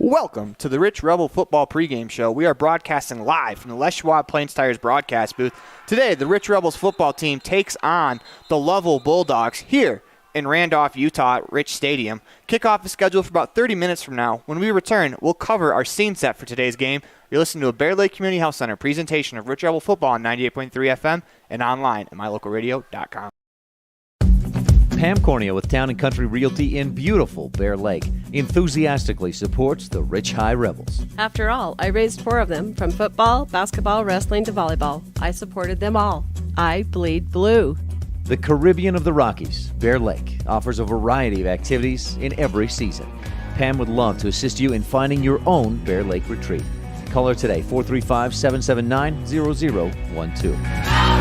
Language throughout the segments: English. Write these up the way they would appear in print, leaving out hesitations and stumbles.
Welcome to the Rich Rebel Football Pregame Show. We are broadcasting live from the Les Schwab Plains Tires broadcast booth. Today, the Rich Rebels football team takes on the Lovell Bulldogs here in Randolph, Utah at Rich Stadium. Kickoff is scheduled for about 30 minutes from now. When we return, we'll cover our scene set for today's game. You're listening to a Bear Lake Community Health Center presentation of Rich Rebel Football on 98.3 FM and online at mylocalradio.com. Pam Cornea with Town & Country Realty in beautiful Bear Lake enthusiastically supports the Rich High Rebels. After all, I raised 4 of them, from football, basketball, wrestling to volleyball. I supported them all. I bleed blue. The Caribbean of the Rockies, Bear Lake, offers a variety of activities in every season. Pam would love to assist you in finding your own Bear Lake retreat. Call her today, 435-779-0012.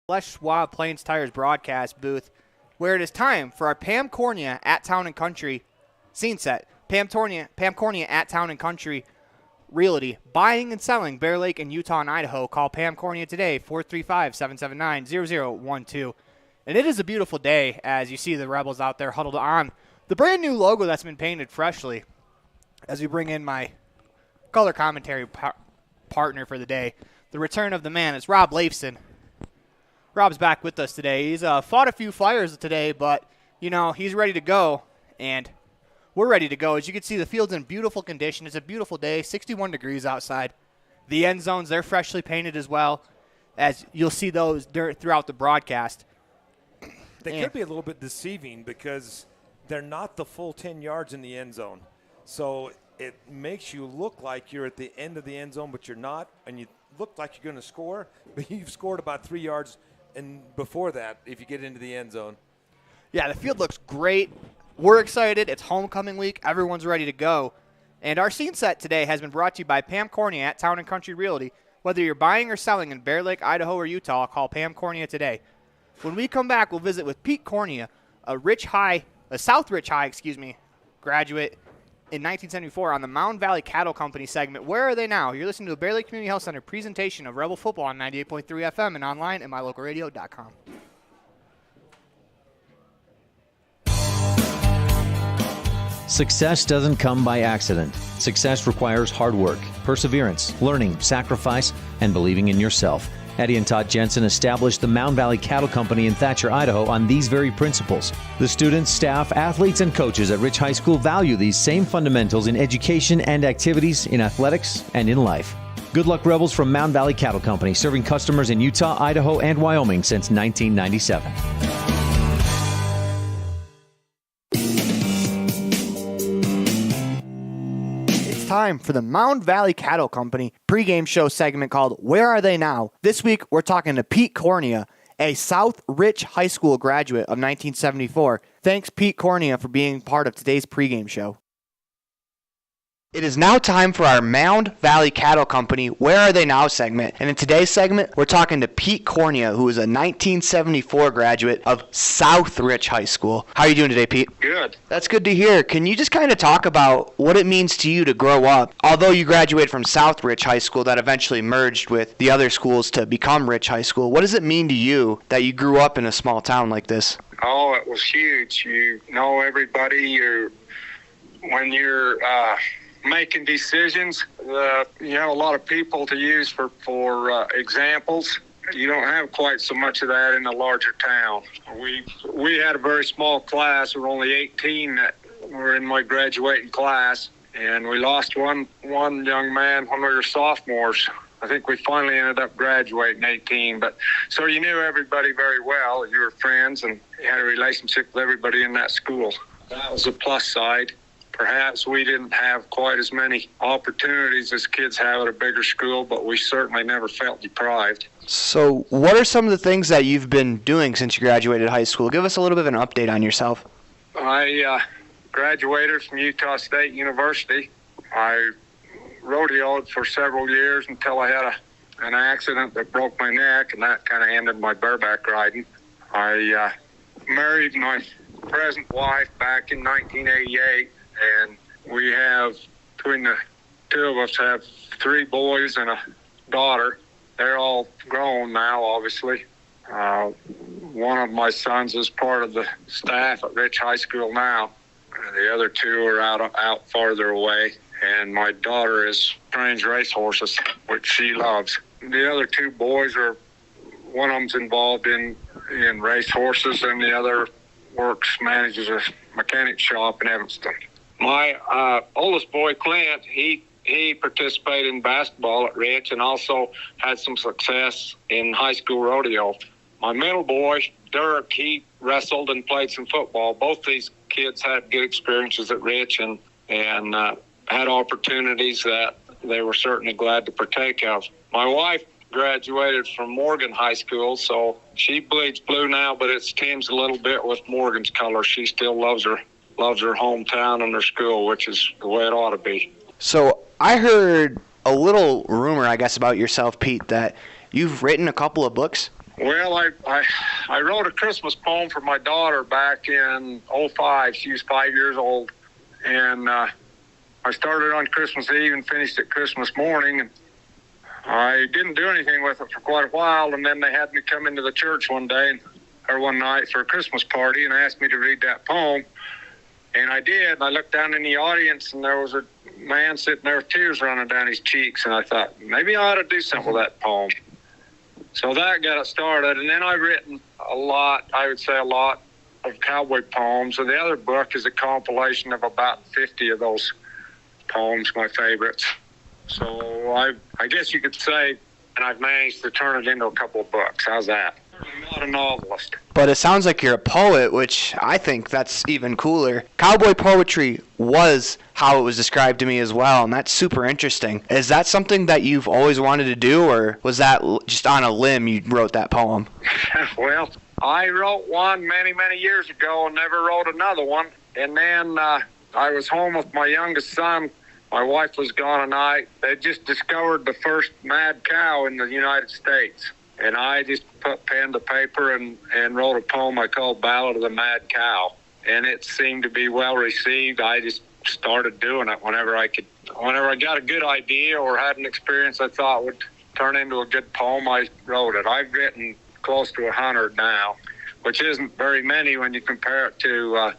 Les Schwab Plains Tires broadcast booth, where it is time for our Pam Cornea at Town & Country scene set. Pam Cornea at Town & Country Realty, buying and selling Bear Lake in Utah and Idaho. Call Pam Cornea today, 435-779-0012. And it is a beautiful day as you see the Rebels out there huddled on the brand new logo that's been painted freshly. As we bring in my color commentary partner for the day, the return of the man, it's Rob Leifson. Rob's back with us today. He's fought a few fires today, but, you know, he's ready to go, and we're ready to go. As you can see, the field's in beautiful condition. It's a beautiful day, 61 degrees outside. The end zones, they're freshly painted as well, as you'll see those throughout the broadcast. They could be a little bit deceiving because they're not the full 10 yards in the end zone. So it makes you look like you're at the end of the end zone, but you're not, and you look like you're going to score, but you've scored about 3 yards and before that, if you get into the end zone. Yeah, the field looks great. We're excited. It's homecoming week. Everyone's ready to go. And our scene set today has been brought to you by Pam Cornea at Town & Country Realty. Whether you're buying or selling in Bear Lake, Idaho, or Utah, call Pam Cornea today. When we come back, we'll visit with Pete Cornea, a South Rich High, graduate in 1974 on the Mound Valley Cattle Company segment. Where are they now? You're listening to a Bear Lake Community Health Center presentation of Rebel Football on 98.3 FM and online at mylocalradio.com. Success doesn't come by accident. Success requires hard work, perseverance, learning, sacrifice, and believing in yourself. Eddie and Todd Jensen established the Mound Valley Cattle Company in Thatcher, Idaho on these very principles. The students, staff, athletes, and coaches at Rich High School value these same fundamentals in education and activities, in athletics, and in life. Good luck, Rebels, from Mound Valley Cattle Company, serving customers in Utah, Idaho, and Wyoming since 1997. Time for the Mound Valley Cattle Company pregame show segment called Where Are They Now? This week, we're talking to Pete Cornea, a South Rich High School graduate of 1974. Thanks, Pete Cornea, for being part of today's pregame show. It is now time for our Mound Valley Cattle Company Where Are They Now segment. And in today's segment, we're talking to Pete Cornea, who is a 1974 graduate of South Rich High School. How are you doing today, Pete? Good. That's good to hear. Can you just kind of talk about what it means to you to grow up? Although you graduated from South Rich High School that eventually merged with the other schools to become Rich High School, what does it mean to you that you grew up in a small town like this? Oh, it was huge. You know everybody. When you're making decisions, you have a lot of people to use for examples. You don't have quite so much of that in a larger town. We had a very small class. There were only 18 that were in my graduating class, and we lost one young man when we were sophomores. I think we finally ended up graduating 18. But so you knew everybody very well. You were friends, and you had a relationship with everybody in that school. That was a plus side. Perhaps we didn't have quite as many opportunities as kids have at a bigger school, but we certainly never felt deprived. So what are some of the things that you've been doing since you graduated high school? Give us a little bit of an update on yourself. I graduated from Utah State University. I rodeoed for several years until I had an accident that broke my neck, and that kind of ended my bareback riding. I married my present wife back in 1988. And we have, between the two of us, have 3 boys and a daughter. They're all grown now, obviously. One of my sons is part of the staff at Rich High School now. The other 2 are out farther away. And my daughter is trains racehorses, which she loves. The other 2 boys one of them's involved in racehorses, and the other manages a mechanic shop in Evanston. My oldest boy, Clint, he participated in basketball at Rich and also had some success in high school rodeo. My middle boy, Dirk, he wrestled and played some football. Both these kids had good experiences at Rich and had opportunities that they were certainly glad to partake of. My wife graduated from Morgan High School, so she bleeds blue now, but it's tinged a little bit with Morgan's color. She still loves her hometown and her school, which is the way it ought to be. So I heard a little rumor, I guess, about yourself, Pete, that you've written a couple of books. Well, I wrote a Christmas poem for my daughter back in 2005. She was 5 years old, and I started on Christmas Eve and finished it Christmas morning. And I didn't do anything with it for quite a while, and then they had me come into the church one night for a Christmas party and asked me to read that poem. And I did, and I looked down in the audience, and there was a man sitting there with tears running down his cheeks, and I thought, maybe I ought to do something with that poem. So that got it started, and then I've written a lot of cowboy poems, and the other book is a compilation of about 50 of those poems, my favorites. So I guess you could say, and I've managed to turn it into a couple of books. How's that? I'm not a novelist. But it sounds like you're a poet, which I think that's even cooler. Cowboy poetry was how it was described to me as well, and that's super interesting. Is that something that you've always wanted to do, or was that just on a limb you wrote that poem? Well, I wrote one many, many years ago and never wrote another one. And then I was home with my youngest son. My wife was gone a night. They just discovered the first mad cow in the United States. And I just put pen to paper and wrote a poem I called Ballad of the Mad Cow. And it seemed to be well received. I just started doing it whenever I got a good idea or had an experience I thought would turn into a good poem, I wrote it. I've written close to 100 now, which isn't very many when you compare it to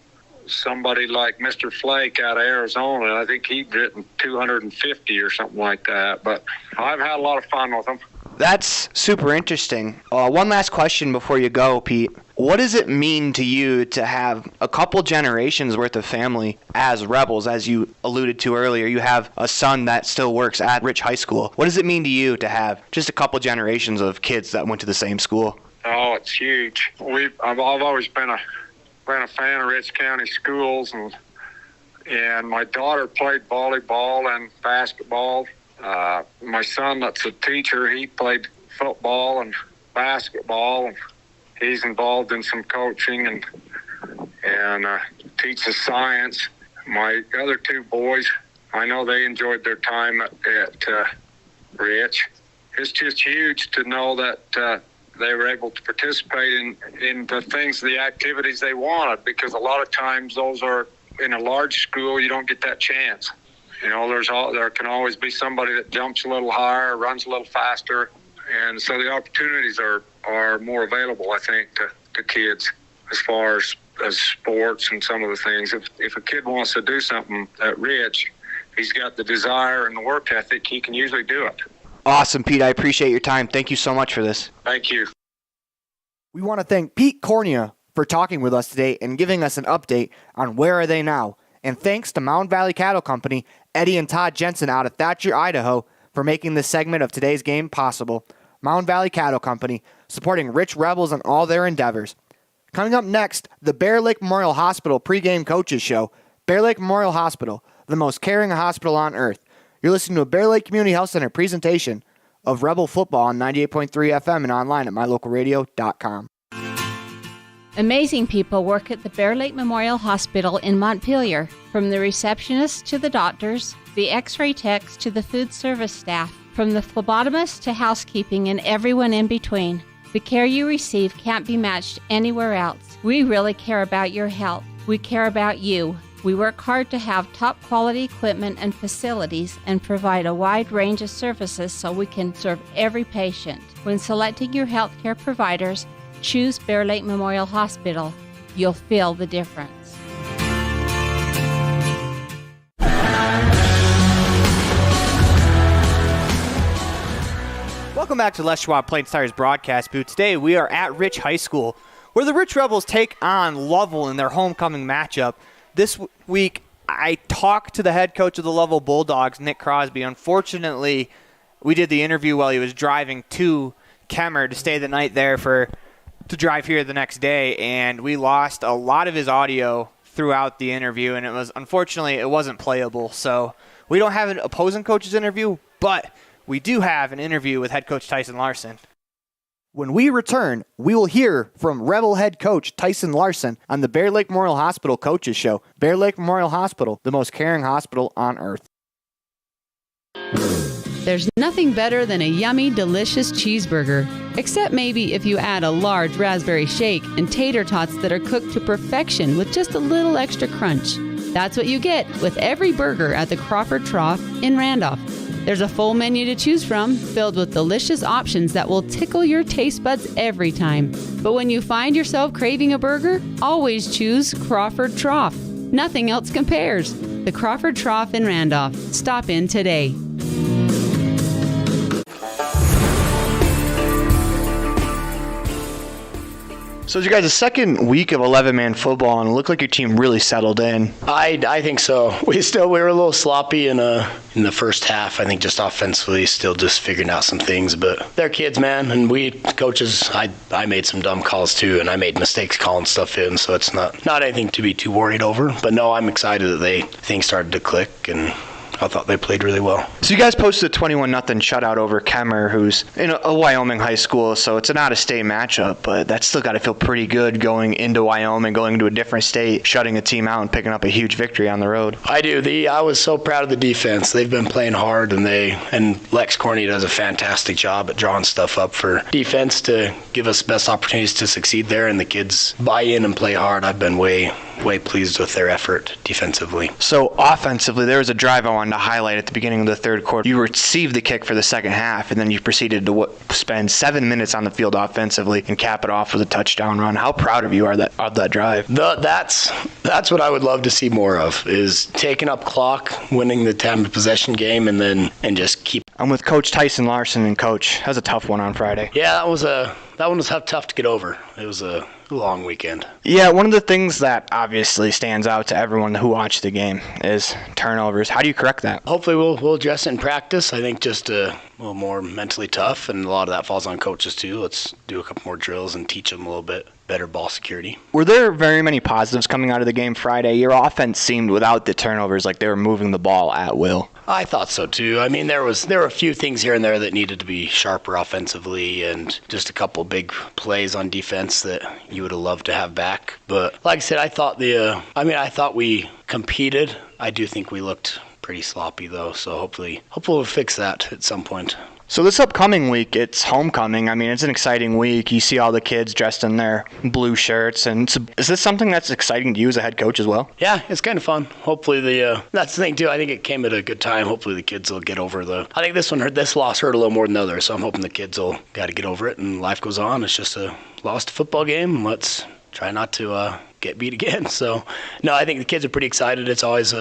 somebody like Mr. Flake out of Arizona. I think he'd written 250 or something like that. But I've had a lot of fun with them. That's super interesting. One last question before you go, Pete. What does it mean to you to have a couple generations worth of family as Rebels, as you alluded to earlier? You have a son that still works at Rich High School. What does it mean to you to have just a couple generations of kids that went to the same school? Oh, it's huge. I've always been a fan of Rich County schools, and my daughter played volleyball and basketball. My son, that's a teacher, he played football and basketball, and he's involved in some coaching and teaches science. My other two boys, I know they enjoyed their time at Rich. It's just huge to know that they were able to participate in the things, the activities they wanted, because a lot of times those are, in a large school, you don't get that chance. You know, there can always be somebody that jumps a little higher, runs a little faster, and so the opportunities are more available, I think, to kids as far as sports and some of the things. If a kid wants to do something at Rich, he's got the desire and the work ethic, he can usually do it. Awesome, Pete. I appreciate your time. Thank you so much for this. Thank you. We want to thank Pete Cornea for talking with us today and giving us an update on where are they now. And thanks to Mound Valley Cattle Company, Eddie and Todd Jensen out of Thatcher, Idaho, for making this segment of today's game possible. Mound Valley Cattle Company, supporting Rich Rebels in all their endeavors. Coming up next, the Bear Lake Memorial Hospital pregame coaches show. Bear Lake Memorial Hospital, the most caring hospital on earth. You're listening to a Bear Lake Community Health Center presentation of Rebel Football on 98.3 FM and online at mylocalradio.com. Amazing people work at the Bear Lake Memorial Hospital in Montpelier. From the receptionists to the doctors, the x-ray techs to the food service staff, from the phlebotomist to housekeeping and everyone in between. The care you receive can't be matched anywhere else. We really care about your health. We care about you. We work hard to have top quality equipment and facilities and provide a wide range of services so we can serve every patient. When selecting your healthcare providers, choose Bear Lake Memorial Hospital. You'll feel the difference. Welcome back to Les Schwab Plains Tires broadcast booth. Today we are at Rich High School, where the Rich Rebels take on Lovell in their homecoming matchup. This week, I talked to the head coach of the Lovell Bulldogs, Nick Crosby. Unfortunately, we did the interview while he was driving to Kemmer to stay the night there to drive here the next day, and we lost a lot of his audio throughout the interview, and unfortunately it wasn't playable. So we don't have an opposing coach's interview, but we do have an interview with head coach Tyson Larson. When we return, we will hear from Rebel head coach Tyson Larson on the Bear Lake Memorial Hospital Coaches Show. Bear Lake Memorial Hospital, the most caring hospital on earth. There's nothing better than a yummy, delicious cheeseburger. Except maybe if you add a large raspberry shake and tater tots that are cooked to perfection with just a little extra crunch. That's what you get with every burger at the Crawford Trough in Randolph. There's a full menu to choose from, filled with delicious options that will tickle your taste buds every time. But when you find yourself craving a burger, always choose Crawford Trough. Nothing else compares. The Crawford Trough in Randolph. Stop in today. So it's you guys' second week of 11-man football, and it looked like your team really settled in. I think so. We were a little sloppy in the first half. I think just offensively, still just figuring out some things. But they're kids, man, and we coaches. I made some dumb calls too, and I made mistakes calling stuff in. So it's not anything to be too worried over. But no, I'm excited that things started to click, and I thought they played really well. So you guys posted a 21-0 shutout over Kemmer, who's in a Wyoming high school, so it's an out-of-state matchup, but that's still got to feel pretty good going into Wyoming, going into a different state, shutting a team out and picking up a huge victory on the road. I do. I was so proud of the defense. They've been playing hard, and Lex Corney does a fantastic job at drawing stuff up for defense to give us best opportunities to succeed there, and the kids buy in and play hard. I've been way pleased with their effort defensively. So offensively, there was a drive I wanted to highlight at the beginning of the third quarter. You received the kick for the second half, and then you proceeded to spend 7 minutes on the field offensively and cap it off with a touchdown run. How proud of you are of that drive? That's what I would love to see more of, is taking up clock, winning the time of possession game, and just keep. I'm with Coach Tyson Larson, and Coach, that was a tough one on Friday. Yeah, that one was tough to get over. It was a long weekend. Yeah, one of the things that obviously stands out to everyone who watched the game is turnovers. How do you correct that? Hopefully we'll address it in practice. I think just a little more mentally tough, and a lot of that falls on coaches too. Let's do a couple more drills and teach them a little bit better ball security. Were there very many positives coming out of the game Friday? Your offense seemed, without the turnovers, like they were moving the ball at will. I thought so too. I mean, there were a few things here and there that needed to be sharper offensively, and just a couple big plays on defense that you would have loved to have back. But like I said, I thought we competed. I do think we looked pretty sloppy though. So hopefully we'll fix that at some point. So this upcoming week, it's homecoming. I mean, it's an exciting week. You see all the kids dressed in their blue shirts. And so is this something that's exciting to you as a head coach as well? Yeah, it's kind of fun. Hopefully that's the thing too. I think it came at a good time. Hopefully the kids will get over I think this loss hurt a little more than the other. So I'm hoping the kids will got to get over it and life goes on. It's just a lost football game. Let's try not to get beat again. So no, I think the kids are pretty excited. It's always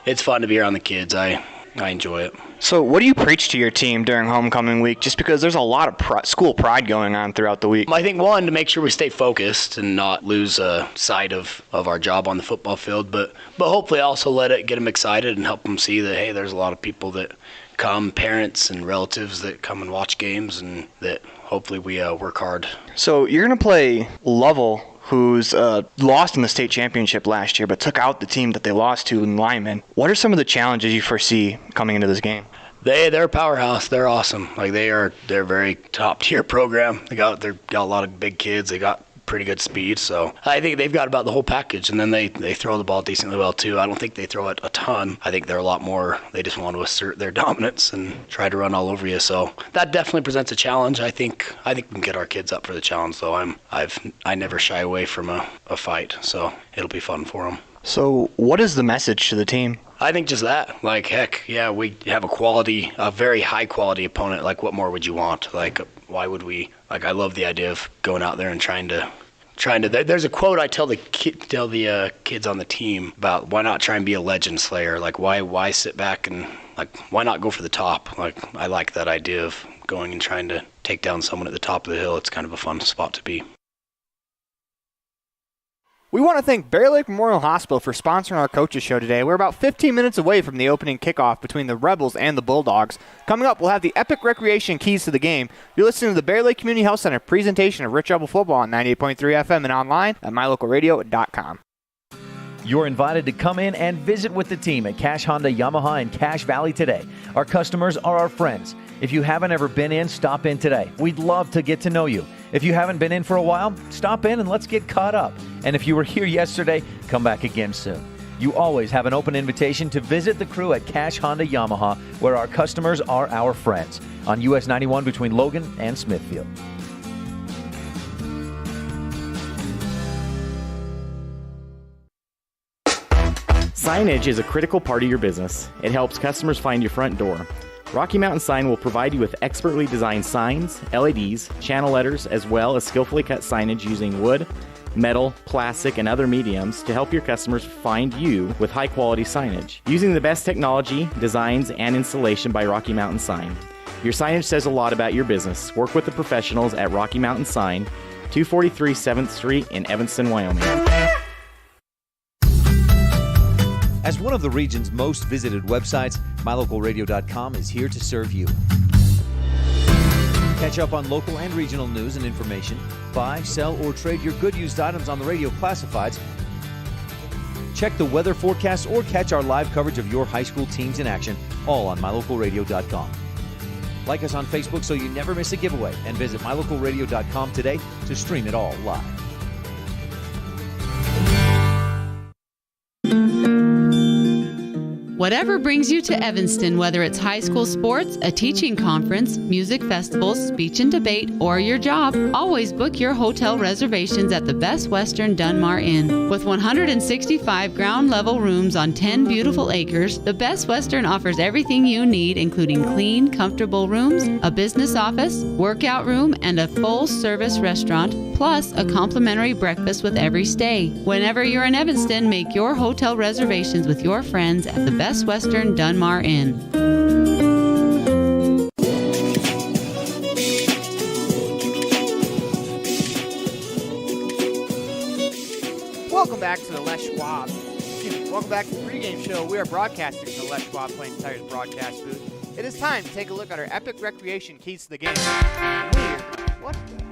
it's fun to be around the kids. I enjoy it. So what do you preach to your team during homecoming week? Just because there's a lot of school pride going on throughout the week. I think, one, to make sure we stay focused and not lose sight of our job on the football field, but hopefully also get them excited and help them see that, hey, there's a lot of people that come, parents and relatives that come and watch games, and that hopefully we work hard. So you're going to play Lovell, who's lost in the state championship last year, but took out the team that they lost to in Lyman. What are some of the challenges you foresee coming into this game? They're a powerhouse. They're awesome. They're a very top tier program. They got a lot of big kids. They got pretty good speed. So I think they've got about the whole package, and then they throw the ball decently well too. I don't think they throw it a ton. I think they're a lot more. They just want to assert their dominance and try to run all over you. So that definitely presents a challenge. I think we can get our kids up for the challenge. Though I never shy away from a fight. So it'll be fun for them. So what is the message to the team? I think just that. Heck, yeah, we have a very high quality opponent. What more would you want? Why would we? I love the idea of going out there and trying to. There's a quote I tell the kids on the team about why not try and be a legend slayer. Why sit back and why not go for the top? I like that idea of going and trying to take down someone at the top of the hill. It's kind of a fun spot to be. We want to thank Bear Lake Memorial Hospital for sponsoring our coaches show today. We're about 15 minutes away from the opening kickoff between the Rebels and the Bulldogs. Coming up, we'll have the epic recreation keys to the game. You're listening to the Bear Lake Community Health Center presentation of Rich Rebel Football on 98.3 FM and online at mylocalradio.com. You're invited to come in and visit with the team at Cash Honda Yamaha in Cache Valley today. Our customers are our friends. If you haven't ever been in, stop in today. We'd love to get to know you. If you haven't been in for a while, stop in and let's get caught up. And if you were here yesterday, come back again soon. You always have an open invitation to visit the crew at Cash Honda Yamaha, where our customers are our friends, on US 91 between Logan and Smithfield. Signage is a critical part of your business. It helps customers find your front door. Rocky Mountain Sign will provide you with expertly designed signs, LEDs, channel letters, as well as skillfully cut signage using wood, metal, plastic, and other mediums to help your customers find you with high-quality signage. Using the best technology, designs, and installation by Rocky Mountain Sign. Your signage says a lot about your business. Work with the professionals at Rocky Mountain Sign, 243 7th Street in Evanston, Wyoming. As one of the region's most visited websites, mylocalradio.com is here to serve you. Catch up on local and regional news and information. Buy, sell, or trade your good used items on the radio classifieds. Check the weather forecast or catch our live coverage of your high school teams in action, all on mylocalradio.com. Like us on Facebook so you never miss a giveaway, and visit mylocalradio.com today to stream it all live. Whatever brings you to Evanston, whether it's high school sports, a teaching conference, music festivals, speech and debate, or your job, always book your hotel reservations at the Best Western Dunmar Inn. With 165 ground-level rooms on 10 beautiful acres, the Best Western offers everything you need, including clean, comfortable rooms, a business office, workout room, and a full-service restaurant, plus a complimentary breakfast with every stay. Whenever you're in Evanston, make your hotel reservations with your friends at the Best Western Dunmar Inn. Welcome back to the Les Schwab. Welcome back to the pregame show. We are broadcasting from the Les Schwab Plains Tires broadcast booth. It is time to take a look at our epic recreation keys to the game.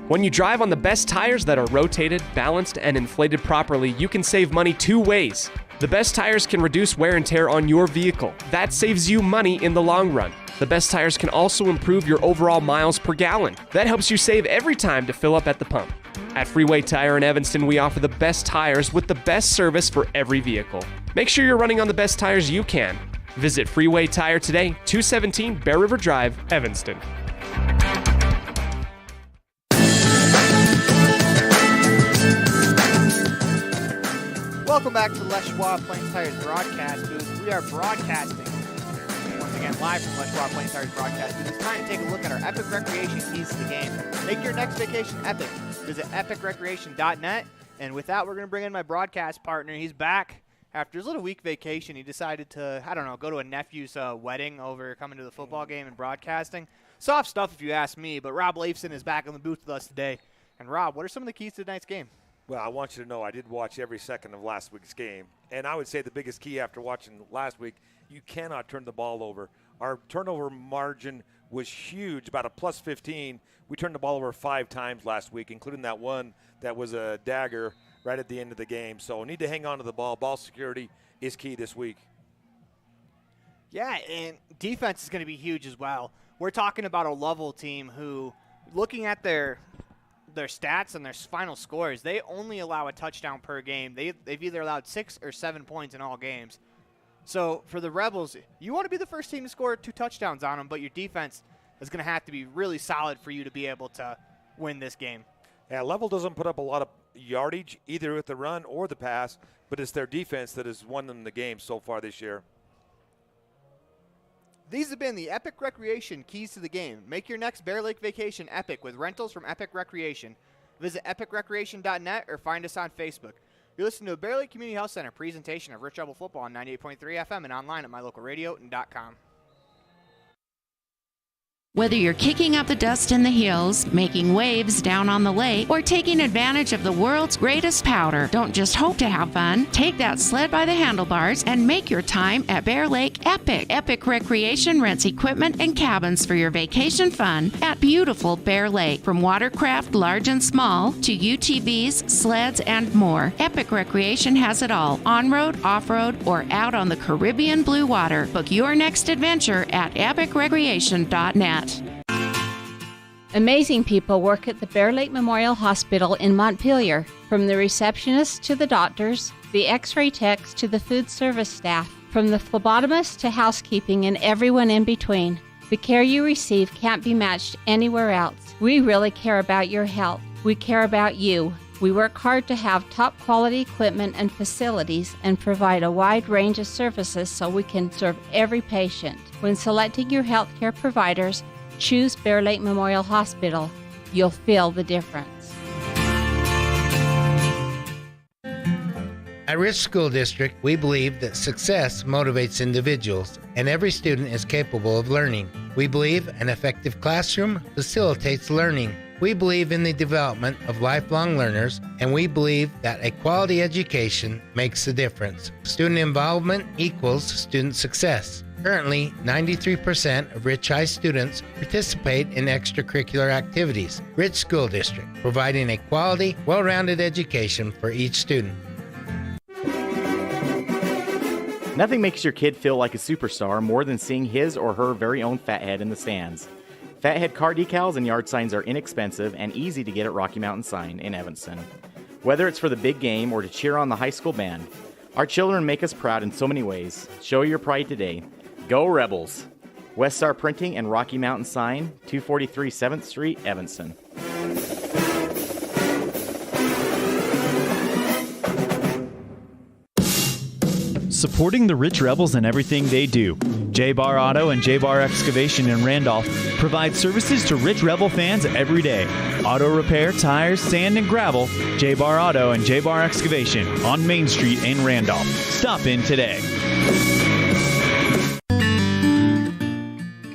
When you drive on the best tires that are rotated, balanced, and inflated properly, you can save money two ways. The best tires can reduce wear and tear on your vehicle. That saves you money in the long run. The best tires can also improve your overall miles per gallon. That helps you save every time to fill up at the pump. At Freeway Tire in Evanston, we offer the best tires with the best service for every vehicle. Make sure you're running on the best tires you can. Visit Freeway Tire today, 217 Bear River Drive, Evanston. Welcome back to Les Schwab Plains Tires broadcast booth. We are broadcasting once again live from Les Schwab Plains Tires broadcast booth. It's time to take a look at our Epic Recreation keys to the game. Make your next vacation epic. Visit epicrecreation.net. And with that, we're going to bring in my broadcast partner. He's back after his little week vacation. He decided to, go to a nephew's wedding over coming to the football game and broadcasting. Soft stuff if you ask me, but Rob Leifson is back in the booth with us today. And Rob, what are some of the keys to tonight's game? Well, I want you to know I did watch every second of last week's game. And I would say the biggest key after watching last week, you cannot turn the ball over. Our turnover margin was huge, about a plus 15. We turned the ball over 5 times last week, including that one that was a dagger right at the end of the game. So need to hang on to the ball. Ball security is key this week. Yeah, and defense is going to be huge as well. We're talking about a Lovell team who, looking at their stats and their final scores, they only allow a touchdown per game. They've either allowed 6 or 7 points in all games. So for the Rebels, you want to be the first team to score 2 touchdowns on them, but your defense is going to have to be really solid for you to be able to win this game. Yeah, Lovell doesn't put up a lot of yardage either with the run or the pass, but it's their defense that has won them the game so far this year. These have been the Epic Recreation keys to the game. Make your next Bear Lake vacation epic with rentals from Epic Recreation. Visit epicrecreation.net or find us on Facebook. You're listening to a Bear Lake Community Health Center presentation of Rich Rebel Football on 98.3 FM and online at mylocalradio.com. Whether you're kicking up the dust in the hills, making waves down on the lake, or taking advantage of the world's greatest powder, don't just hope to have fun. Take that sled by the handlebars and make your time at Bear Lake epic. Epic Recreation rents equipment and cabins for your vacation fun at beautiful Bear Lake. From watercraft large and small to UTVs, sleds, and more, Epic Recreation has it all. On-road, off-road, or out on the Caribbean blue water. Book your next adventure at epicrecreation.net. Amazing people work at the Bear Lake Memorial Hospital in Montpelier. From the receptionists to the doctors, the x-ray techs to the food service staff, from the phlebotomist to housekeeping and everyone in between. The care you receive can't be matched anywhere else. We really care about your health. We care about you. We work hard to have top quality equipment and facilities and provide a wide range of services so we can serve every patient. When selecting your healthcare providers, choose Bear Lake Memorial Hospital. You'll feel the difference. At Rich School District, we believe that success motivates individuals, and every student is capable of learning. We believe an effective classroom facilitates learning. We believe in the development of lifelong learners, and we believe that a quality education makes a difference. Student involvement equals student success. Currently, 93% of Rich High students participate in extracurricular activities. Rich School District, providing a quality, well-rounded education for each student. Nothing makes your kid feel like a superstar more than seeing his or her very own Fathead in the stands. Fathead car decals and yard signs are inexpensive and easy to get at Rocky Mountain Sign in Evanston. Whether it's for the big game or to cheer on the high school band, our children make us proud in so many ways. Show your pride today. Go Rebels! West Star Printing and Rocky Mountain Sign, 243 7th Street, Evanston. Supporting the Rich Rebels in everything they do. J-Bar Auto and J-Bar Excavation in Randolph provide services to Rich Rebel fans every day. Auto repair, tires, sand, and gravel. J-Bar Auto and J-Bar Excavation on Main Street in Randolph. Stop in today.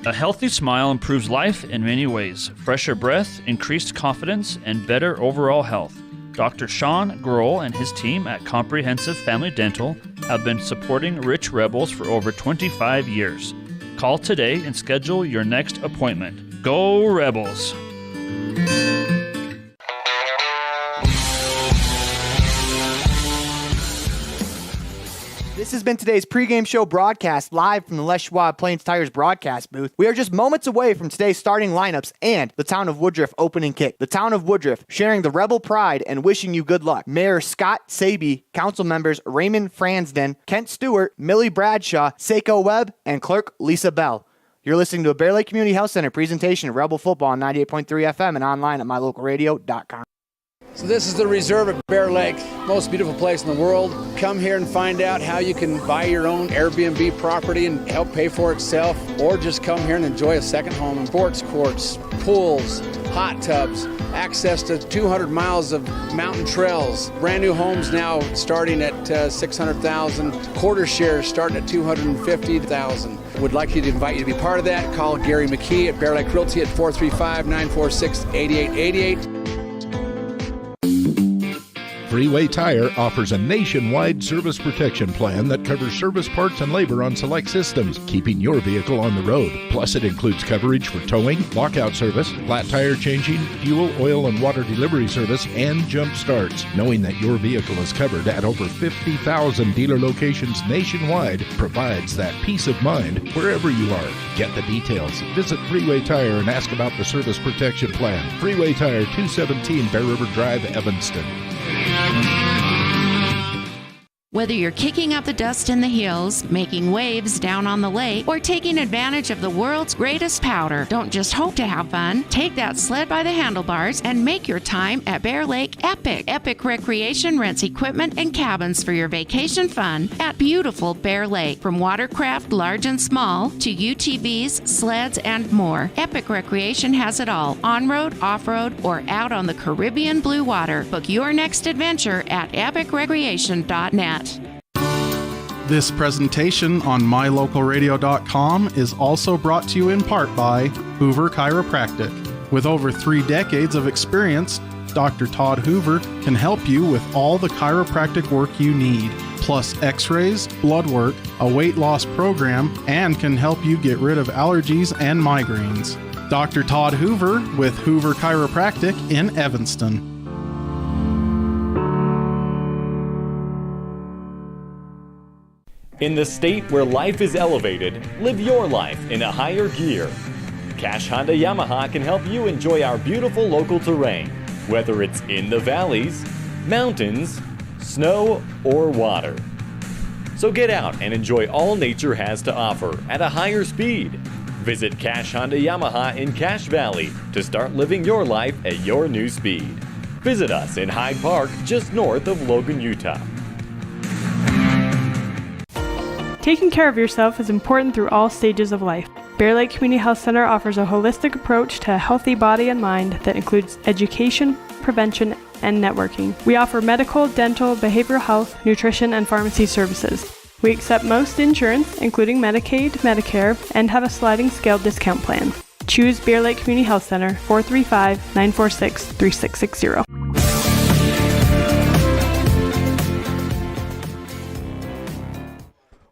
A healthy smile improves life in many ways. Fresher breath, increased confidence, and better overall health. Dr. Sean Grohl and his team at Comprehensive Family Dental have been supporting Rich Rebels for over 25 years. Call today and schedule your next appointment. Go Rebels! This has been today's pregame show broadcast live from the Les Schwab Plains Tires broadcast booth. We are just moments away from today's starting lineups and the Town of Woodruff opening kick. The Town of Woodruff sharing the Rebel pride and wishing you good luck. Mayor Scott Saby, council members Raymond Fransden, Kent Stewart, Millie Bradshaw, Seiko Webb, and clerk Lisa Bell. You're listening to a Bear Lake Community Health Center presentation of Rebel Football on 98.3 FM and online at mylocalradio.com. So this is the reserve at Bear Lake, most beautiful place in the world. Come here and find out how you can buy your own Airbnb property and help pay for itself, or just come here and enjoy a second home. Sports courts, pools, hot tubs, access to 200 miles of mountain trails. Brand new homes now starting at $600,000. Quarter shares starting at $250,000. Would like you to invite you to be part of that. Call Gary McKee at Bear Lake Realty at 435-946-8888. Freeway Tire offers a nationwide service protection plan that covers service parts and labor on select systems, keeping your vehicle on the road. Plus, it includes coverage for towing, lockout service, flat tire changing, fuel, oil, and water delivery service, and jump starts. Knowing that your vehicle is covered at over 50,000 dealer locations nationwide provides that peace of mind wherever you are. Get the details. Visit Freeway Tire and ask about the service protection plan. Freeway Tire, 217 Bear River Drive, Evanston. Whether you're kicking up the dust in the hills, making waves down on the lake, or taking advantage of the world's greatest powder, don't just hope to have fun. Take that sled by the handlebars and make your time at Bear Lake epic. Epic Recreation rents equipment and cabins for your vacation fun at beautiful Bear Lake. From watercraft, large and small, to UTVs, sleds, and more, Epic Recreation has it all. On-road, off-road, or out on the Caribbean blue water. Book your next adventure at epicrecreation.net. This presentation on mylocalradio.com is also brought to you in part by Hoover Chiropractic. With over 3 decades of experience, Dr. Todd Hoover can help you with all the chiropractic work you need, plus x-rays, blood work, a weight loss program, and can help you get rid of allergies and migraines. Dr. Todd Hoover with Hoover Chiropractic in Evanston. In the state where life is elevated, live your life in a higher gear. Cash Honda Yamaha can help you enjoy our beautiful local terrain, whether it's in the valleys, mountains, snow, or water. So get out and enjoy all nature has to offer at a higher speed. Visit Cash Honda Yamaha in Cache Valley to start living your life at your new speed. Visit us in Hyde Park, just north of Logan, Utah. Taking care of yourself is important through all stages of life. Bear Lake Community Health Center offers a holistic approach to a healthy body and mind that includes education, prevention, and networking. We offer medical, dental, behavioral health, nutrition, and pharmacy services. We accept most insurance, including Medicaid, Medicare, and have a sliding scale discount plan. Choose Bear Lake Community Health Center, 435-946-3660.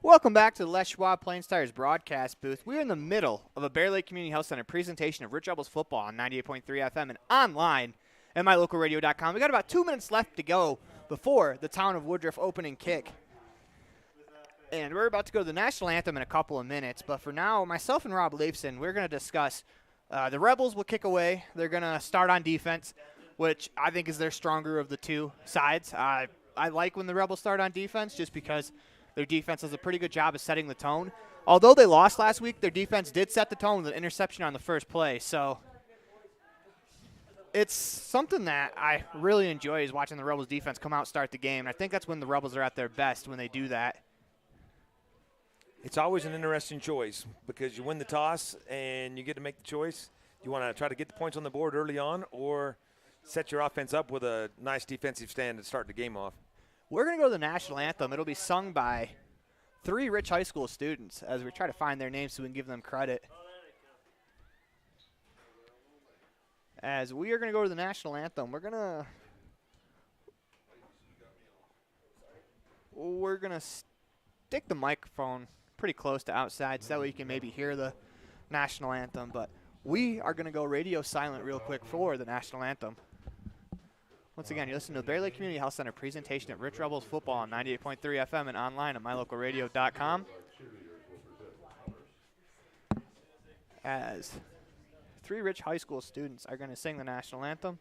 Welcome back to the Les Schwab Plains Tires broadcast booth. We're in the middle of a Bear Lake Community Health Center presentation of Rich Rebels football on 98.3 FM and online at mylocalradio.com. We got about 2 minutes left to go before the Town of Woodruff opening kick. And we're about to go to the national anthem in a couple of minutes. But for now, myself and Rob Leifson, we're going to discuss the Rebels will kick away. They're going to start on defense, which I think is their stronger of the two sides. I like when the Rebels start on defense just because their defense does a pretty good job of setting the tone. Although they lost last week, their defense did set the tone with an interception on the first play. So it's something that I really enjoy is watching the Rebels defense come out start the game. And I think that's when the Rebels are at their best, when they do that. It's always an interesting choice because you win the toss and you get to make the choice. You want to try to get the points on the board early on or set your offense up with a nice defensive stand to start the game off. We're going to go to the national anthem. It'll be sung by 3 Rich High School students as we try to find their names so we can give them credit. As we are going to go to the national anthem, we're going to stick the microphone pretty close to outside so that way you can maybe hear the national anthem. But we are going to go radio silent real quick for the national anthem. Once again, you listen to the Bear Lake Community Health Center presentation at Rich Rebels Football on 98.3 FM and online at mylocalradio.com. As 3 Rich High School students are going to sing the national anthem.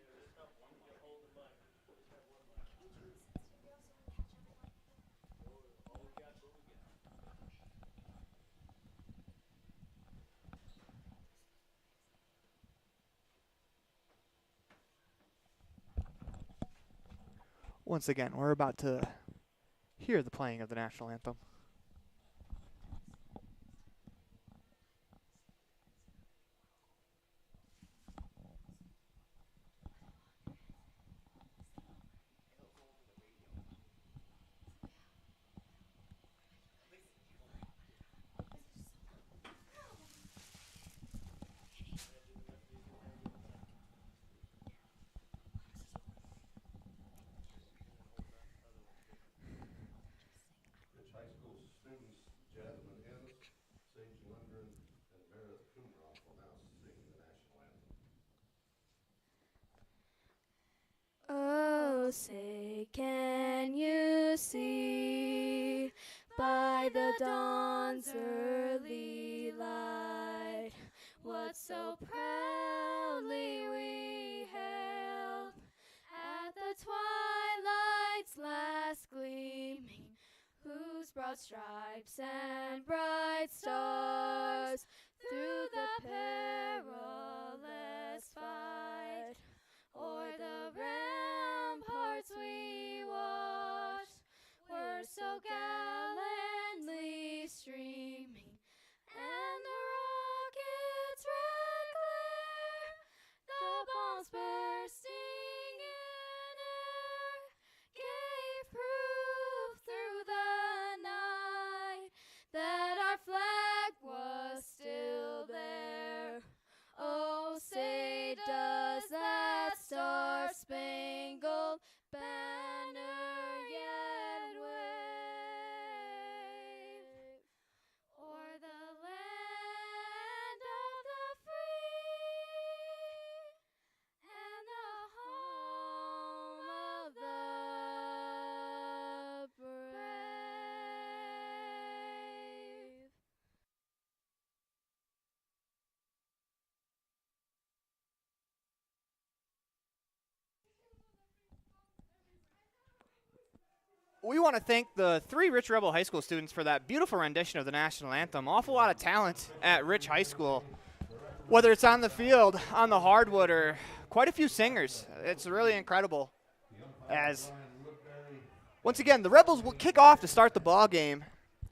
Once again, we're about to hear the playing of the national anthem. Oh, say, can you see by the dawn's early light what so proudly we hailed at the twilight's last gleaming, whose broad stripes and bright stars through the perilous fight o'er the ramparts we watched were so gallantly streaming, and the rocket's red glare, the bombs bursting in air, gave proof through the night that our flag was still there. Oh, say does that star-spangled banner yet wave o'er the land of the free and the home of the brave? We want to thank the 3 Rich Rebel High School students for that beautiful rendition of the national anthem. Awful lot of talent at Rich High School, whether it's on the field, on the hardwood, or quite a few singers. It's really incredible. As once again, the Rebels will kick off to start the ball game,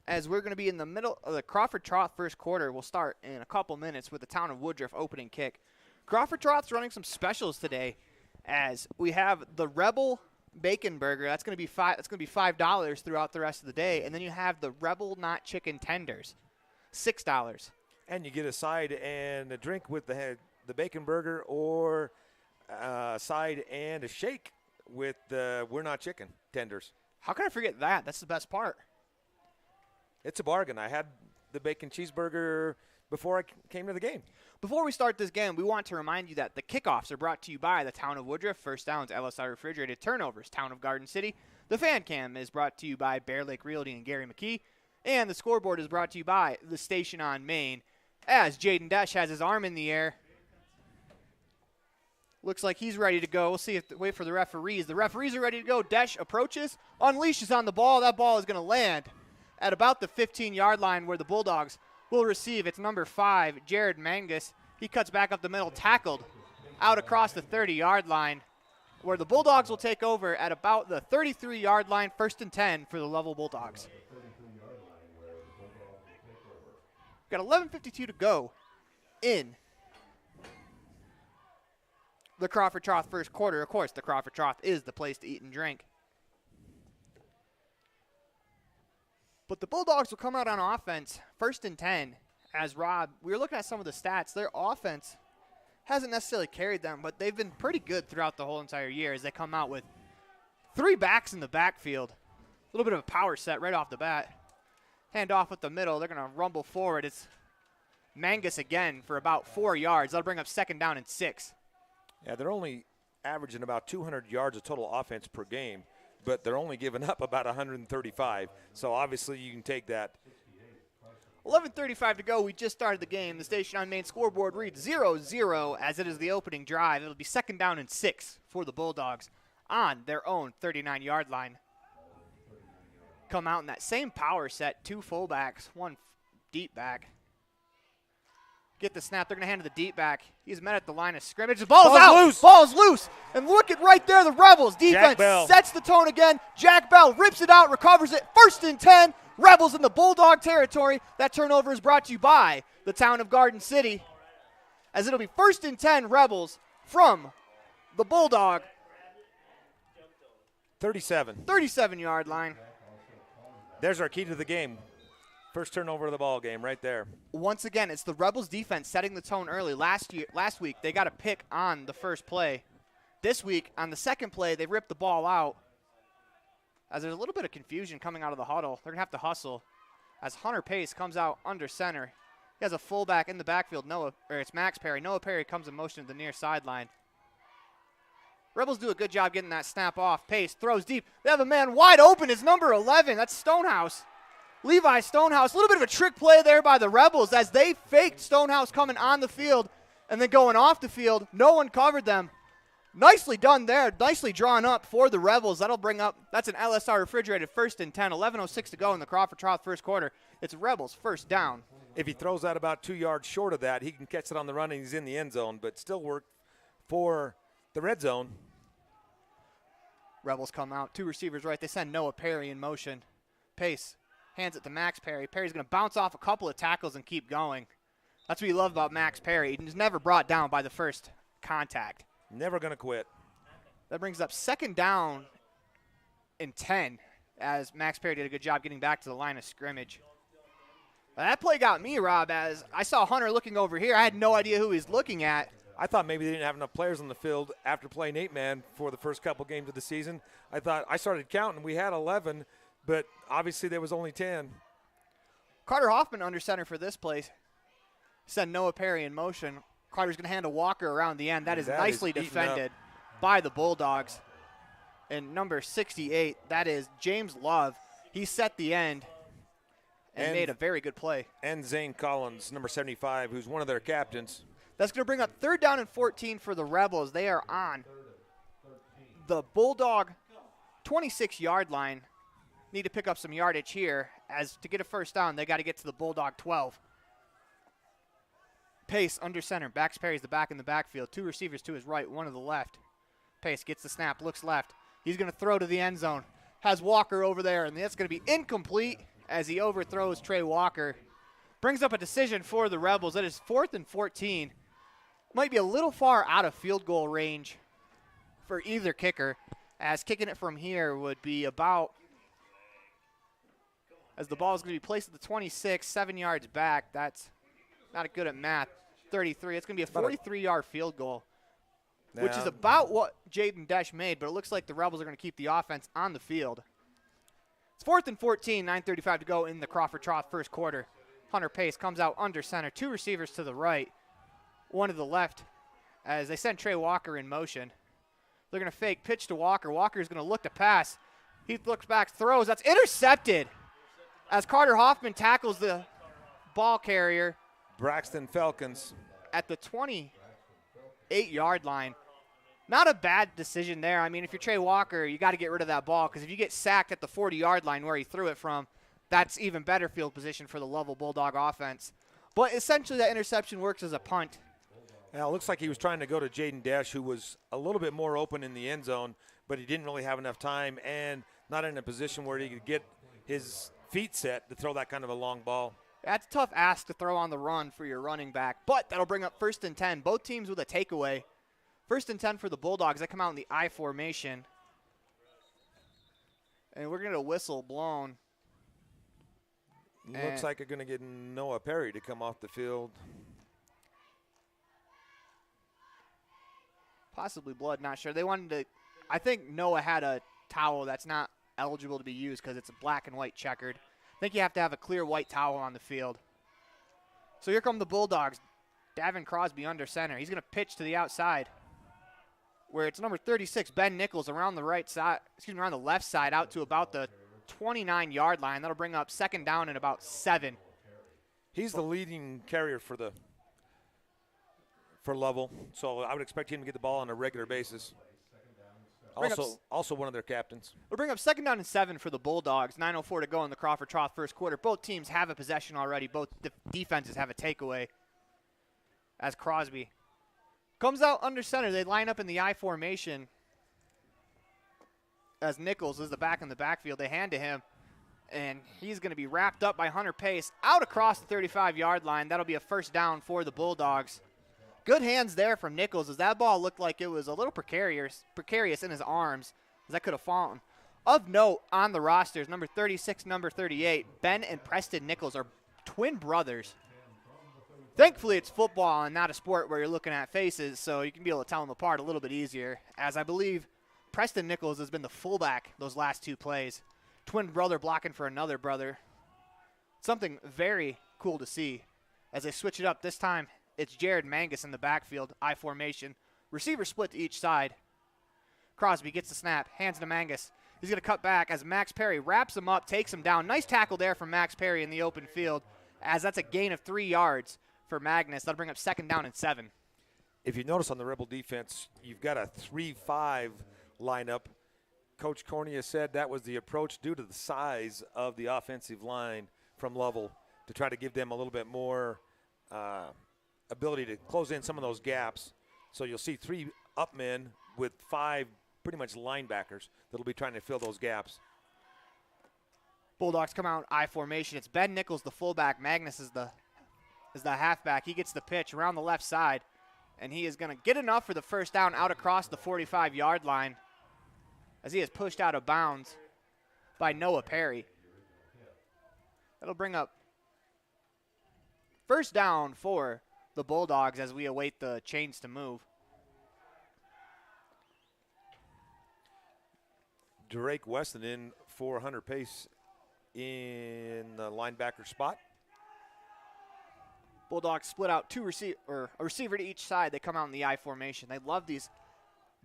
as we're going to be in the middle of the Crawford Troth first quarter. We'll start in a couple minutes with the Town of Woodruff opening kick. Crawford Troth's running some specials today, as we have the Rebel Bacon Burger. That's going to be $5 throughout the rest of the day, and then you have the Rebel Not Chicken Tenders, $6. And you get a side and a drink with the bacon burger, or a side and a shake with the We're Not Chicken Tenders. How can I forget that? That's the best part. It's a bargain. I had the bacon cheeseburger before I came to the game. Before we start this game, we want to remind you that the kickoffs are brought to you by the Town of Woodruff, First Downs, LSI Refrigerated Turnovers, Town of Garden City. The Fan Cam is brought to you by Bear Lake Realty and Gary McKee. And the scoreboard is brought to you by the Station on Main, as Jaden Desch has his arm in the air. Looks like he's ready to go. We'll see wait for the referees. The referees are ready to go. Desch approaches, unleashes on the ball. That ball is going to land at about the 15-yard line where the Bulldogs will receive. It's number 5, Jared Mangus. He cuts back up the middle, tackled out across the 30-yard line, where the Bulldogs will take over at about the 33-yard line, 1st and 10 for the Lovell Bulldogs. Got 11:52 to go in the Crawford Troth first quarter. Of course, the Crawford Troth is the place to eat and drink. But the Bulldogs will come out on offense, 1st and 10. As Rob, we were looking at some of the stats. Their offense hasn't necessarily carried them, but they've been pretty good throughout the whole entire year as they come out with 3 backs in the backfield. A little bit of a power set right off the bat. Hand off with the middle. They're going to rumble forward. It's Mangus again for about 4 yards. That'll bring up 2nd down and 6. Yeah, they're only averaging about 200 yards of total offense per game, but they're only giving up about 135. So obviously you can take that. 11:35 to go. We just started the game. The Station on Main scoreboard reads 0-0 as it is the opening drive. It'll be 2nd down and 6 for the Bulldogs on their own 39-yard line. Come out in that same power set, 2 fullbacks, 1 deep back. Get the snap. They're going to hand to the deep back. He's met at the line of scrimmage. The ball's out. Loose. Ball's loose. And look at right there, the Rebels defense sets the tone again. Jack Bell rips it out, recovers it. 1st and 10. Rebels in the Bulldog territory. That turnover is brought to you by the town of Garden City, as it'll be 1st and 10 Rebels from the Bulldog 37-yard line. There's our key to the game. First turnover of the ball game right there. Once again, it's the Rebels defense setting the tone early. Last week, they got a pick on the first play. This week, on the second play, they ripped the ball out. As there's a little bit of confusion coming out of the huddle. They're going to have to hustle as Hunter Pace comes out under center. He has a fullback in the backfield. It's Max Perry. Noah Perry comes in motion to the near sideline. Rebels do a good job getting that snap off. Pace throws deep. They have a man wide open. It's number 11. That's Stonehouse. Levi Stonehouse. A little bit of a trick play there by the Rebels as they faked Stonehouse coming on the field and then going off the field. No one covered them. Nicely done there. Nicely drawn up for the Rebels. That'll bring up, that's an LSR refrigerated 1st and 10. 11:06 to go in the Crawford-Trout first quarter. It's Rebels 1st down. If he throws that about 2 yards short of that, he can catch it on the run and he's in the end zone, but still work for the red zone. Rebels come out. 2 receivers right. They send Noah Perry in motion. Pace hands it to Max Perry. Perry's going to bounce off a couple of tackles and keep going. That's what you love about Max Perry. He's never brought down by the first contact. Never going to quit. That brings up 2nd down and 10 as Max Perry did a good job getting back to the line of scrimmage. That play got me, Rob, as I saw Hunter looking over here. I had no idea who he was looking at. I thought maybe they didn't have enough players on the field after playing 8-man for the first couple games of the season. I started counting. We had 11, but obviously there was only 10. Carter Hoffman under center for this play. Send Noah Perry in motion. Carter's going to hand a Walker around the end. That is nicely defended by the Bulldogs. And number 68, that is James Love. He set the end and made a very good play. And Zane Collins, number 75, who's one of their captains. That's going to bring up 3rd down and 14 for the Rebels. They are on the Bulldog 26-yard line. Need to pick up some yardage here, as to get a 1st down, they got to get to the Bulldog 12. Pace under center. Max Perry's the back in the backfield. 2 receivers to his right, 1 to the left. Pace gets the snap, looks left. He's going to throw to the end zone. Has Walker over there, and that's going to be incomplete as he overthrows Trey Walker. Brings up a decision for the Rebels. It is 4th and 14. Might be a little far out of field goal range for either kicker, as kicking it from here would be about, as the ball is going to be placed at the 26, 7 yards back. That's not good at math. 33. It's going to be a 43-yard field goal, which is about what Jaden Desch made, but it looks like the Rebels are going to keep the offense on the field. It's 4th and 14, 9:35 to go in the Crawford-Trout first quarter. Hunter Pace comes out under center. 2 receivers to the right, 1 to the left, as they send Trey Walker in motion. They're going to fake pitch to Walker. Walker's going to look to pass. He looks back, throws. That's intercepted as Carter Hoffman tackles the ball carrier. Braxton Falcons at the 28-yard line. Not a bad decision there. I mean, if you're Trey Walker, you got to get rid of that ball, because if you get sacked at the 40-yard line where he threw it from, that's even better field position for the Lovell Bulldog offense. But essentially that interception works as a punt. Now, it looks like he was trying to go to Jaden Desch, who was a little bit more open in the end zone, but he didn't really have enough time and not in a position where he could get his feet set to throw that kind of a long ball. That's a tough ask to throw on the run for your running back, but that'll bring up 1st and 10. Both teams with a takeaway. 1st and 10 for the Bulldogs. They come out in the I formation. And we're going to whistle blown. Looks like they're going to get Noah Perry to come off the field. Possibly blood, not sure. They wanted to, I think Noah had a towel that's not eligible to be used because it's a black and white checkered. I think you have to have a clear white towel on the field. So here come the Bulldogs. Davin Crosby under center. He's going to pitch to the outside. where it's number 36, Ben Nichols, around the around the left side out to about the 29-yard line. That'll bring up second down and about 7. He's the leading carrier for Lovell, so I would expect him to get the ball on a regular basis. Also one of their captains. We'll bring up second down and 7 for the Bulldogs. 9:04 to go in the Crawford-Troth first quarter. Both teams have a possession already. Both defenses have a takeaway. As Crosby comes out under center, they line up in the I formation. As Nichols is the back in the backfield, they hand to him, and he's going to be wrapped up by Hunter Pace out across the 35-yard line. That'll be a first down for the Bulldogs. Good hands there from Nichols, as that ball looked like it was a little precarious in his arms, as that could have fallen. Of note on the rosters, number 36, number 38, Ben and Preston Nichols are twin brothers. Thankfully, it's football and not a sport where you're looking at faces, so you can be able to tell them apart a little bit easier, as I believe Preston Nichols has been the fullback those last 2 plays. Twin brother blocking for another brother. Something very cool to see as they switch it up. This time, it's Jared Mangus in the backfield, I formation. Receiver split to each side. Crosby gets the snap, hands to Mangus. He's going to cut back as Max Perry wraps him up, takes him down. Nice tackle there from Max Perry in the open field, as that's a gain of 3 yards for Magnus. That'll bring up second down and 7. If you notice on the Rebel defense, you've got a 3-5 lineup. Coach Cornea said that was the approach due to the size of the offensive line from Lovell to try to give them a little bit more ability to close in some of those gaps. So you'll see 3 up men with 5 pretty much linebackers that'll be trying to fill those gaps. Bulldogs come out I formation. It's Ben Nichols, the fullback. Magnus is the halfback. He gets the pitch around the left side, and he is going to get enough for the first down out across the 45-yard line, as he is pushed out of bounds by Noah Perry. That'll bring up first down for the Bulldogs as we await the chains to move. Drake Weston in for Hunter Pace in the linebacker spot. Bulldogs split out a receiver to each side. They come out in the I formation. They love these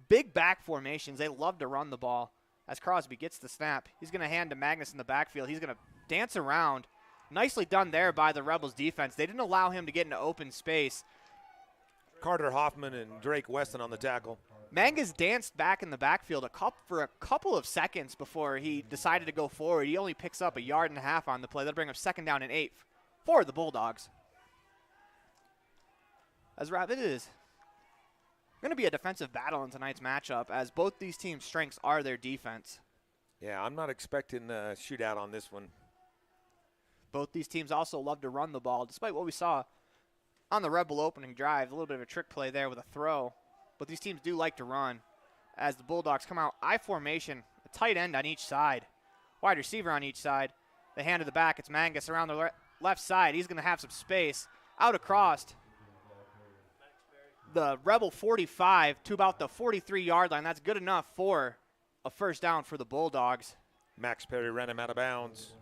big back formations. They love to run the ball. As Crosby gets the snap, he's going to hand to Magnus in the backfield. He's going to dance around. Nicely done there by the Rebels defense. They didn't allow him to get into open space. Carter Hoffman and Drake Weston on the tackle. Mangus danced back in the backfield for a couple of seconds before he decided to go forward. He only picks up 1.5 yards on the play. That'll bring up second down and 8 for the Bulldogs. As Rob, it is going to be a defensive battle in tonight's matchup, as both these teams' strengths are their defense. Yeah, I'm not expecting a shootout on this one. Both these teams also love to run the ball, despite what we saw on the Rebel opening drive. A little bit of a trick play there with a throw, but these teams do like to run. As the Bulldogs come out I formation, a tight end on each side, wide receiver on each side. They hand to the back. It's Mangus around the left side. He's going to have some space out across the Rebel 45 to about the 43-yard line. That's good enough for a first down for the Bulldogs. Max Perry ran him out of bounds.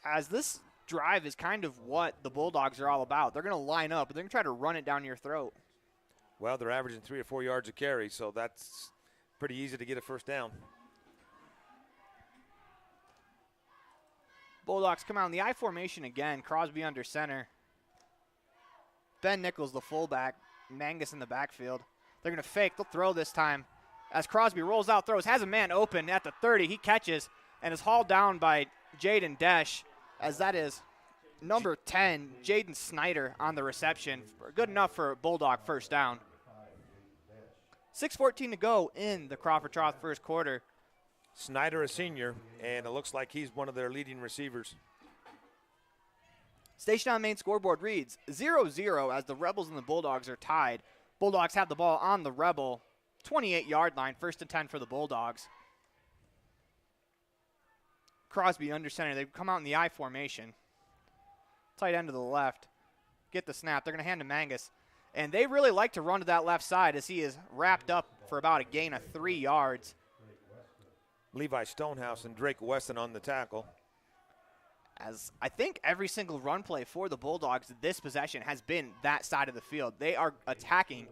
As this drive is kind of what the Bulldogs are all about. They're going to line up, but they're going to try to run it down your throat. Well, they're averaging 3 or 4 yards a carry, so that's pretty easy to get a first down. Bulldogs come out in the I formation again. Crosby under center. Ben Nichols, the fullback. Mangus in the backfield. They're going to fake. They'll throw this time. As Crosby rolls out, throws, has a man open at the 30. He catches and is hauled down by Jaden Desch, as that is number 10, Jaden Snyder, on the reception. Good enough for a Bulldog first down. 6:14 to go in the Crawford-Troth first quarter. Snyder, a senior, and it looks like he's one of their leading receivers. Station on main scoreboard reads 0-0 as the Rebels and the Bulldogs are tied. Bulldogs have the ball on the Rebel 28-yard line, 1st and 10 for the Bulldogs. Crosby under center. They come out in the I formation. Tight end to the left. Get the snap. They're going to hand to Mangus. And they really like to run to that left side as he is wrapped up for about a gain of 3 yards. Levi Stonehouse and Drake Weston on the tackle. As I think every single run play for the Bulldogs this possession has been that side of the field. They are attacking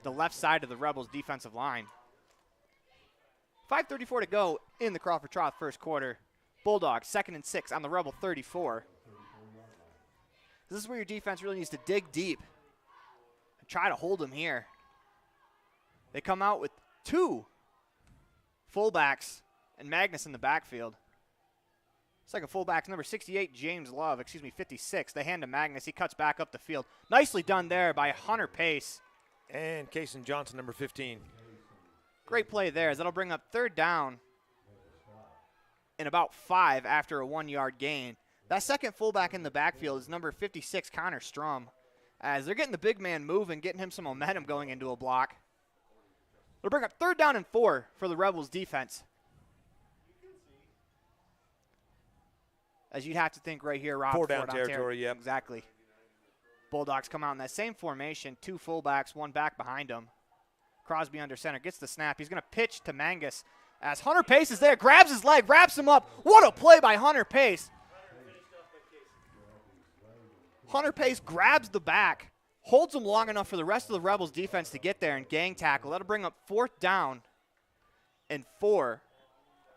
the left side of the Rebels defensive line. 5:34 to go in the Crawford Trough first quarter. Bulldogs 2nd and 6 on the Rebel 34. This is where your defense really needs to dig deep and try to hold them here. They come out with 2 fullbacks and Magnus in the backfield. Second fullback's number 68, James Love, 56. They hand to Magnus. He cuts back up the field. Nicely done there by Hunter Pace. And Kason Johnson, number 15. Great play there, as that'll bring up 3rd down and about 5 after a 1-yard gain. That second fullback in the backfield is number 56, Connor Strum, as they're getting the big man moving, getting him some momentum going into a block. It'll bring up 3rd down and 4 for the Rebels defense. As you'd have to think right here, Rob. 4 down territory, yep. Exactly. Bulldogs come out in that same formation, 2 fullbacks, 1 back behind them. Crosby under center, gets the snap. He's going to pitch to Mangus as Hunter Pace is there, grabs his leg, wraps him up. What a play by Hunter Pace. Hunter Pace grabs the back, holds him long enough for the rest of the Rebels defense to get there and gang tackle. That'll bring up 4th down and 4.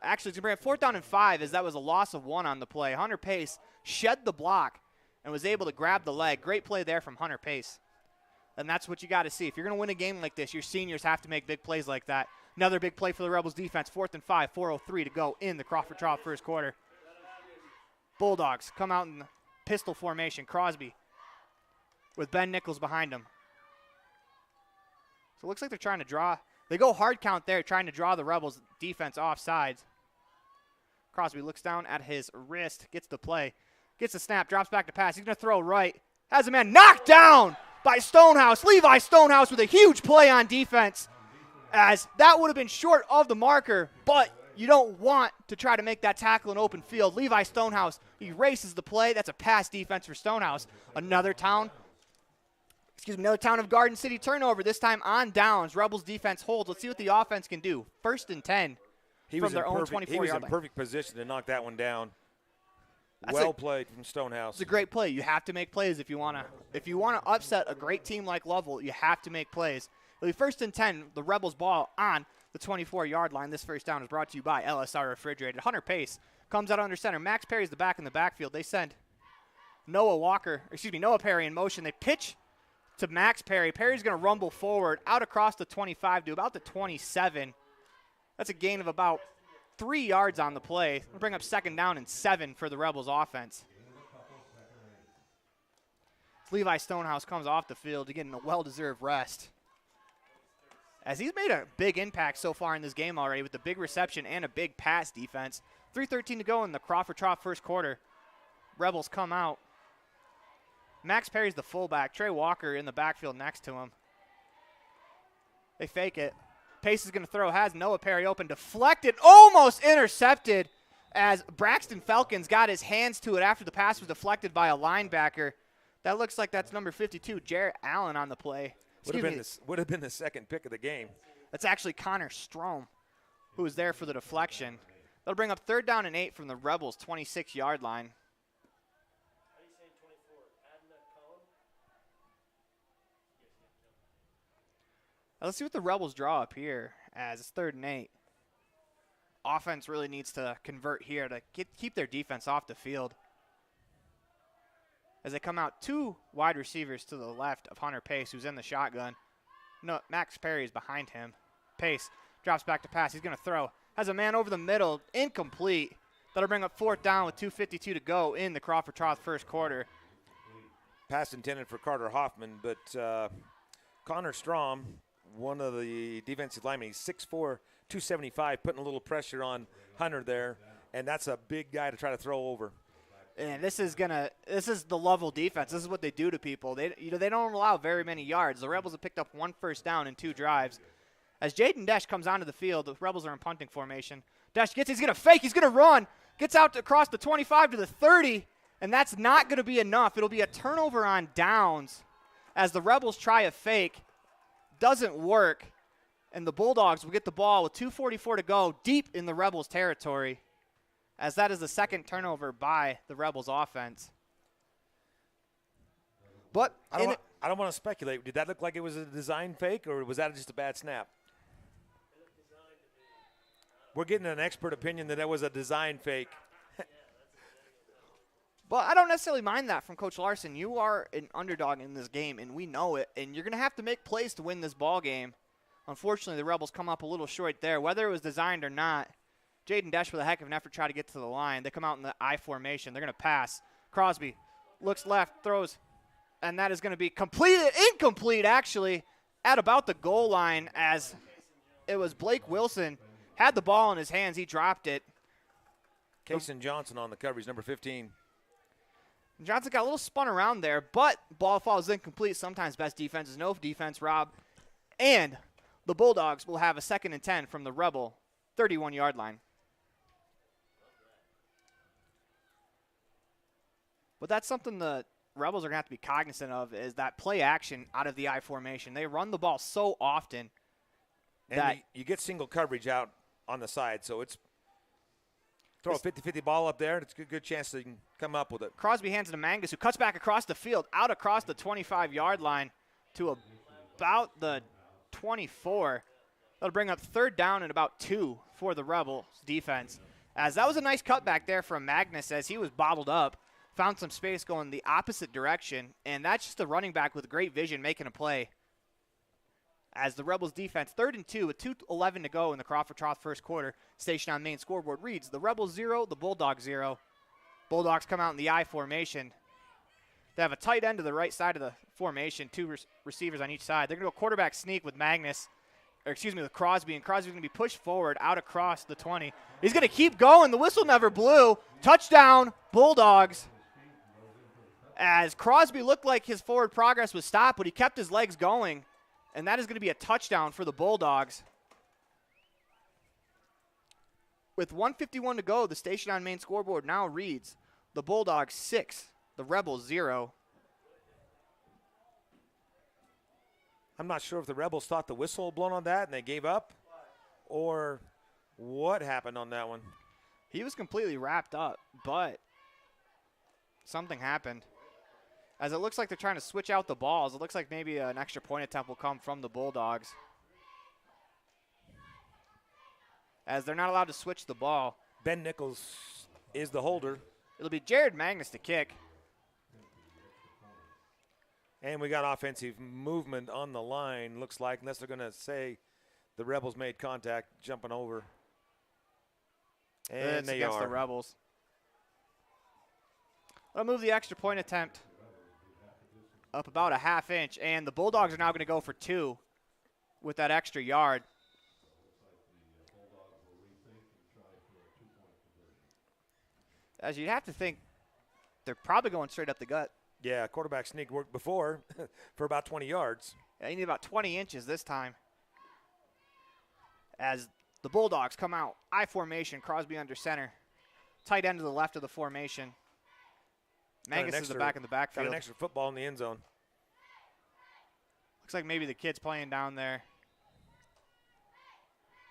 Actually, it's going to bring up 4th down and 5, as that was a loss of 1 on the play. Hunter Pace shed the block and was able to grab the leg. Great play there from Hunter Pace. And that's what you got to see. If you're going to win a game like this, your seniors have to make big plays like that. Another big play for the Rebels defense. 4th and 5, 4:03 to go in the Crawford Trough first quarter. Bulldogs come out in pistol formation. Crosby with Ben Nichols behind him. So it looks like they're trying to draw. They go hard count there, trying to draw the Rebels defense off sides. Crosby looks down at his wrist, gets the play, gets the snap, drops back to pass. He's going to throw right. Has a man knocked down by Stonehouse. Levi Stonehouse with a huge play on defense, as that would have been short of the marker, but you don't want to try to make that tackle in open field. Levi Stonehouse erases the play. That's a pass defense for Stonehouse. Another town of Garden City turnover, this time on downs. Rebels defense holds. Let's see what the offense can do. 1st and 10 from their own 24-yard line. He was in perfect position to knock that one down. Well played from Stonehouse. It's a great play. You have to make plays if you want to upset a great team like Lovell. You have to make plays. It'll be 1st and 10. The Rebels ball on the 24-yard line. This first down is brought to you by LSR Refrigerated. Hunter Pace comes out under center. Max Perry's the back in the backfield. They send Noah Perry in motion. They pitch to Max Perry. Perry's going to rumble forward out across the 25 to about the 27. That's a gain of about 3 yards on the play. We'll bring up 2nd down and 7 for the Rebels offense. Levi Stonehouse comes off the field to get a well-deserved rest, as he's made a big impact so far in this game already with the big reception and a big pass defense. 3:13 to go in the Crawford Trough first quarter. Rebels come out. Max Perry's the fullback. Trey Walker in the backfield next to him. They fake it. Pace is going to throw. Has Noah Perry open. Deflected. Almost intercepted, as Braxton Falcons got his hands to it after the pass was deflected by a linebacker. That looks like that's number 52, Jarrett Allen, on the play. Would have been the 2nd pick of the game. That's actually Connor Strom, who was there for the deflection. That'll bring up 3rd down and 8 from the Rebels' 26-yard line. Now let's see what the Rebels draw up here, as it's 3rd and 8. Offense really needs to convert here to keep their defense off the field. As they come out, 2 wide receivers to the left of Hunter Pace, who's in the shotgun. No, Max Perry is behind him. Pace drops back to pass. He's going to throw. Has a man over the middle, incomplete. That'll bring up 4th down with 2:52 to go in the Crawford Trough first quarter. Pass intended for Carter Hoffman, but Connor Strom, one of the defensive linemen, he's 6'4", 275, putting a little pressure on Hunter there, and that's a big guy to try to throw over. And this is the Lovell defense. This is what they do to people. They don't allow very many yards. The Rebels have picked up 1 first down in 2 drives. As Jaden Desch comes onto the field, the Rebels are in punting formation. Desch he's going to fake, he's going to run, gets out across the 25 to the 30, and that's not going to be enough. It'll be a turnover on downs as the Rebels try a fake. Doesn't work, and the Bulldogs will get the ball with 2:44 to go deep in the Rebels territory, as that is the 2nd turnover by the Rebels offense. But I I don't want to speculate. Did that look like it was a design fake, or was that just a bad snap? We're getting an expert opinion that was a design fake. But I don't necessarily mind that from Coach Larson. You are an underdog in this game, and we know it. And you're going to have to make plays to win this ball game. Unfortunately, the Rebels come up a little short there. Whether it was designed or not, Jaden Desch with a heck of an effort try to get to the line. They come out in the I formation. They're going to pass. Crosby looks left, throws, and that is going to be incomplete, actually, at about the goal line as it was Blake Wilson. Had the ball in his hands. He dropped it. Kason Johnson on the coverage, number 15. Johnson got a little spun around there, but ball falls incomplete. Sometimes best defense is no defense, Rob. And the Bulldogs will have a 2nd and 10 from the Rebel 31-yard line. But that's something the Rebels are going to have to be cognizant of, is that play action out of the I formation. They run the ball so often that you get single coverage out on the side, so it's throw a 50-50 ball up there. It's a good chance that you can come up with it. Crosby hands it to Mangus, who cuts back across the field, out across the 25-yard line to about the 24. That'll bring up 3rd down and about 2 for the Rebels defense. As that was a nice cutback there from Magnus as he was bottled up, found some space going the opposite direction, and that's just a running back with great vision making a play. As the Rebels defense, 3rd and 2 with 2:11 to go in the Crawford-Troth first quarter. Station on main scoreboard reads the Rebels 0, the Bulldogs 0. Bulldogs come out in the I formation. They have a tight end to the right side of the formation, 2 receivers on each side. They're going to go quarterback sneak with with Crosby, and Crosby's going to be pushed forward out across the 20. He's going to keep going. The whistle never blew. Touchdown, Bulldogs. As Crosby looked like his forward progress was stopped, but he kept his legs going. And that is going to be a touchdown for the Bulldogs. With 1:51 to go, the station on main scoreboard now reads the Bulldogs 6, the Rebels 0. I'm not sure if the Rebels thought the whistle blown on that and they gave up, or what happened on that one. He was completely wrapped up, but something happened. As it looks like they're trying to switch out the balls. It looks like maybe an extra point attempt will come from the Bulldogs. As they're not allowed to switch the ball. Ben Nichols is the holder. It'll be Jared Magnus to kick. And we got offensive movement on the line, looks like, unless they're going to say the Rebels made contact jumping over. And they against are. The Rebels. I'll move the extra point attempt up about a ½ inch, and the Bulldogs are now going to go for 2 with that extra yard. As you'd have to think, they're probably going straight up the gut. Yeah, quarterback sneak worked before for about 20 yards. Yeah, you need about 20 inches this time. As the Bulldogs come out, I formation, Crosby under center. Tight end to the left of the formation. Mangus is the back in the backfield. Got an extra football in the end zone. Looks like maybe the kid's playing down there.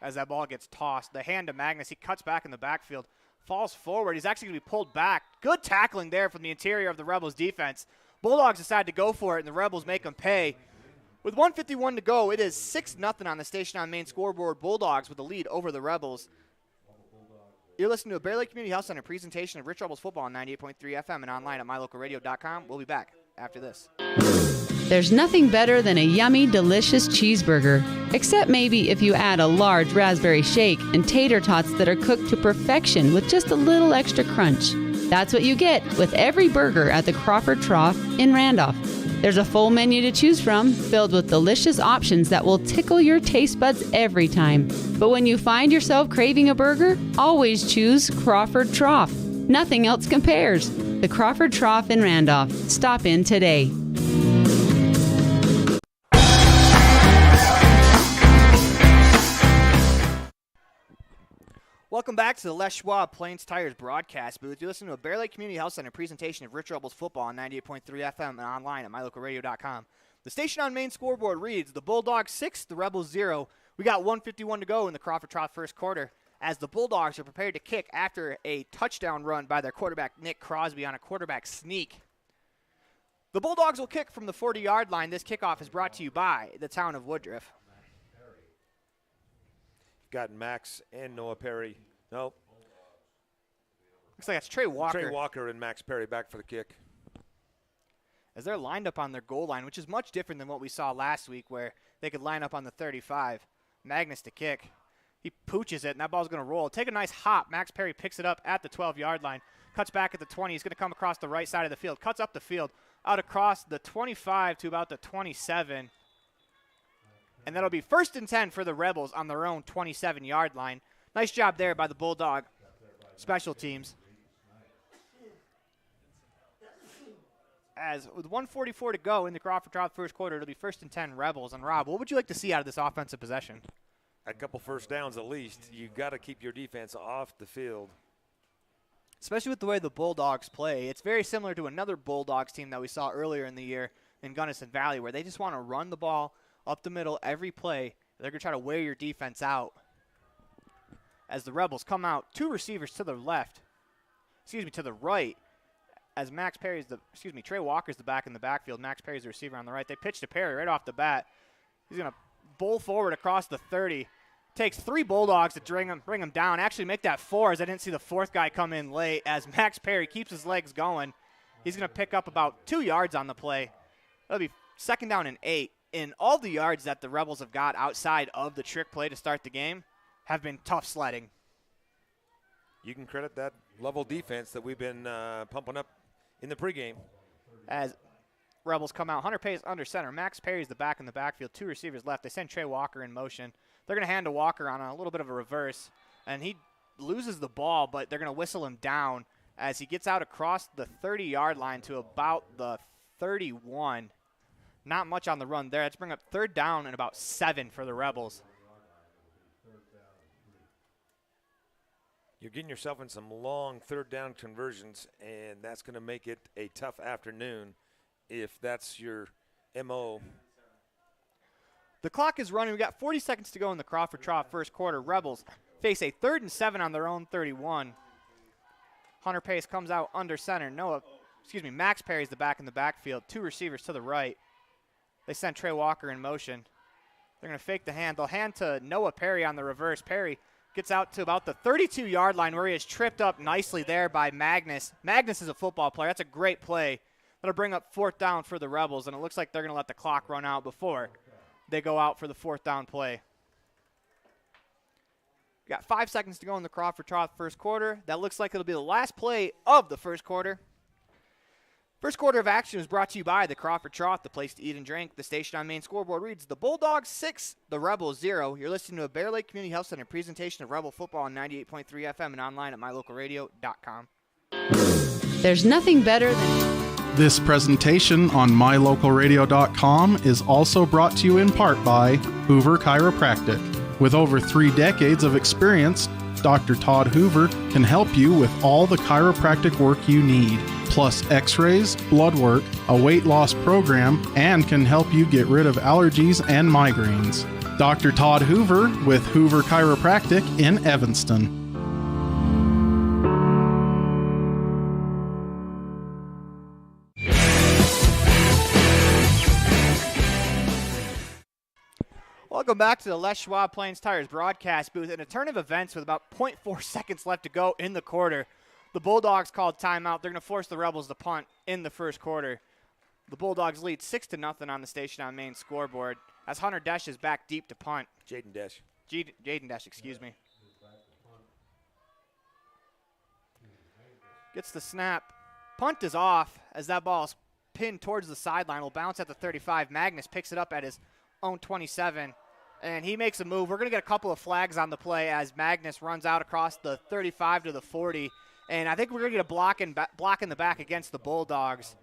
As that ball gets tossed. The hand to Magnus. He cuts back in the backfield. Falls forward. He's actually going to be pulled back. Good tackling there from the interior of the Rebels defense. Bulldogs decide to go for it, and the Rebels make them pay. With 1:51 to go, it is 6-0 on the station on main scoreboard. Bulldogs with the lead over the Rebels. You're listening to a Bear Lake Community Health Center presentation of Rich Rebels football on 98.3 FM and online at mylocalradio.com. We'll be back after this. There's nothing better than a yummy, delicious cheeseburger. Except maybe if you add a large raspberry shake and tater tots that are cooked to perfection with just a little extra crunch. That's what you get with every burger at the Crawford Trough in Randolph. There's a full menu to choose from, filled with delicious options that will tickle your taste buds every time. But when you find yourself craving a burger, always choose Crawford Trough. Nothing else compares. The Crawford Trough in Randolph. Stop in today. Welcome back to the Les Schwab Plains Tires broadcast booth. You listen to a Bear Lake Community Health Center presentation of Rich Rebels football on 98.3 FM and online at mylocalradio.com. The station on main scoreboard reads the Bulldogs 6, the Rebels 0. We got 1:51 to go in the Crawford Trough first quarter as the Bulldogs are prepared to kick after a touchdown run by their quarterback Nick Crosby on a quarterback sneak. The Bulldogs will kick from the 40-yard line. This kickoff is brought to you by the town of Woodruff. Got Max and Noah Perry. Nope. Looks like it's Trey Walker. Trey Walker and Max Perry back for the kick. As they're lined up on their goal line, which is much different than what we saw last week where they could line up on the 35. Magnus to kick. He pooches it, and that ball's going to roll. Take a nice hop. Max Perry picks it up at the 12-yard line. Cuts back at the 20. He's going to come across the right side of the field. Cuts up the field. Out across the 25 to about the 27. And that'll be 1st and 10 for the Rebels on their own 27-yard line. Nice job there by the Bulldog special teams. As with 1:44 to go in the Crawford Trial first quarter, it'll be 1st and 10 Rebels. And Rob, what would you like to see out of this offensive possession? A couple first downs at least. You got to keep your defense off the field. Especially with the way the Bulldogs play. It's very similar to another Bulldogs team that we saw earlier in the year in Gunnison Valley, where they just want to run the ball up the middle every play. They're going to try to wear your defense out. As the Rebels come out, 2 receivers to the to the right. As Trey Walker's the back in the backfield. Max Perry's the receiver on the right. They pitch to Perry right off the bat. He's going to bowl forward across the 30. Takes 3 Bulldogs to bring him down. Actually make that 4 as I didn't see the 4th guy come in late. As Max Perry keeps his legs going, he's going to pick up about 2 yards on the play. That'll be 2nd down and 8. And all the yards that the Rebels have got outside of the trick play to start the game have been tough sledding. You can credit that Lovell defense that we've been pumping up in the pregame. As Rebels come out, Hunter Pace under center. Max Perry's the back in the backfield. 2 receivers left. They send Trey Walker in motion. They're going to hand to Walker on a little bit of a reverse, and he loses the ball, but they're going to whistle him down as he gets out across the 30-yard line to about the 31. Not much on the run there. Let's bring up 3rd down and about 7 for the Rebels. You're getting yourself in some long 3rd down conversions, and that's going to make it a tough afternoon if that's your MO. The clock is running. We got 40 seconds to go in the Crawford Trial first quarter. Rebels face a 3rd and 7 on their own 31. Hunter Pace comes out under center. Max Perry's the back in the backfield. 2 receivers to the right. They send Trey Walker in motion. They're going to fake the hand. They'll hand to Noah Perry on the reverse. Perry gets out to about the 32-yard line where he is tripped up nicely there by Magnus. Magnus is a football player. That's a great play. That'll bring up 4th down for the Rebels, and it looks like they're going to let the clock run out before they go out for the 4th down play. We got 5 seconds to go in the Crawford Trial first quarter. That looks like it'll be the last play of the first quarter. First quarter of action is brought to you by the Crawford Trough, the place to eat and drink. The station on main scoreboard reads the Bulldogs 6, the Rebels 0. You're listening to a Bear Lake Community Health Center presentation of Rebel football on 98.3 FM and online at mylocalradio.com. There's nothing better than... This presentation on mylocalradio.com is also brought to you in part by Hoover Chiropractic. With over 3 decades of experience, Dr. Todd Hoover can help you with all the chiropractic work you need, plus x-rays, blood work, a weight loss program, and can help you get rid of allergies and migraines. Dr. Todd Hoover with Hoover Chiropractic in Evanston. Welcome back to the Les Schwab Plains Tires broadcast booth. In a turn of events with about 0.4 seconds left to go in the quarter, the Bulldogs called timeout. They're going to force the Rebels to punt in the first quarter. The Bulldogs lead 6-0 on the station on main scoreboard as Hunter Desch is back deep to punt. Jaden Desch. Jaden Desch, excuse me. Gets the snap. Punt is off as that ball is pinned towards the sideline. Will bounce at the 35. Magnus picks it up at his own 27. And he makes a move. We're going to get a couple of flags on the play as Magnus runs out across the 35 to the 40. And I think we're going to get a block in the back against the Bulldogs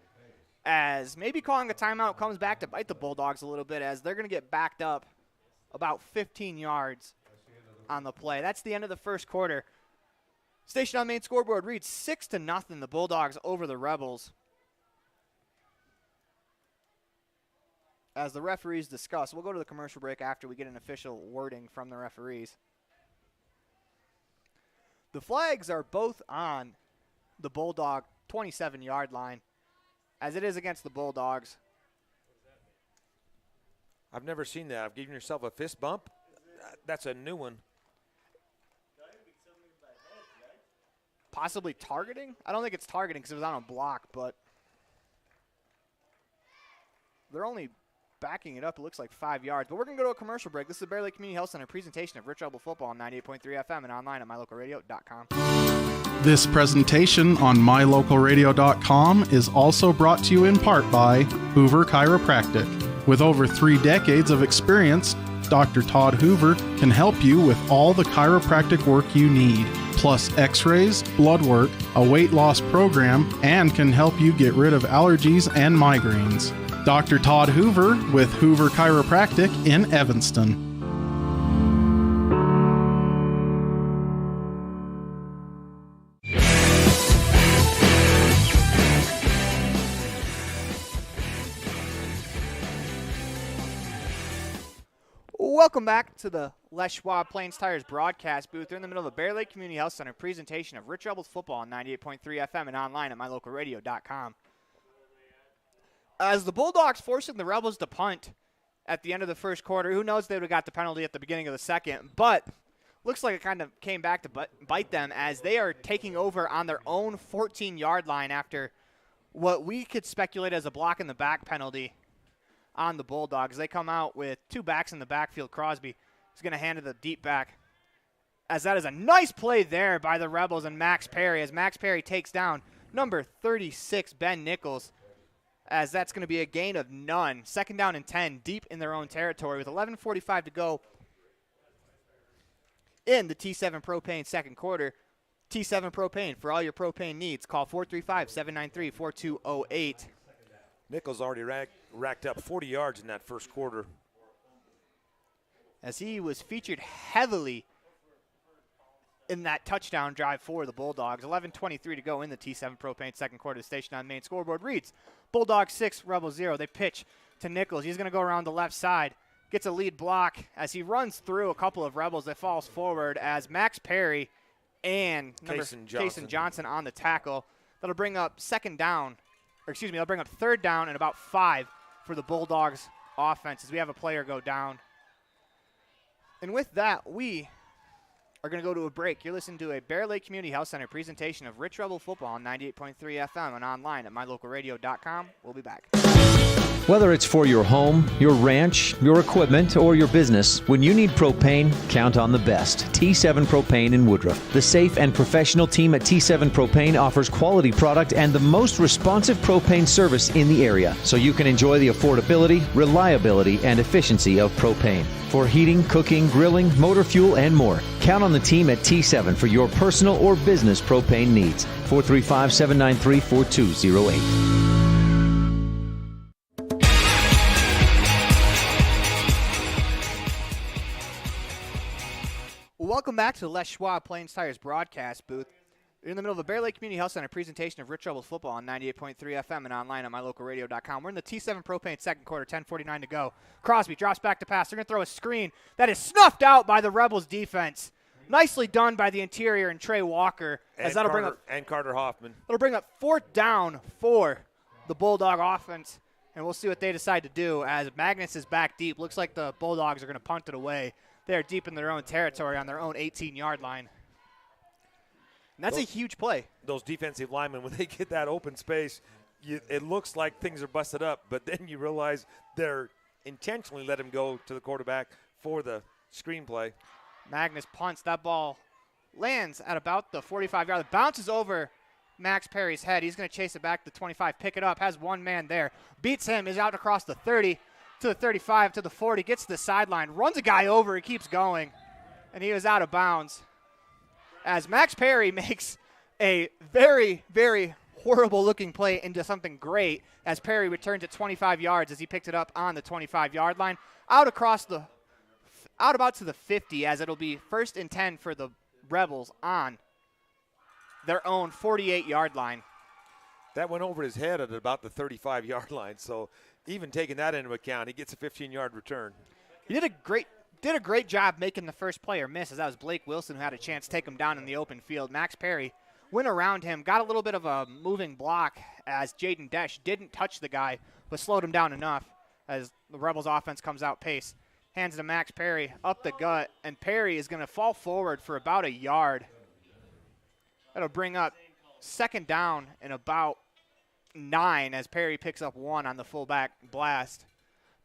as maybe calling a timeout comes back to bite the Bulldogs a little bit as they're going to get backed up about 15 yards on the play. That's the end of the first quarter. Station on main scoreboard reads 6-0, the Bulldogs over the Rebels. As the referees discuss, we'll go to the commercial break after we get an official wording from the referees. The flags are both on the Bulldog 27-yard line as it is against the Bulldogs. I've never seen that. I've given yourself a fist bump. That's a new one. Possibly targeting? I don't think it's targeting because it was on a block, but they're only backing it up. It looks like 5 yards. But we're going to go to a commercial break. This is the Bear Lake Community Health Center presentation of Rich Rebel Football on 98.3 FM and online at mylocalradio.com. This presentation on mylocalradio.com is also brought to you in part by Hoover Chiropractic. With over 3 decades of experience, Dr. Todd Hoover can help you with all the chiropractic work you need, plus x-rays, blood work, a weight loss program, and can help you get rid of allergies and migraines. Dr. Todd Hoover with Hoover Chiropractic in Evanston. Welcome back to the Les Schwab Plains Tires broadcast booth. They're in the middle of the Bear Lake Community Health Center presentation of Rich Rebels Football on 98.3 FM and online at mylocalradio.com. As the Bulldogs forcing the Rebels to punt at the end of the first quarter, who knows they would have got the penalty at the beginning of the second, but looks like it kind of came back to bite them as they are taking over on their own 14-yard line after what we could speculate as a block in the back penalty on the Bulldogs. They come out with 2 backs in the backfield. Crosby is going to hand it the deep back, as that is a nice play there by the Rebels and Max Perry, as Max Perry takes down number 36, Ben Nichols, as that's going to be a gain of none. 2nd down and 10, deep in their own territory with 11:45 to go in the T7 Propane second quarter. T7 Propane, for all your propane needs, call 435-793-4208. Nichols already racked up 40 yards in that first quarter, as he was featured heavily in that touchdown drive for the Bulldogs. 11:23 to go in the T7 Propane second quarter. The station on main scoreboard reads Bulldogs 6, Rebels 0. They pitch to Nichols. He's going to go around the left side, gets a lead block as he runs through a couple of Rebels that falls forward as Max Perry and Kason Johnson on the tackle. That'll bring up they'll bring up 3rd down and about 5 for the Bulldogs offense as we have a player go down. And with that, we are going to go to a break. You're listening to a Bear Lake Community Health Center presentation of Rich Rebel Football on 98.3 FM and online at mylocalradio.com. We'll be back. Whether it's for your home, your ranch, your equipment, or your business, when you need propane, count on the best. T7 Propane in Woodruff. The safe and professional team at T7 Propane offers quality product and the most responsive propane service in the area, so you can enjoy the affordability, reliability, and efficiency of propane. For heating, cooking, grilling, motor fuel, and more, count on the team at T7 for your personal or business propane needs. 435-793-4208. Welcome back to the Les Schwab Plains Tires broadcast booth. We're in the middle of the Bear Lake Community Health Center presentation of Rich Rebels Football on 98.3 FM and online at mylocalradio.com. We're in the T7 Propane second quarter, 10:49 to go. Crosby drops back to pass. They're going to throw a screen that is snuffed out by the Rebels defense. Nicely done by the interior and Trey Walker. And Carter Hoffman. That'll bring up 4th down for the Bulldog offense, and we'll see what they decide to do as Magnus is back deep. Looks like the Bulldogs are going to punt it away. They're deep in their own territory on their own 18-yard line. And that's a huge play. Those defensive linemen, when they get that open space, it looks like things are busted up, but then you realize they're intentionally let him go to the quarterback for the screenplay. Magnus punts. That ball lands at about the 45-yard line. Bounces over Max Perry's head. He's going to chase it back to 25, pick it up, has one man there. Beats him, is out across the 30 to the 35 to the 40, gets to the sideline, runs a guy over, he keeps going, and he was out of bounds. As Max Perry makes a very, very horrible-looking play into something great as Perry returns at 25 yards as he picked it up on the 25-yard line. Out about to the 50 as it'll be 1st and 10 for the Rebels on their own 48-yard line. That went over his head at about the 35-yard line, so even taking that into account, he gets a 15-yard return. He did a great job making the first player miss, as that was Blake Wilson who had a chance to take him down in the open field. Max Perry went around him, got a little bit of a moving block as Jaden Desch didn't touch the guy, but slowed him down enough as the Rebels offense comes out pace. Hands it to Max Perry up the gut, and Perry is going to fall forward for about a yard. That'll bring up second down and about 9 as Perry picks up 1 on the fullback blast.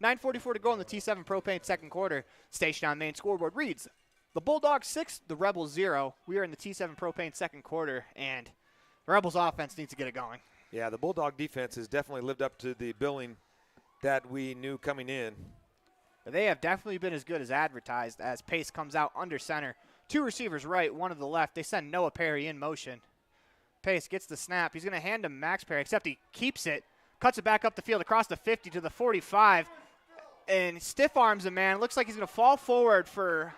9:44 to go in the T7 Propane second quarter. Station on main scoreboard reads the Bulldogs 6, the Rebels 0. We are in the T7 Propane second quarter, and the Rebels offense needs to get it going. Yeah, the Bulldog defense has definitely lived up to the billing that we knew coming in. They have definitely been as good as advertised as Pace comes out under center. 2 receivers right, 1 to the left. They send Noah Perry in motion. Pace gets the snap. He's going to hand him Max Perry, except he keeps it, cuts it back up the field across the 50 to the 45, and stiff arms a man. Looks like he's going to fall forward for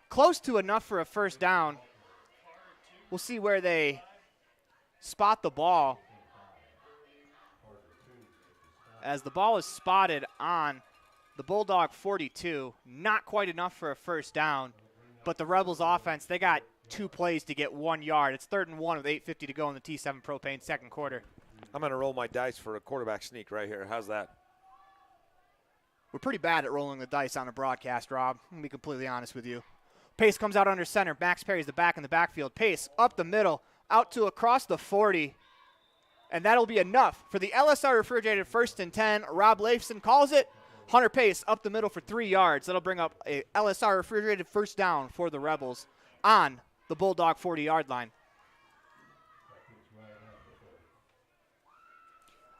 close to enough for a first down. We'll see where they spot the ball. As the ball is spotted on the Bulldog 42, not quite enough for a first down, but the Rebels offense, they got 2 plays to get 1 yard. It's 3rd and 1 with 8:50 to go in the T7 Propane second quarter. I'm going to roll my dice for a quarterback sneak right here. How's that? We're pretty bad at rolling the dice on a broadcast, Rob. I'm going to be completely honest with you. Pace comes out under center. Max Perry's the back in the backfield. Pace up the middle, out to across the 40. And that'll be enough for the LSR Refrigerated 1st and 10. Rob Leifson calls it. Hunter Pace up the middle for 3 yards. That'll bring up a LSR Refrigerated first down for the Rebels on the Bulldog 40-yard line.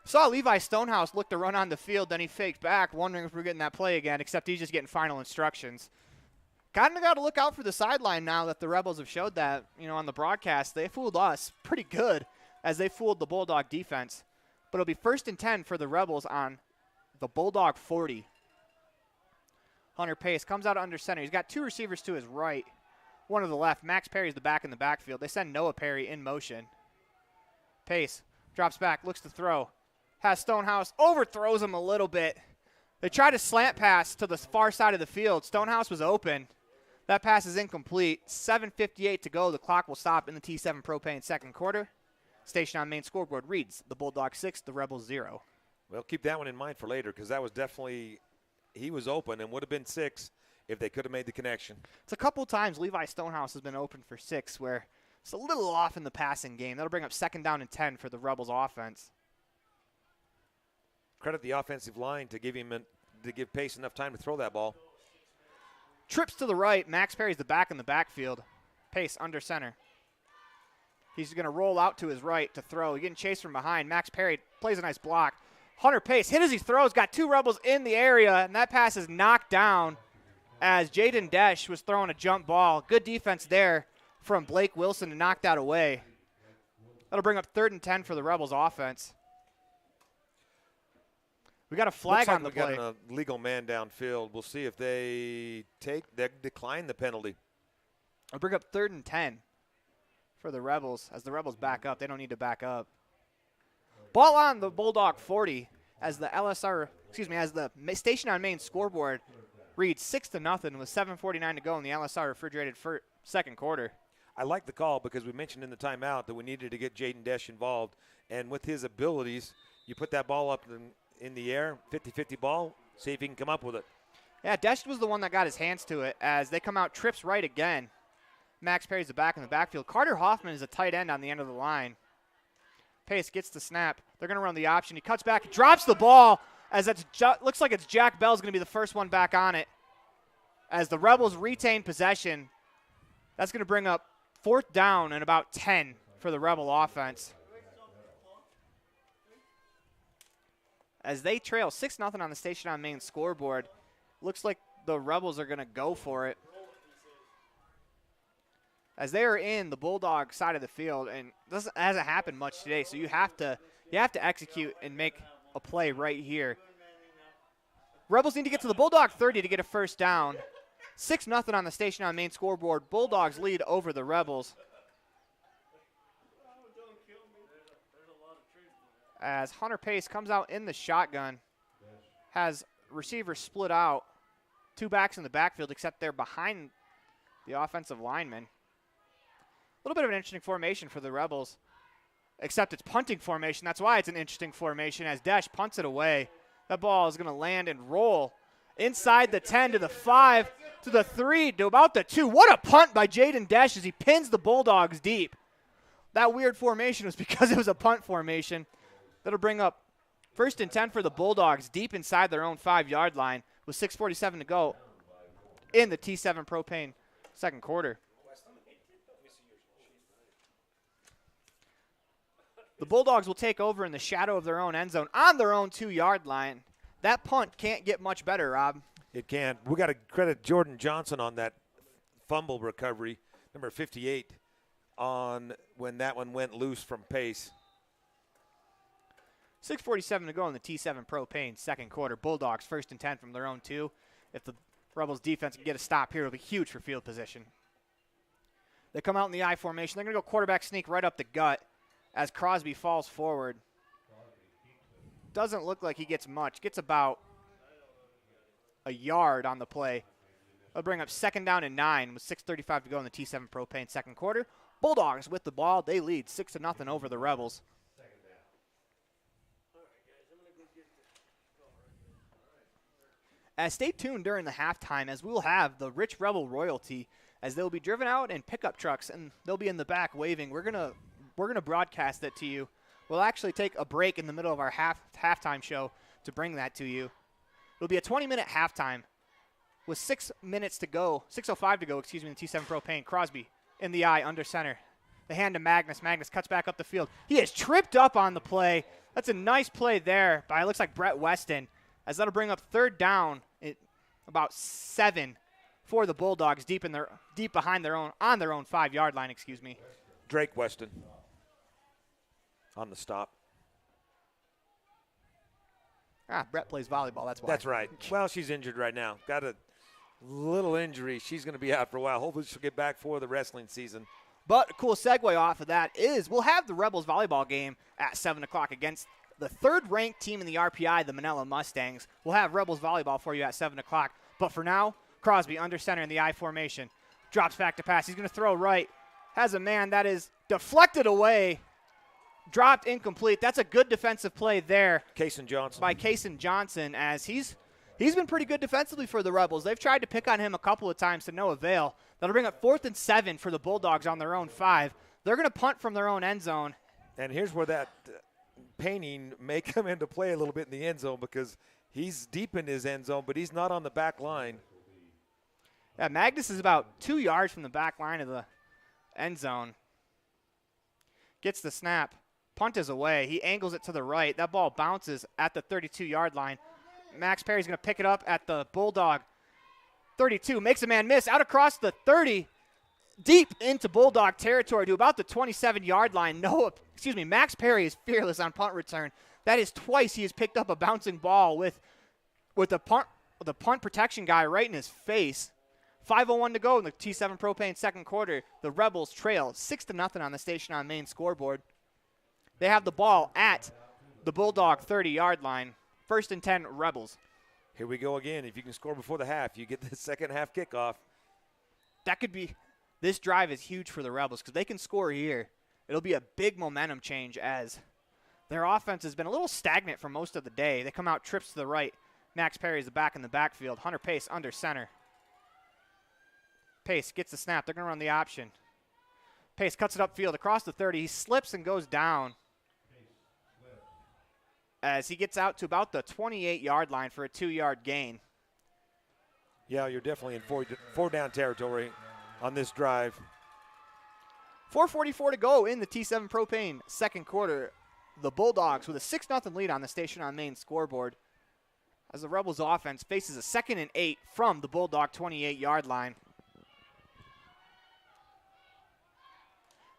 Saw Levi Stonehouse look to run on the field, then he faked back, wondering if we're getting that play again, except he's just getting final instructions. Kind of got to look out for the sideline now that the Rebels have showed that, on the broadcast. They fooled us pretty good as they fooled the Bulldog defense. But it'll be 1st and 10 for the Rebels on the Bulldog 40. Hunter Pace comes out under center. He's got 2 receivers to his right, 1 to the left. Max Perry's the back in the backfield. They send Noah Perry in motion. Pace drops back, looks to throw. Has Stonehouse, overthrows him a little bit. They try to slant pass to the far side of the field. Stonehouse was open. That pass is incomplete. 7:58 to go. The clock will stop in the T7 Propane second quarter. Station on main scoreboard reads the Bulldogs 6, the Rebels 0. Well, keep that one in mind for later because that was definitely, he was open and would have been 6 if they could have made the connection. It's a couple times Levi Stonehouse has been open for 6 where it's a little off in the passing game. That'll bring up 2nd down and 10 for the Rebels offense. Credit the offensive line to give Pace enough time to throw that ball. Trips to the right. Max Perry's the back in the backfield. Pace under center. He's going to roll out to his right to throw. He's getting chased from behind. Max Perry plays a nice block. Hunter Pace hit as he throws. Got 2 Rebels in the area, and that pass is knocked down as Jaden Desch was throwing a jump ball. Good defense there from Blake Wilson to knock that away. That'll bring up 3rd and 10 for the Rebels offense. We got a flag on the play. We got a legal man downfield. We'll see if they decline the penalty. I'll bring up 3rd and 10 for the Rebels as the Rebels back up. They don't need to back up. Ball on the Bulldog 40 as the station on main scoreboard reads 6-0 with 7:49 to go in the LSR Refrigerated second quarter. I like the call because we mentioned in the timeout that we needed to get Jaden Desch involved. And with his abilities, you put that ball up in the air, 50-50 ball, see if he can come up with it. Yeah, Desch was the one that got his hands to it as they come out trips right again. Max Perry's the back in the backfield. Carter Hoffman is a tight end on the end of the line. Pace gets the snap. They're going to run the option. He cuts back, drops the ball as looks like it's Jack Bell's going to be the first one back on it. As the Rebels retain possession, that's going to bring up 4th down and about 10 for the Rebel offense. As they trail 6-0 on the station on main scoreboard, looks like the Rebels are going to go for it. As they are in the Bulldog side of the field, and this hasn't happened much today, so you have to execute and make a play right here. Rebels need to get to the Bulldog 30 to get a first down. 6-0 on the station on main scoreboard. Bulldogs lead over the Rebels. As Hunter Pace comes out in the shotgun, has receivers split out. 2 backs in the backfield, except they're behind the offensive lineman. little bit of an interesting formation for the Rebels, except it's punting formation. That's why it's an interesting formation as Desch punts it away. That ball is going to land and roll inside the 10 to the 5 to the 3 to about the 2. What a punt by Jaden Desch as he pins the Bulldogs deep. That weird formation was because it was a punt formation. That'll bring up 1st and 10 for the Bulldogs deep inside their own 5-yard line with 6:47 to go in the T7 Propane second quarter. The Bulldogs will take over in the shadow of their own end zone on their own 2-yard line. That punt can't get much better, Rob. It can't. We got to credit Jordan Johnson on that fumble recovery, number 58, on when that one went loose from Pace. 6:47 to go in the T7 Propane second quarter. Bulldogs 1st and 10 from their own 2. If the Rebels defense can get a stop here, it'll be huge for field position. They come out in the I formation. They're going to go quarterback sneak right up the gut as Crosby falls forward. Doesn't look like he gets much. Gets about a yard on the play. They'll bring up 2nd down and 9 with 6:35 to go in the T7 Propane second quarter. Bulldogs with the ball. They lead 6-0 over the Rebels. Stay tuned during the halftime as we will have the Rich Rebel royalty as they'll be driven out in pickup trucks and they'll be in the back waving. We're gonna broadcast that to you. We'll actually take a break in the middle of our halftime show to bring that to you. It'll be a 20-minute halftime with 6:05 to go, in the T7 Propane. Crosby in the eye under center. The hand to Magnus. Magnus cuts back up the field. He is tripped up on the play. That's a nice play there by, it looks like, Brett Weston, as that'll bring up 3rd down at about 7 for the Bulldogs deep behind their own 5-yard line, Drake Weston on the stop. Brett plays volleyball, that's why. That's right. Well, she's injured right now. Got a little injury. She's going to be out for a while. Hopefully she'll get back for the wrestling season. But a cool segue off of that is we'll have the Rebels volleyball game at 7 o'clock against the 3rd-ranked team in the RPI, the Manila Mustangs. We'll have Rebels volleyball for you at 7 o'clock. But for now, Crosby under center in the I formation. Drops back to pass. He's going to throw right. Has a man that is deflected away. Dropped incomplete. That's a good defensive play there. Kaysen Johnson. By Kaysen Johnson, as he's been pretty good defensively for the Rebels. They've tried to pick on him a couple of times to no avail. That'll bring up 4th and 7 for the Bulldogs on their own 5. They're going to punt from their own end zone. And here's where that painting may come into play a little bit in the end zone because he's deep in his end zone, but he's not on the back line. Yeah, Magnus is about 2 yards from the back line of the end zone. Gets the snap. Punt is away. He angles it to the right. That ball bounces at the 32-yard line. Max Perry's going to pick it up at the Bulldog 32. Makes a man miss out across the 30. Deep into Bulldog territory to about the 27-yard line. Max Perry is fearless on punt return. That is twice he has picked up a bouncing ball with the punt protection guy right in his face. 5:01 to go in the T7 Propane second quarter. The Rebels trail 6-0 on the Station on Main scoreboard. They have the ball at the Bulldog 30-yard line. 1st and 10 Rebels. Here we go again. If you can score before the half, you get the second half kickoff. This drive is huge for the Rebels because they can score here. It'll be a big momentum change as their offense has been a little stagnant for most of the day. They come out trips to the right. Max Perry is the back in the backfield. Hunter Pace under center. Pace gets the snap. They're going to run the option. Pace cuts it upfield across the 30. He slips and goes down as he gets out to about the 28-yard line for a 2-yard gain. Yeah, you're definitely in four down territory on this drive. 4:44 to go in the T7 Propane second quarter. The Bulldogs with a 6-0 lead on the Station on Main scoreboard as the Rebels offense faces a 2nd and 8 from the Bulldog 28-yard line.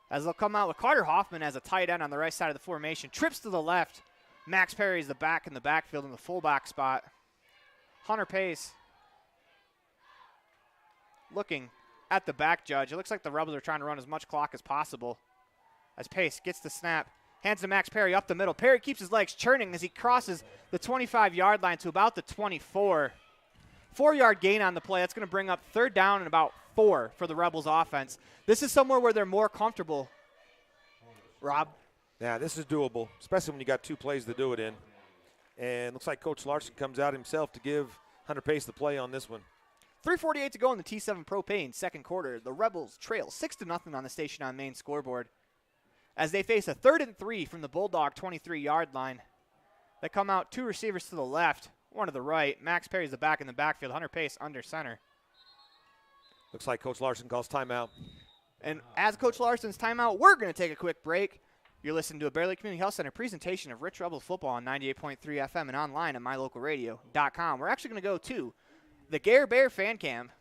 As they'll come out with Carter Hoffman as a tight end on the right side of the formation. Trips to the left. Max Perry is the back in the backfield in the fullback spot. Hunter Pace looking at the back judge. It looks like the Rebels are trying to run as much clock as possible. As Pace gets the snap, hands to Max Perry up the middle. Perry keeps his legs churning as he crosses the 25-yard line to about the 24. 4-yard gain on the play. That's going to bring up 3rd down and about 4 for the Rebels offense. This is somewhere where they're more comfortable. Rob? Yeah, this is doable, especially when you got 2 plays to do it in. And looks like Coach Larson comes out himself to give Hunter Pace the play on this one. 3:48 to go in the T7 Propane second quarter. The Rebels trail 6-0 on the Station on Main scoreboard as they face a 3rd and 3 from the Bulldog 23-yard line. They come out 2 receivers to the left, 1 to the right. Max Perry's the back in the backfield. Hunter Pace under center. Looks like Coach Larson calls timeout. And as Coach Larson's timeout, we're going to take a quick break. You're listening to a Bear Lake Community Health Center presentation of Rich Rebels football on 98.3 FM and online at mylocalradio.com. We're actually going to go to the Gare Bear fan cam.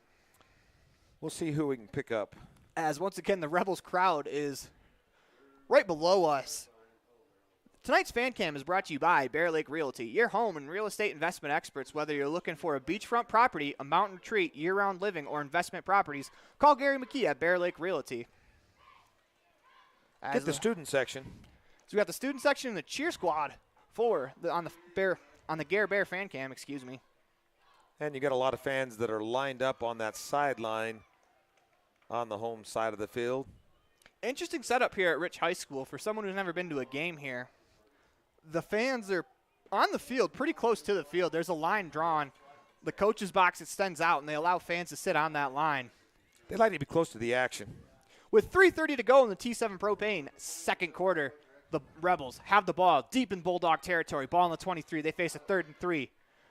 We'll see who we can pick up. As once again, the Rebels crowd is right below us. Tonight's fan cam is brought to you by Bear Lake Realty, your home and real estate investment experts. Whether you're looking for a beachfront property, a mountain retreat, year-round living, or investment properties, call Gary McKee at Bear Lake Realty. Get the student section. So we got the student section and the cheer squad on the Gare Bear fan cam, excuse me. And you got a lot of fans that are lined up on that sideline on the home side of the field. Interesting setup here at Rich High School for someone who's never been to a game here. The fans are on the field, pretty close to the field. There's a line drawn. The coach's box extends out, and they allow fans to sit on that line. They like to be close to the action. With 3:30 to go in the T7 Propane second quarter, the Rebels have the ball deep in Bulldog territory. Ball on the 23. They face a 3rd and 3.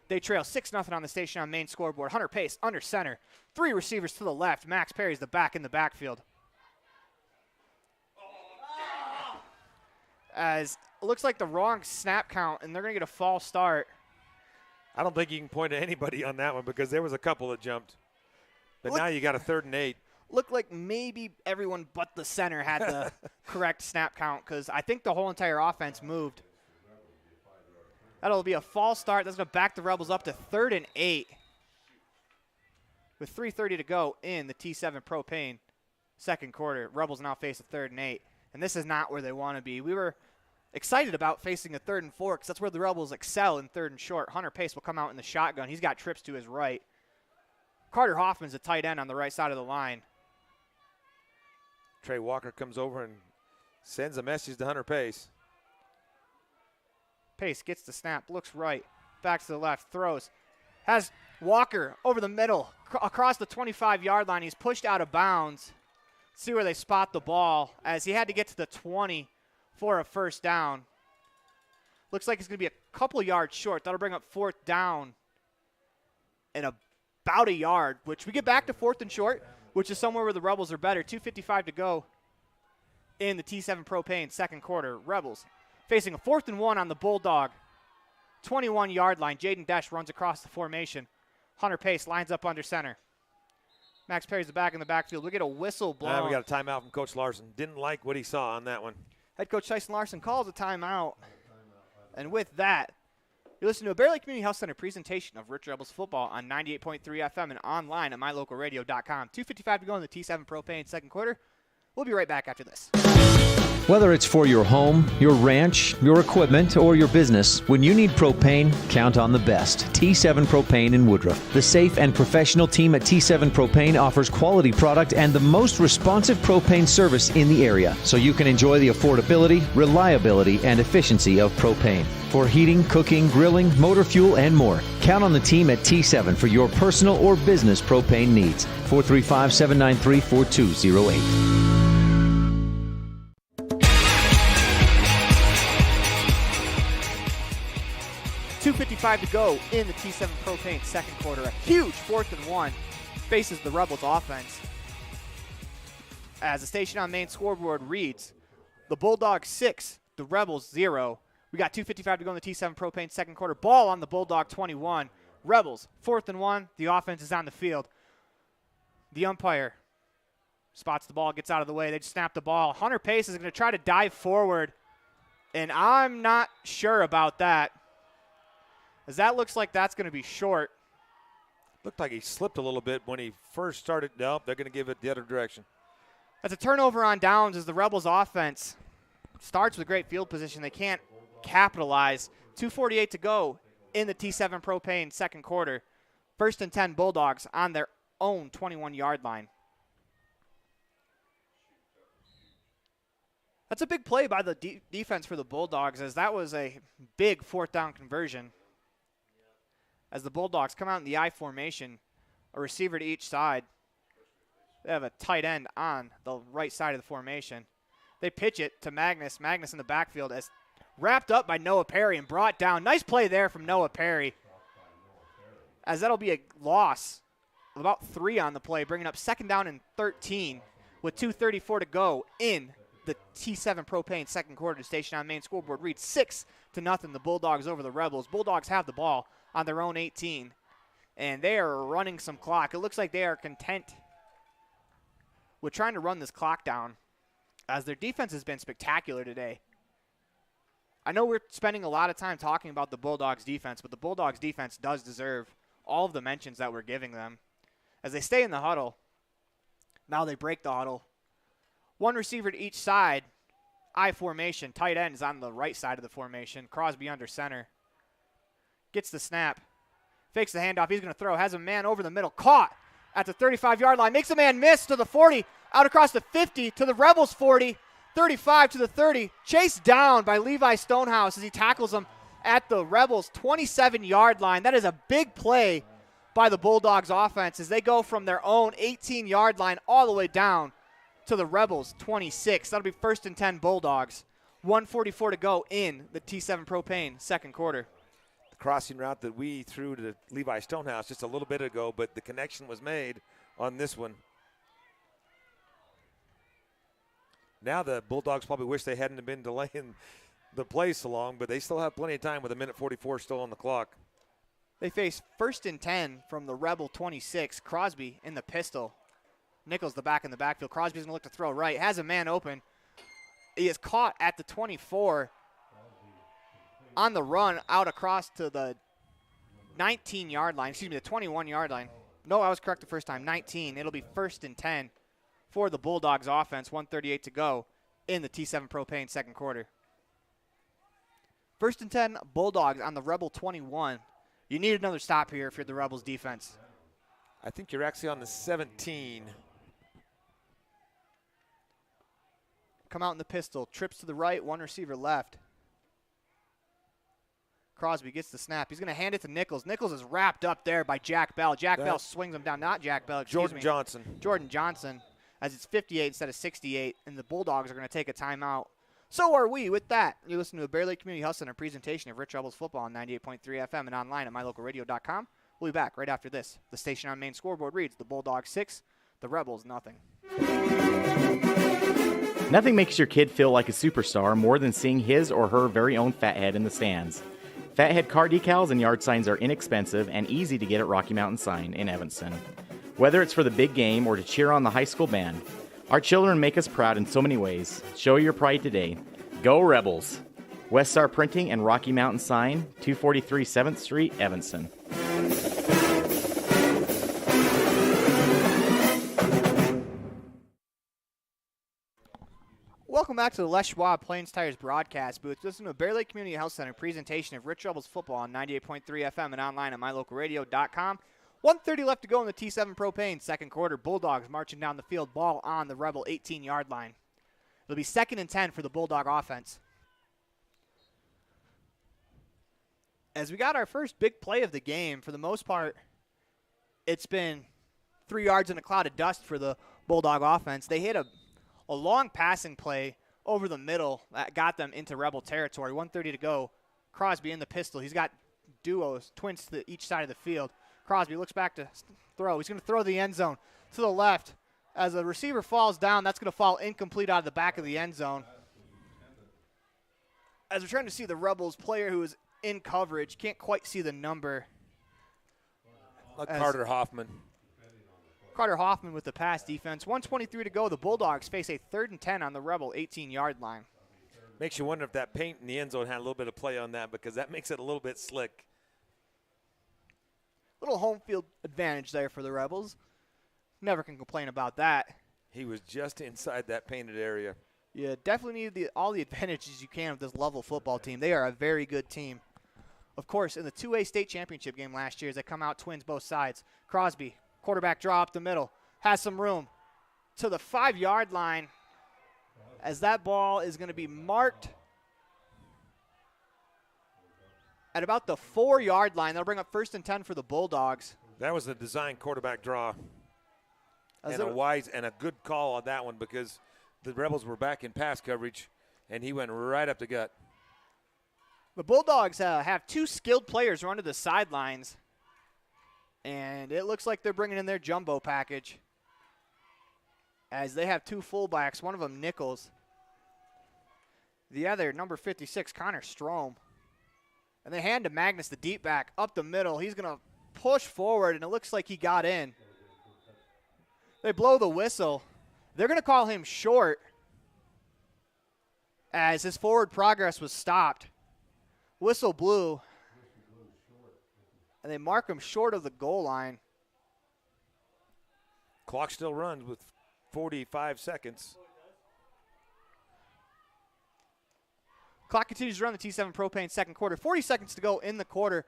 They trail 6-0 on the Station on Main scoreboard. Hunter Pace under center. 3 receivers to the left. Max Perry's the back in the backfield. As it looks like the wrong snap count, and they're going to get a false start. I don't think you can point to anybody on that one because there was a couple that jumped. But now you got a 3rd and 8. Looked like maybe everyone but the center had the correct snap count because I think the whole entire offense moved. That'll be a false start. That's going to back the Rebels up to 3rd and 8 with 3:30 to go in the T7 Propane second quarter. Rebels now face a 3rd and 8, and this is not where they want to be. We were excited about facing a 3rd and 4 because that's where the Rebels excel in 3rd and short. Hunter Pace will come out in the shotgun. He's got trips to his right. Carter Hoffman's a tight end on the right side of the line. Trey Walker comes over and sends a message to Hunter Pace. Pace gets the snap, looks right, back to the left, throws. Has Walker over the middle, across the 25-yard line. He's pushed out of bounds. See where they spot the ball as he had to get to the 20 for a first down. Looks like it's going to be a couple yards short. That'll bring up 4th down and about a yard, which we get back to 4th and short, which is somewhere where the Rebels are better. 2:55 to go in the T7 Propane second quarter. Rebels facing a 4th and 1 on the Bulldog 21-yard line. Jaden Desch runs across the formation. Hunter Pace lines up under center. Max Perry's the back in the backfield. We get a whistle blown. We got a timeout from Coach Larson. Didn't like what he saw on that one. Head coach Tyson Larson calls a timeout. And with that, you're listening to a Bear Lake Community Health Center presentation of Rich Rebels football on 98.3 FM and online at mylocalradio.com. 2:55 to go in the T7 Propane second quarter. We'll be right back after this. Whether it's for your home, your ranch, your equipment, or your business, when you need propane, count on the best. T7 Propane in Woodruff. The safe and professional team at T7 Propane offers quality product and the most responsive propane service in the area, so you can enjoy the affordability, reliability, and efficiency of propane. For heating, cooking, grilling, motor fuel, and more, count on the team at T7 for your personal or business propane needs. 435-793-4208. 2:55 to go in the T7 Propane second quarter. A huge 4th and 1 faces the Rebels offense. As the Station on Main scoreboard reads, the Bulldogs 6, the Rebels 0. We got 2:55 to go in the T7 Propane second quarter. Ball on the Bulldog 21. Rebels 4th and 1. The offense is on the field. The umpire spots the ball, gets out of the way. They just snap the ball. Hunter Pace is going to try to dive forward, and I'm not sure about that, as that looks like that's going to be short. Looked like he slipped a little bit when he first started. Nope, they're going to give it the other direction. That's a turnover on downs as the Rebels offense starts with great field position. They can't capitalize. 2:48 to go in the T7 Propane second quarter. 1st and 10 Bulldogs on their own 21-yard line. That's a big play by the defense for the Bulldogs, as that was a big fourth down conversion. As the Bulldogs come out in the I formation, a receiver to each side. They have a tight end on the right side of the formation. They pitch it to Magnus. Magnus in the backfield as wrapped up by Noah Perry and brought down. Nice play there from Noah Perry, as that'll be a loss of about 3 on the play, bringing up 2nd down and 13 with 2:34 to go in the T7 Propane second quarter. Station on main scoreboard reads 6-0 the Bulldogs over the Rebels. Bulldogs have the ball on their own 18, and they are running some clock. It looks like they are content with trying to run this clock down, as their defense has been spectacular today. I know we're spending a lot of time talking about the Bulldogs defense, but the Bulldogs defense does deserve all of the mentions that we're giving them. As they stay in the huddle, now they break the huddle. One receiver to each side. I formation. Tight end is on the right side of the formation. Crosby under center. Gets the snap. Fakes the handoff. He's going to throw. Has a man over the middle. Caught at the 35-yard line. Makes a man miss to the 40. Out across the 50 to the Rebels 40. 35 to the 30. Chased down by Levi Stonehouse as he tackles him at the Rebels 27-yard line. That is a big play by the Bulldogs offense as they go from their own 18-yard line all the way down to the Rebels 26. That'll be 1st and 10 Bulldogs. 1:44 to go in the T7 Propane second quarter. The crossing route that we threw to Levi Stonehouse just a little bit ago, but the connection was made on this one. Now the Bulldogs probably wish they hadn't been delaying the play so long, but they still have plenty of time with 1:44 still on the clock. They face 1st and 10 from the Rebel 26. Crosby in the pistol. Nichols the back in the backfield. Crosby's going to look to throw right. Has a man open. He is caught at the 24 on the run out across to the 19-yard line. Excuse me, the 21-yard line. No, I was correct the first time. 19. It'll be 1st and 10 for the Bulldogs offense. 1:38 to go in the T7 Propane second quarter. 1st and 10 Bulldogs on the Rebel 21. You need another stop here if you're the Rebels defense. I think you're actually on the 17. Come out in the pistol. Trips to the right, one receiver left. Crosby gets the snap. He's going to hand it to Nichols. Nichols is wrapped up there by Jack Bell. Jack Bell swings him down. Not Jack Bell, excuse me. Jordan Johnson, as it's 58 instead of 68, and the Bulldogs are going to take a timeout. So are we with that. You listen to a Bear Lake Community Health Center presentation of Rich Rebels football on 98.3 FM and online at mylocalradio.com. We'll be back right after this. The station on main scoreboard reads the Bulldogs 6, the Rebels nothing. Nothing makes your kid feel like a superstar more than seeing his or her very own Fathead in the stands. Fathead car decals and yard signs are inexpensive and easy to get at Rocky Mountain Sign in Evanston. Whether it's for the big game or to cheer on the high school band, our children make us proud in so many ways. Show your pride today. Go Rebels! West Star Printing and Rocky Mountain Sign, 243 7th Street, Evanston. Welcome back to the Les Schwab Plains Tires broadcast booth. Listen to a Bear Lake Community Health Center presentation of Rich Rebels football on 98.3 FM and online at mylocalradio.com. 1:30 left to go in the T7 Propane second quarter. Bulldogs marching down the field, ball on the Rebel 18-yard line. It'll be 2nd and 10 for the Bulldog offense. As we got our first big play of the game, for the most part, it's been 3 yards in a cloud of dust for the Bulldog offense. They hit a long passing play over the middle that got them into Rebel territory. 1:30 to go. Crosby in the pistol. He's got duos, twins to each side of the field. Crosby looks back to throw. He's going to throw the end zone to the left. As a receiver falls down, that's going to fall incomplete out of the back of the end zone. As we're trying to see the Rebels player who is in coverage, can't quite see the number. Carter Hoffman. Carter Hoffman with the pass defense. 1:23 to go. The Bulldogs face a 3rd and 10 on the Rebel 18-yard line. Makes you wonder if that paint in the end zone had a little bit of play on that, because that makes it a little bit slick. Little home field advantage there for the Rebels. Never can complain about that. He was just inside that painted area. You definitely need all the advantages you can of this Lovell football team. They are a very good team. Of course, in the 2A state championship game last year, as they come out twins both sides, Crosby, quarterback draw up the middle, has some room to the 5-yard line as that ball is going to be marked at about the 4-yard line. That'll bring up 1st and 10 for the Bulldogs. That was a design quarterback draw. As And a wise and a good call on that one because the Rebels were back in pass coverage, and he went right up the gut. The Bulldogs have 2 skilled players run to the sidelines, and it looks like they're bringing in their jumbo package as they have 2 fullbacks, one of them Nichols. The other, number 56, Connor Strom. And they hand to Magnus, the deep back, up the middle. He's going to push forward, and it looks like he got in. They blow the whistle. They're going to call him short as his forward progress was stopped. Whistle blew, and they mark him short of the goal line. Clock still runs with 45 seconds. Clock continues to run the T7 Propane second quarter. 40 seconds to go in the quarter.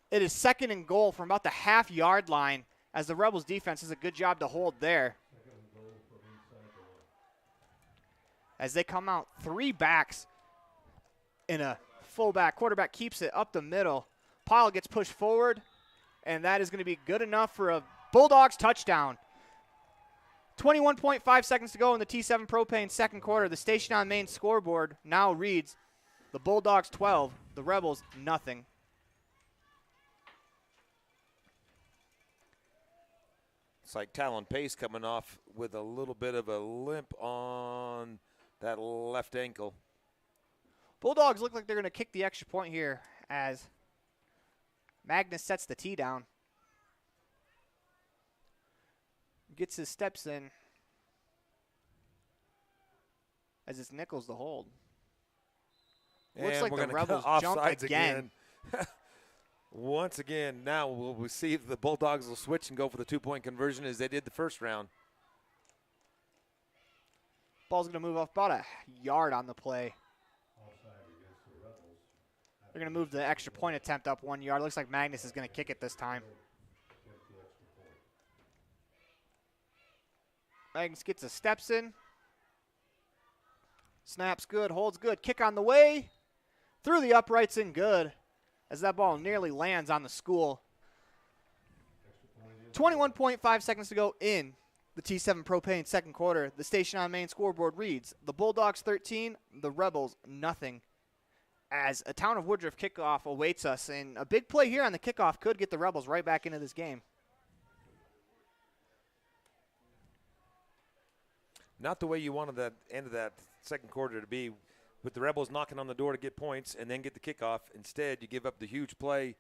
It is 2nd and goal from about the half-yard line as the Rebels defense does a good job to hold there. As they come out 3 backs in a fullback. Quarterback keeps it up the middle. Pyle gets pushed forward, and that is going to be good enough for a Bulldogs touchdown. 21.5 seconds to go in the T7 Propane second quarter. The station on main scoreboard now reads the Bulldogs 12, the Rebels nothing. It's like Talon Pace coming off with a little bit of a limp on that left ankle. Bulldogs look like they're going to kick the extra point here as Magnus sets the tee down. Gets his steps in as it's Nichols to hold. Looks like the Rebels jump again. Once again, now we'll see if the Bulldogs will switch and go for the 2-point conversion as they did the first round. Ball's going to move off about a yard on the play. They're going to move the extra point attempt up 1 yard. Looks like Magnus is going to kick it this time. Magnus gets his steps in. Snaps good, holds good. Kick on the way. Through the uprights and good as that ball nearly lands on the school. 21.5 seconds to go in the T7 Propane second quarter. The station on main scoreboard reads the Bulldogs 13, the Rebels nothing. As a Town of Woodruff kickoff awaits us, and a big play here on the kickoff could get the Rebels right back into this game. Not the way you wanted that end of that second quarter to be, with the Rebels knocking on the door to get points and then get the kickoff. Instead, you give up the huge play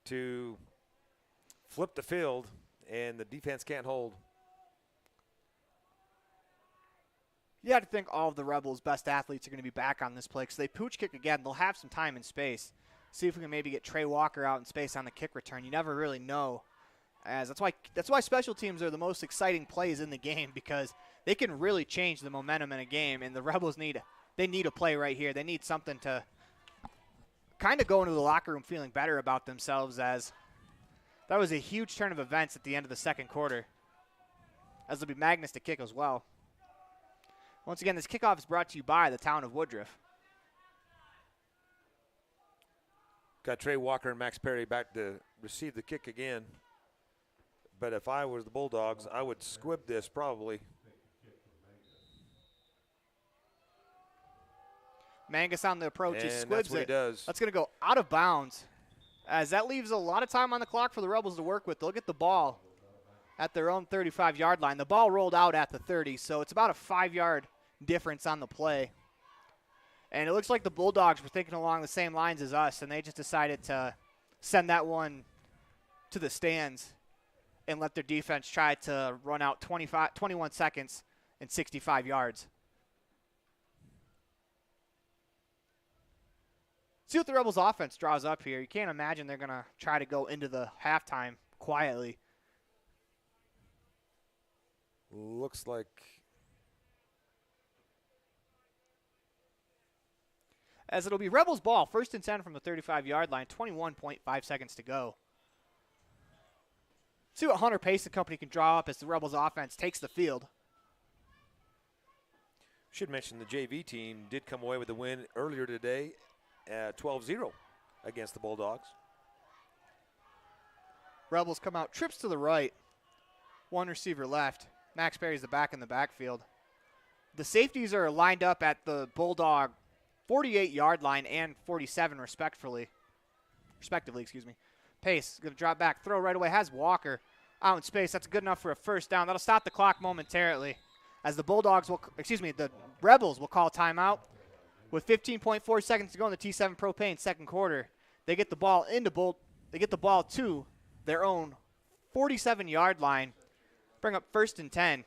to flip the field, and the defense can't hold. You have to think all of the Rebels' best athletes are going to be back on this play because they pooch kick again. They'll have some time and space. See if we can maybe get Trey Walker out in space on the kick return. You never really know. As that's why special teams are the most exciting plays in the game, because they can really change the momentum in a game, and the Rebels need a play right here. They need something to kind of go into the locker room feeling better about themselves, as that was a huge turn of events at the end of the second quarter, as it'll be Magnus to kick as well. Once again, this kickoff is brought to you by the Town of Woodruff. Got Trey Walker and Max Perry back to receive the kick again. But if I was the Bulldogs, I would squib this probably. Mangus on the approach. He squibs that's what it. He does. That's going to go out of bounds, as that leaves a lot of time on the clock for the Rebels to work with. They'll get the ball at their own 35-yard line. The ball rolled out at the 30, so it's about a 5-yard difference on the play. And it looks like the Bulldogs were thinking along the same lines as us, and they just decided to send that one to the stands and let their defense try to run out 21 seconds and 65 yards. See what the Rebels offense draws up here. You can't imagine they're going to try to go into the halftime quietly. Looks like. As it'll be Rebels ball, 1st and 10 from the 35-yard line, 21.5 seconds to go. See what Hunter Pace and company can draw up as the Rebels offense takes the field. Should mention the JV team did come away with the win earlier today at 12-0 against the Bulldogs. Rebels come out, trips to the right, one receiver left. Max Perry's the back in the backfield. The safeties are lined up at the Bulldog 48-yard line and 47 respectively. Pace going to drop back, throw right away, has Walker out in space. That's good enough for a first down. That'll stop the clock momentarily as the Rebels will call timeout with 15.4 seconds to go in the T7 Propane second quarter. They get the ball to their own 47-yard line. Bring up 1st and 10.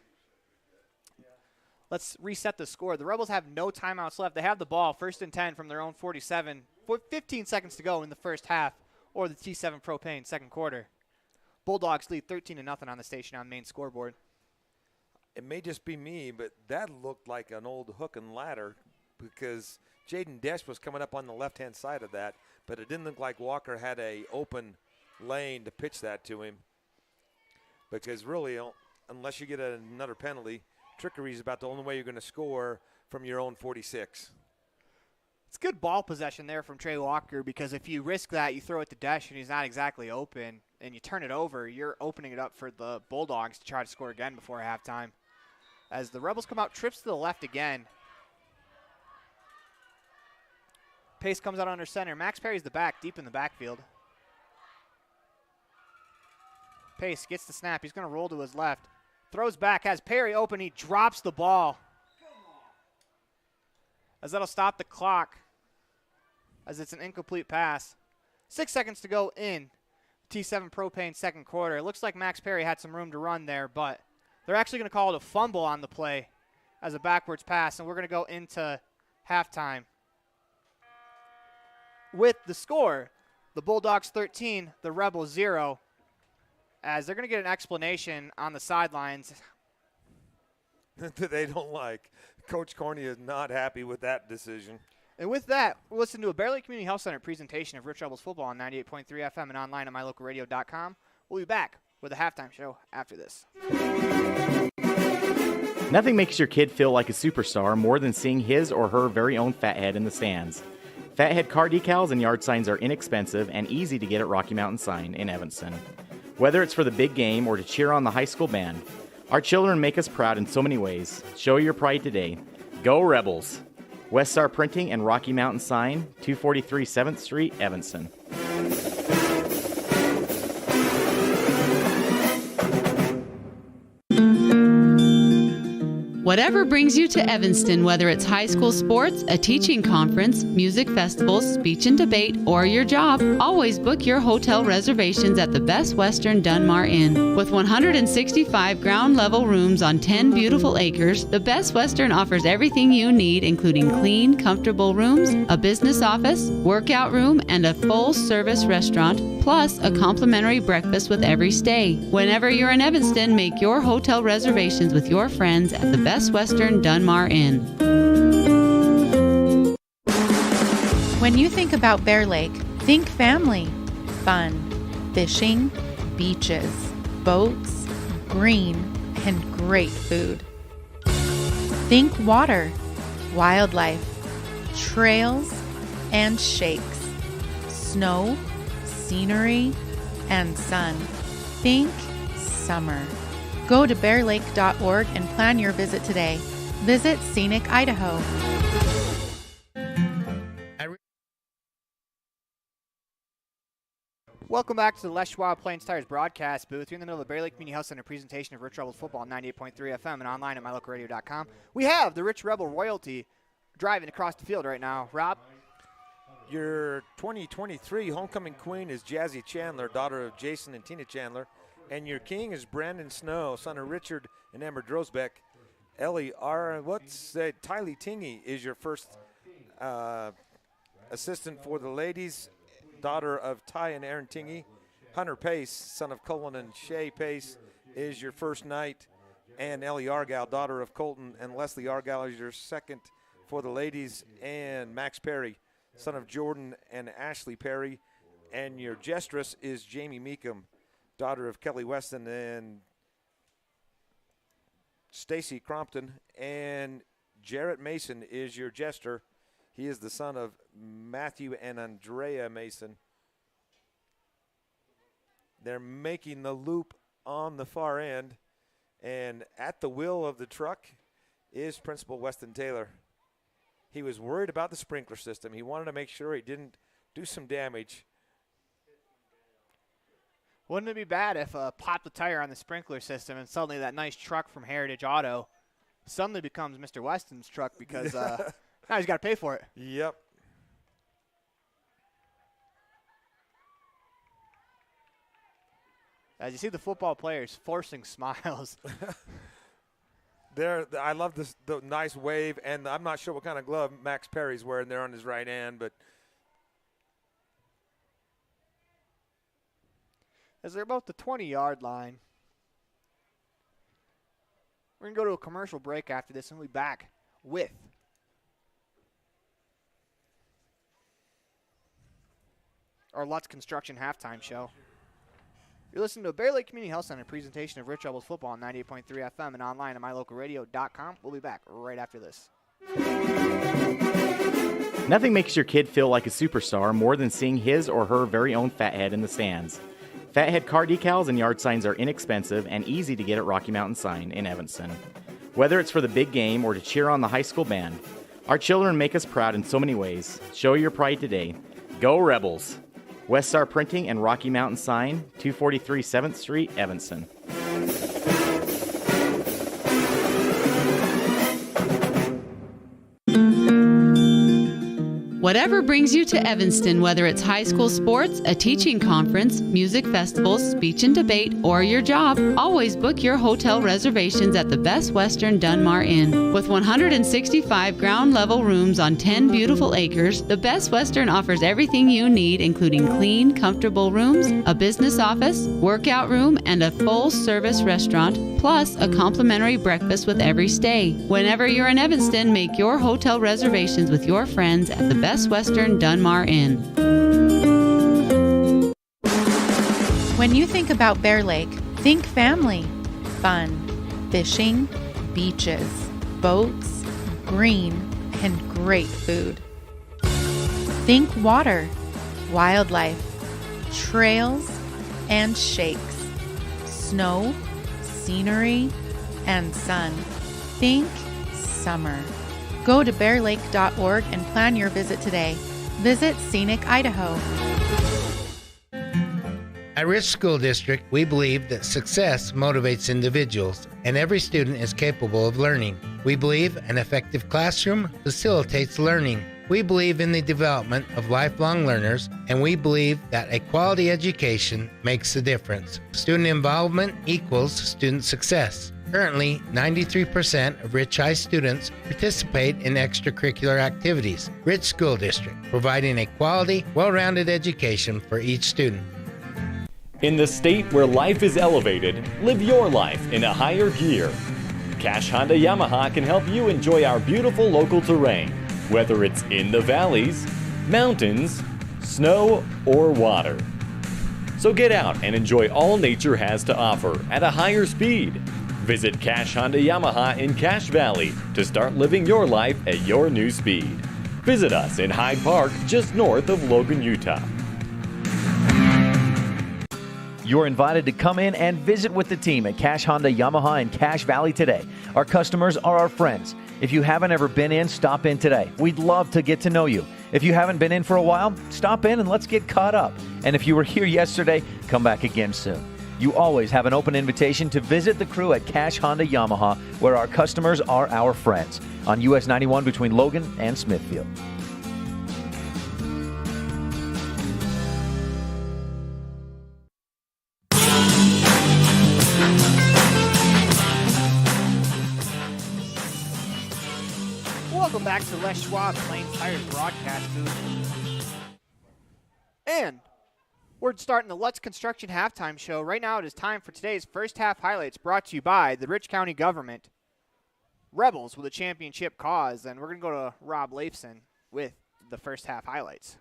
Let's reset the score. The Rebels have no timeouts left. They have the ball, 1st and 10 from their own 47. 15 seconds to go in the first half or the T7 Propane second quarter. Bulldogs lead 13-0 on the station on main scoreboard. It may just be me, but that looked like an old hook and ladder because Jaden Desch was coming up on the left-hand side of that, but it didn't look like Walker had a open lane to pitch that to him because really, unless you get another penalty, trickery is about the only way you're going to score from your own 46. It's good ball possession there from Trey Walker because if you risk that, you throw it to Desch and he's not exactly open, and you turn it over, you're opening it up for the Bulldogs to try to score again before halftime. As the Rebels come out, trips to the left again. Pace comes out under center. Max Perry's the back, deep in the backfield. Pace gets the snap. He's going to roll to his left. Throws back, has Perry open. He drops the ball. As that'll stop the clock as it's an incomplete pass. 6 seconds to go in T7 Propane second quarter. It looks like Max Perry had some room to run there, but they're actually going to call it a fumble on the play as a backwards pass, and we're going to go into halftime. With the score, the Bulldogs 13, the Rebels 0, as they're going to get an explanation on the sidelines. That they don't like. Coach Corney is not happy with that decision. And with that, we'll listen to a Bear Lake Community Health Center presentation of Rich Rebels football on 98.3 FM and online at mylocalradio.com. We'll be back with a halftime show after this. Nothing makes your kid feel like a superstar more than seeing his or her very own Fathead in the stands. Fathead car decals and yard signs are inexpensive and easy to get at Rocky Mountain Sign in Evanston. Whether it's for the big game or to cheer on the high school band, our children make us proud in so many ways. Show your pride today. Go Rebels! West Star Printing and Rocky Mountain Sign, 243 7th Street, Evanston. Whatever brings you to Evanston, whether it's high school sports, a teaching conference, music festivals, speech and debate, or your job, always book your hotel reservations at the Best Western Dunmar Inn. With 165 ground-level rooms on 10 beautiful acres, the Best Western offers everything you need, including clean, comfortable rooms, a business office, workout room, and a full-service restaurant, plus a complimentary breakfast with every stay. Whenever you're in Evanston, make your hotel reservations with your friends at the Best Western Dunmar Inn. When you think about Bear Lake, think family, fun, fishing, beaches, boats, green, and great food. Think water, wildlife, trails, and shakes, snow, scenery, and sun. Think summer. Go to bearlake.org and plan your visit today. Visit Scenic Idaho. Welcome back to the Les Schwab Plains Tires broadcast booth. We're in the middle of the Bear Lake Community Health Center presentation of Rich Rebels football on 98.3 FM and online at mylocalradio.com. We have the Rich Rebel royalty driving across the field right now. Rob? Your 2023 homecoming queen is Jazzy Chandler, daughter of Jason and Tina Chandler. And your king is Brandon Snow, son of Richard and Amber Drosbeck. Tylee Tingy is your first assistant for the ladies, daughter of Ty and Aaron Tingy. Hunter Pace, son of Colin and Shay Pace, is your first knight. And Ellie Argyle, daughter of Colton and Leslie Argyle, is your second for the ladies. And Max Perry, son of Jordan and Ashley Perry. And your jestress is Jamie Meekum, daughter of Kelly Weston and Stacy Crompton. And Jarrett Mason is your jester. He is the son of Matthew and Andrea Mason. They're making the loop on the far end, and at the wheel of the truck is Principal Weston Taylor. He was worried about the sprinkler system. He wanted to make sure he didn't do some damage. Wouldn't it be bad if popped the tire on the sprinkler system and suddenly that nice truck from Heritage Auto suddenly becomes Mr. Weston's truck because now he's got to pay for it. Yep. As you see the football players forcing smiles. I love the nice wave, and I'm not sure what kind of glove Max Perry's wearing there on his right hand, but as they're about the 20-yard line, we're going to go to a commercial break after this, and we'll be back with our Lutz Construction halftime show. You're listening to a Bear Lake Community Health Center presentation of Rich Rebels football on 98.3 FM and online at mylocalradio.com. We'll be back right after this. Nothing makes your kid feel like a superstar more than seeing his or her very own Fathead in the stands. Fathead car decals and yard signs are inexpensive and easy to get at Rocky Mountain Sign in Evanston. Whether it's for the big game or to cheer on the high school band, our children make us proud in so many ways. Show your pride today. Go Rebels! West Star Printing and Rocky Mountain Sign, 243 7th Street, Evanston. Whatever brings you to Evanston, whether it's high school sports, a teaching conference, music festivals, speech and debate, or your job, always book your hotel reservations at the Best Western Dunmar Inn. With 165 ground-level rooms on 10 beautiful acres, the Best Western offers everything you need, including clean, comfortable rooms, a business office, workout room, and a full-service restaurant, plus a complimentary breakfast with every stay. Whenever you're in Evanston, make your hotel reservations with your friends at the Best Western Dunmar Inn. When you think about Bear Lake, think family, fun, fishing, beaches, boats, green, and great food. Think water, wildlife, trails, and shakes, snow, scenery, and sun. Think summer. Go to bearlake.org and plan your visit today. Visit Scenic Idaho. At Rich School District, we believe that success motivates individuals, and every student is capable of learning. We believe an effective classroom facilitates learning. We believe in the development of lifelong learners, and we believe that a quality education makes a difference. Student involvement equals student success. Currently, 93% of Rich High students participate in extracurricular activities. Rich School District, providing a quality, well-rounded education for each student. In the state where life is elevated, live your life in a higher gear. Cash Honda Yamaha can help you enjoy our beautiful local terrain, whether it's in the valleys, mountains, snow, or water. So get out and enjoy all nature has to offer at a higher speed. Visit Cash Honda Yamaha in Cache Valley to start living your life at your new speed. Visit us in Hyde Park, just north of Logan, Utah. You're invited to come in and visit with the team at Cache Honda Yamaha in Cache Valley today. Our customers are our friends. If you haven't ever been in, stop in today. We'd love to get to know you. If you haven't been in for a while, stop in and let's get caught up. And if you were here yesterday, come back again soon. You always have an open invitation to visit the crew at Cache Honda Yamaha, where our customers are our friends, on US 91 between Logan and Smithfield. Welcome back to Les Schwab Plains Tires broadcast booth. And we're starting the Lutz Construction halftime show. Right now it is time for today's first half highlights, brought to you by the Rich County government. Rebels with a championship cause, and we're going to go to Rob Leifson with the first half highlights.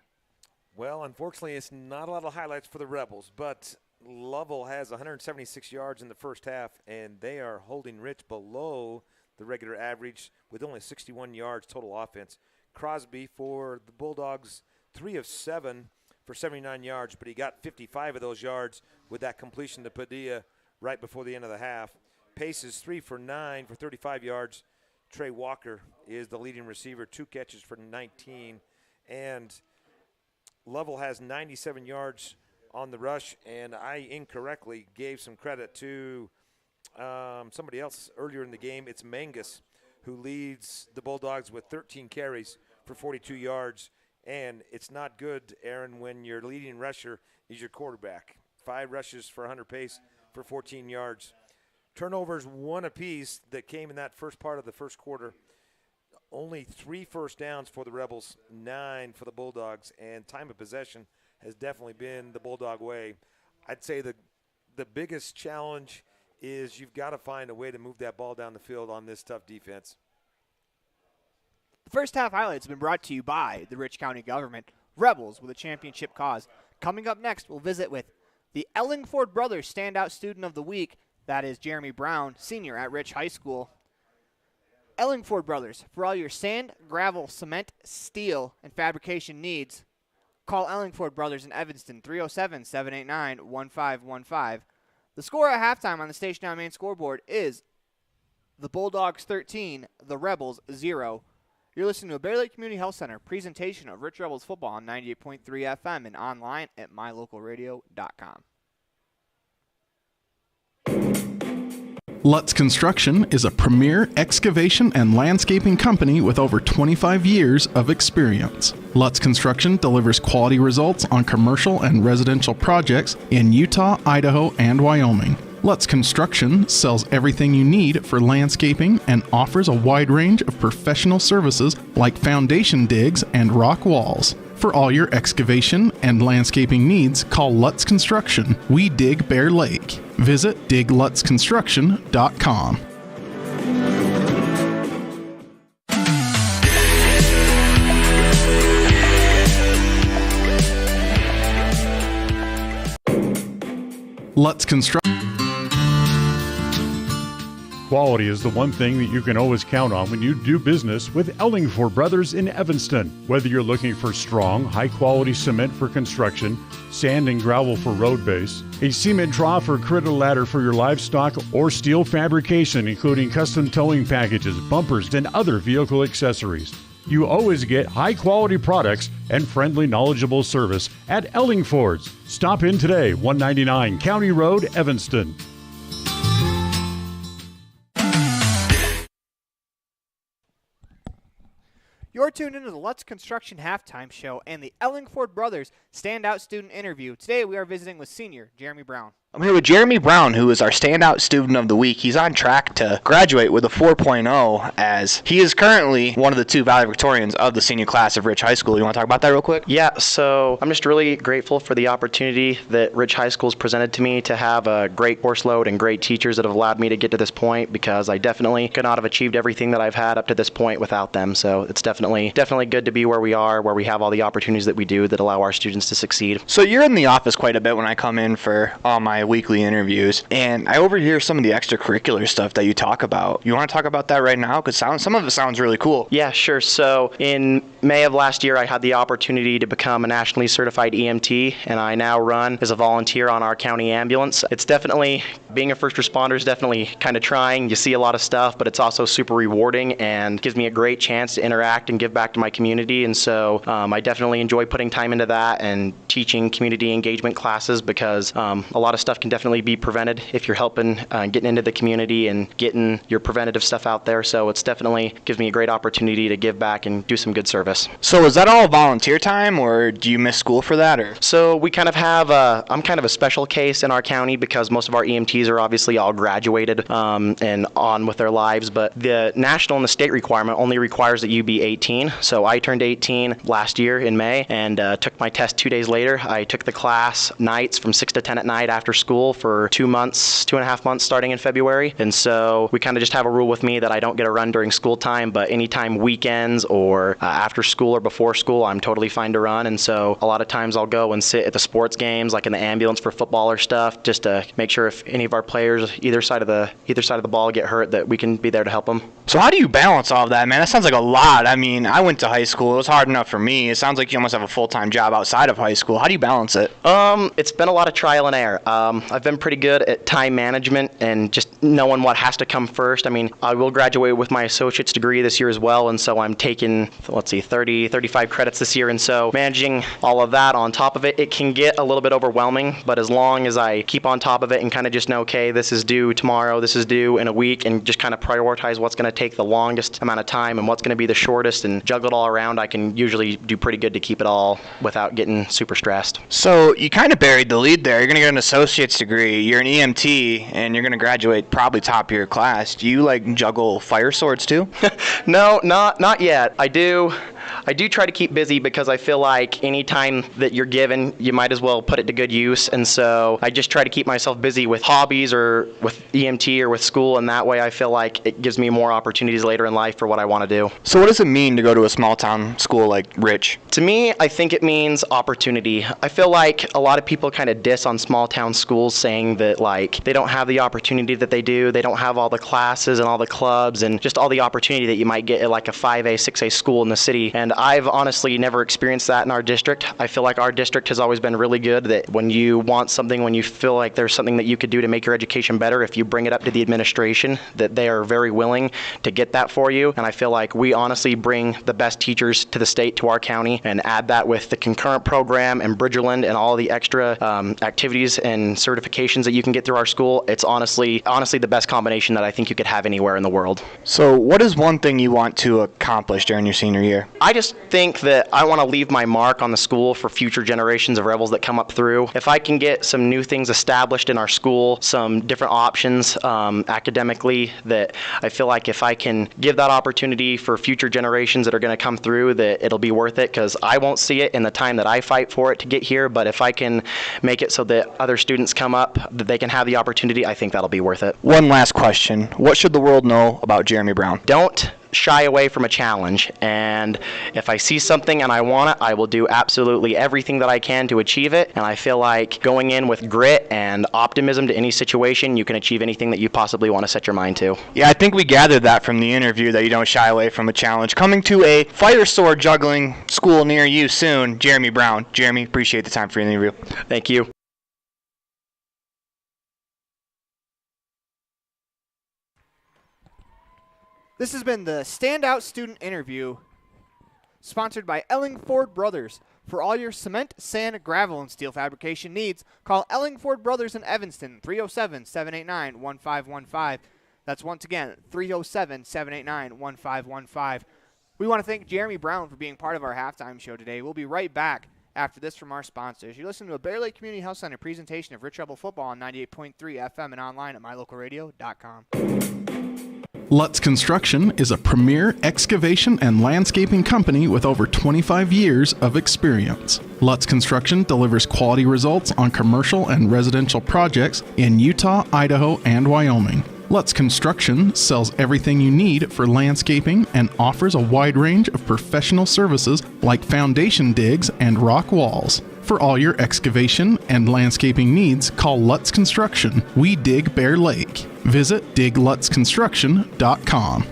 Well, unfortunately, it's not a lot of highlights for the Rebels, but Lovell has 176 yards in the first half, and they are holding Rich below the regular average with only 61 yards total offense. Crosby for the Bulldogs, 3 of 7 for 79 yards, but he got 55 of those yards with that completion to Padilla right before the end of the half. Pace is 3 for 9 for 35 yards. Trey Walker is the leading receiver, 2 catches for 19. And Lovell has 97 yards on the rush, and I incorrectly gave some credit to somebody else earlier in the game. It's Mangus, who leads the Bulldogs with 13 carries for 42 yards. And it's not good, Aaron, when your leading rusher is your quarterback. 5 rushes for 100 pace for 14 yards. Turnovers 1 apiece that came in that first part of the first quarter. Only 3 first downs for the Rebels, 9 for the Bulldogs, and time of possession has definitely been the Bulldog way. I'd say the biggest challenge is you've got to find a way to move that ball down the field on this tough defense. The first half highlights have been brought to you by the Rich County government. Rebels with a championship cause. Coming up next, we'll visit with the Ellingford Brothers Standout Student of the Week. That is Jeremy Brown, senior at Rich High School. Ellingford Brothers, for all your sand, gravel, cement, steel, and fabrication needs, call Ellingford Brothers in Evanston, 307-789-1515. The score at halftime on the Station on Main scoreboard is the Bulldogs 13, the Rebels 0. You're listening to a Bear Lake Community Health Center presentation of Rich Rebels football on 98.3 FM and online at mylocalradio.com. Lutz Construction is a premier excavation and landscaping company with over 25 years of experience. Lutz Construction delivers quality results on commercial and residential projects in Utah, Idaho, and Wyoming. Lutz Construction sells everything you need for landscaping and offers a wide range of professional services like foundation digs and rock walls. For all your excavation and landscaping needs, call Lutz Construction. We dig Bear Lake. Visit diglutzconstruction.com. Lutz Construction. Quality is the one thing that you can always count on when you do business with Ellingford Brothers in Evanston. Whether you're looking for strong, high-quality cement for construction, sand and gravel for road base, a cement trough or critter ladder for your livestock, or steel fabrication including custom towing packages, bumpers, and other vehicle accessories, you always get high-quality products and friendly, knowledgeable service at Ellingford's. Stop in today, 199 County Road, Evanston. You're tuned into the Lutz Construction Halftime Show and the Ellingford Brothers Standout Student Interview. Today we are visiting with senior Jeremy Brown. I'm here with Jeremy Brown, who is our Standout Student of the Week. He's on track to graduate with a 4.0 as he is currently one of the 2 valedictorians of the senior class of Rich High School. You want to talk about that real quick? Yeah, so I'm just really grateful for the opportunity that Rich High School has presented to me to have a great course load and great teachers that have allowed me to get to this point, because I definitely could not have achieved everything that I've had up to this point without them. So it's definitely good to be where we are, where we have all the opportunities that we do that allow our students to succeed. So you're in the office quite a bit when I come in for all my weekly interviews, and I overhear some of the extracurricular stuff that you talk about. You want to talk about that right now? Because some of it sounds really cool. Yeah, sure. So in May of last year, I had the opportunity to become a nationally certified EMT, and I now run as a volunteer on our county ambulance. It's definitely, being a first responder is definitely kind of trying. You see a lot of stuff, but it's also super rewarding and gives me a great chance to interact and give back to my community. And so I definitely enjoy putting time into that and teaching community engagement classes, because a lot of stuff can definitely be prevented if you're helping getting into the community and getting your preventative stuff out there. So it's definitely gives me a great opportunity to give back and do some good service. So is that all volunteer time, or do you miss school for that? Or so we kind of have I'm kind of a special case in our county, because most of our EMTs are obviously all graduated and on with their lives, but the national and the state requirement only requires that you be 18. So I turned 18 last year in May and took my test 2 days later. I took the class nights from 6 to 10 at night after school for 2.5 months starting in February. And so we kind of just have a rule with me that I don't get a run during school time, but anytime weekends or after school or before school, I'm totally fine to run. And so a lot of times I'll go and sit at the sports games, like in the ambulance for football or stuff, just to make sure if any of our players either side of the ball get hurt, that we can be there to help them. So how do you balance all of that, man? That sounds like a lot. I mean, I went to high school. It was hard enough for me. It sounds like you almost have a full-time job outside of high school. How do you balance it? It's been a lot of trial and error. I've been pretty good at time management and just knowing what has to come first. I mean, I will graduate with my associate's degree this year as well, and so I'm taking, 35 credits this year, and so managing all of that on top of it, it can get a little bit overwhelming, but as long as I keep on top of it and kind of just know, okay, this is due tomorrow, this is due in a week, and just kind of prioritize what's going to take the longest amount of time and what's going to be the shortest and juggle it all around, I can usually do pretty good to keep it all without getting super stressed. So you kind of buried the lead there. You're going to get an associate's degree, you're an EMT, and you're going to graduate probably top of your class. Do you juggle fire swords too? No, not yet. I do try to keep busy because I feel like any time that you're given, you might as well put it to good use. And so I just try to keep myself busy with hobbies or with EMT or with school, and that way I feel like it gives me more opportunities later in life for what I want to do. So what does it mean to go to a small town school like Rich? To me, I think it means opportunity. I feel like a lot of people kind of diss on small town schools, saying that they don't have the opportunity that they do. They don't have all the classes and all the clubs and just all the opportunity that you might get at like a 5A, 6A school in the city. And I've honestly never experienced that in our district. I feel like our district has always been really good, that when you want something, when you feel like there's something that you could do to make your education better, if you bring it up to the administration, that they are very willing to get that for you. And I feel like we honestly bring the best teachers to the state, to our county, and add that with the concurrent program and Bridgerland and all the extra activities and certifications that you can get through our school. It's honestly the best combination that I think you could have anywhere in the world. So what is one thing you want to accomplish during your senior year? I just think that I want to leave my mark on the school for future generations of Rebels that come up through. If I can get some new things established in our school, some different options academically, that I feel like if I can give that opportunity for future generations that are going to come through, that it'll be worth it, because I won't see it in the time that I fight for it to get here. But if I can make it so that other students come up, that they can have the opportunity, I think that'll be worth it. One last question. What should the world know about Jeremy Brown? Don't shy away from a challenge, and if I see something and I want it, I will do absolutely everything that I can to achieve it. And I feel like going in with grit and optimism to any situation, you can achieve anything that you possibly want to set your mind to. Yeah, I think we gathered that from the interview, that you don't shy away from a challenge. Coming to a fire sword juggling school near you soon, Jeremy Brown. Jeremy, appreciate the time for the interview. Thank you. This has been the Standout Student Interview, sponsored by Ellingford Brothers. For all your cement, sand, gravel, and steel fabrication needs, call Ellingford Brothers in Evanston, 307-789-1515. That's once again, 307-789-1515. We want to thank Jeremy Brown for being part of our halftime show today. We'll be right back after this from our sponsors. You're listening to a Bear Lake Community Health Center presentation of Rich Rebel Football on 98.3 FM and online at mylocalradio.com. Lutz Construction is a premier excavation and landscaping company with over 25 years of experience. Lutz Construction delivers quality results on commercial and residential projects in Utah, Idaho, and Wyoming. Lutz Construction sells everything you need for landscaping and offers a wide range of professional services like foundation digs and rock walls. For all your excavation and landscaping needs, call Lutz Construction. We dig Bear Lake. Visit diglutzconstruction.com.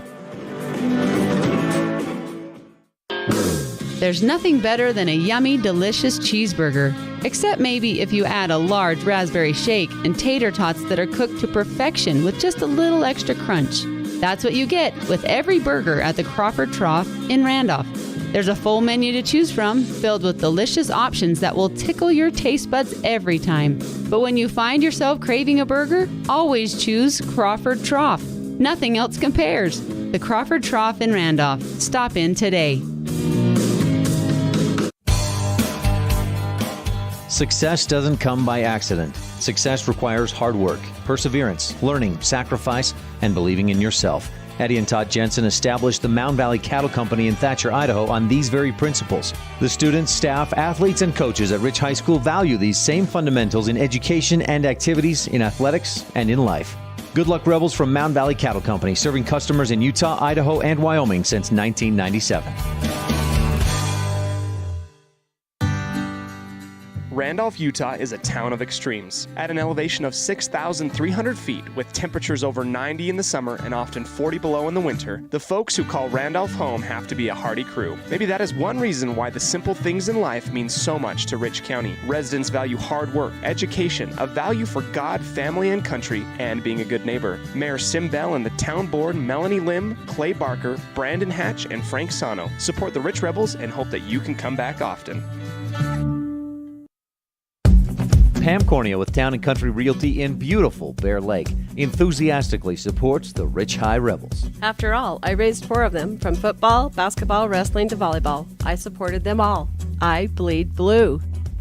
There's nothing better than a yummy, delicious cheeseburger. Except maybe if you add a large raspberry shake and tater tots that are cooked to perfection with just a little extra crunch. That's what you get with every burger at the Crawford Trough in Randolph. There's a full menu to choose from, filled with delicious options that will tickle your taste buds every time. But when you find yourself craving a burger, always choose Crawford Trough. Nothing else compares. The Crawford Trough in Randolph. Stop in today. Success doesn't come by accident. Success requires hard work, perseverance, learning, sacrifice, and believing in yourself. Eddie and Todd Jensen established the Mound Valley Cattle Company in Thatcher, Idaho on these very principles. The students, staff, athletes, and coaches at Rich High School value these same fundamentals in education and activities, in athletics, and in life. Good luck, Rebels, from Mound Valley Cattle Company, serving customers in Utah, Idaho, and Wyoming since 1997. Randolph, Utah is a town of extremes. At an elevation of 6,300 feet, with temperatures over 90 in the summer and often 40 below in the winter, the folks who call Randolph home have to be a hardy crew. Maybe that is one reason why the simple things in life mean so much to Rich County. Residents value hard work, education, a value for God, family, and country, and being a good neighbor. Mayor Sim Bell and the town board, Melanie Lim, Clay Barker, Brandon Hatch, and Frank Sano, support the Rich Rebels and hope that you can come back often. Pam Cornea with Town & Country Realty in beautiful Bear Lake enthusiastically supports the Rich High Rebels. After all, I raised 4 of them, from football, basketball, wrestling to volleyball. I supported them all. I bleed blue.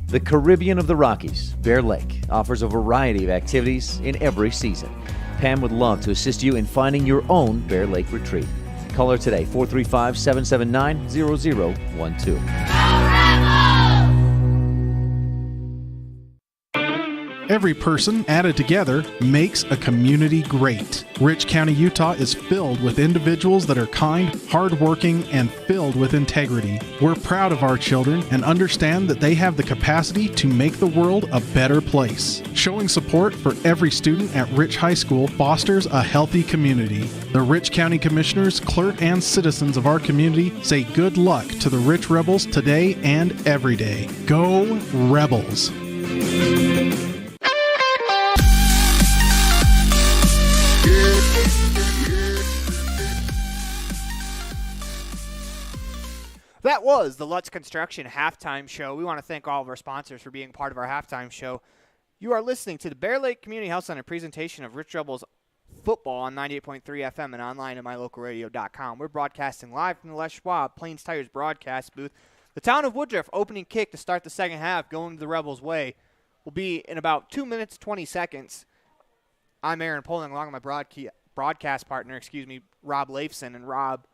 The Caribbean of the Rockies, Bear Lake, offers a variety of activities in every season. Pam would love to assist you in finding your own Bear Lake retreat. Call her today, 435-779-0012. Every person added together makes a community great. Rich County, Utah is filled with individuals that are kind, hardworking, and filled with integrity. We're proud of our children and understand that they have the capacity to make the world a better place. Showing support for every student at Rich High School fosters a healthy community. The Rich County Commissioners, clerk, and citizens of our community say good luck to the Rich Rebels today and every day. Go Rebels! That was the Lutz Construction halftime show. We want to thank all of our sponsors for being part of our halftime show. You are listening to the Bear Lake Community Health Center presentation of Rich Rebels football on 98.3 FM and online at mylocalradio.com. We're broadcasting live from the Les Schwab Plains Tires broadcast booth. The town of Woodruff opening kick to start the second half going the Rebels' way will be in about 2 minutes, 20 seconds. I'm Aaron Poling along with my broadcast partner, Rob Leifson. And Rob,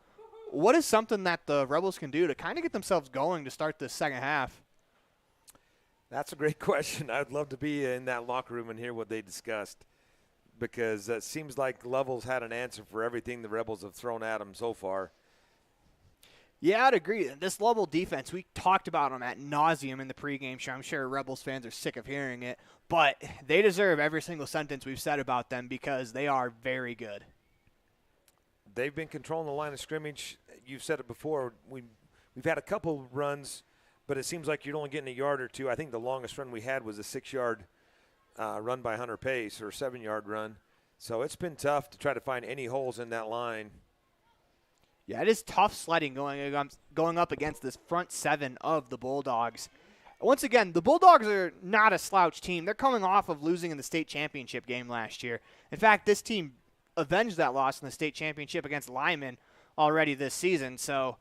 what is something that the Rebels can do to kind of get themselves going to start this second half? That's a great question. I'd love to be in that locker room and hear what they discussed, because it seems like Lovell's had an answer for everything the Rebels have thrown at them so far. Yeah, I'd agree. This Lovell defense, we talked about them ad nauseum in the pregame show. I'm sure Rebels fans are sick of hearing it, but they deserve every single sentence we've said about them because they are very good. They've been controlling the line of scrimmage. You've said it before. We've had a couple runs, but it seems like you're only getting a yard or two. I think the longest run we had was a 6-yard run by Hunter Pace, or a 7-yard run. So it's been tough to try to find any holes in that line. Yeah, it is tough sledding going up against this front seven of the Bulldogs. Once again, the Bulldogs are not a slouch team. They're coming off of losing in the state championship game last year. In fact, this team avenged that loss in the state championship against Lyman already this season. So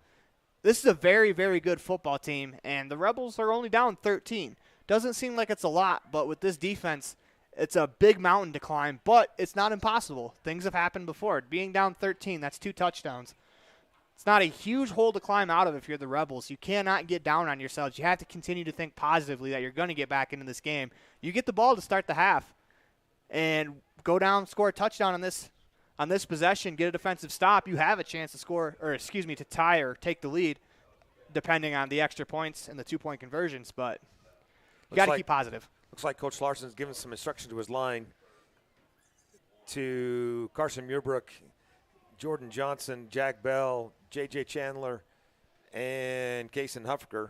this is a very, very good football team, and the Rebels are only down 13. Doesn't seem like it's a lot, but with this defense, it's a big mountain to climb, but it's not impossible. Things have happened before. Being down 13, that's 2 touchdowns. It's not a huge hole to climb out of if you're the Rebels. You cannot get down on yourselves. You have to continue to think positively that you're going to get back into this game. You get the ball to start the half and go down, score a touchdown on this possession, get a defensive stop, you have a chance to score, to tie or take the lead, depending on the extra points and the 2-point conversions. But you got to keep positive. Looks like Coach Larson's given some instruction to his line, to Carson Muirbrook, Jordan Johnson, Jack Bell, J.J. Chandler, and Kason Huffer.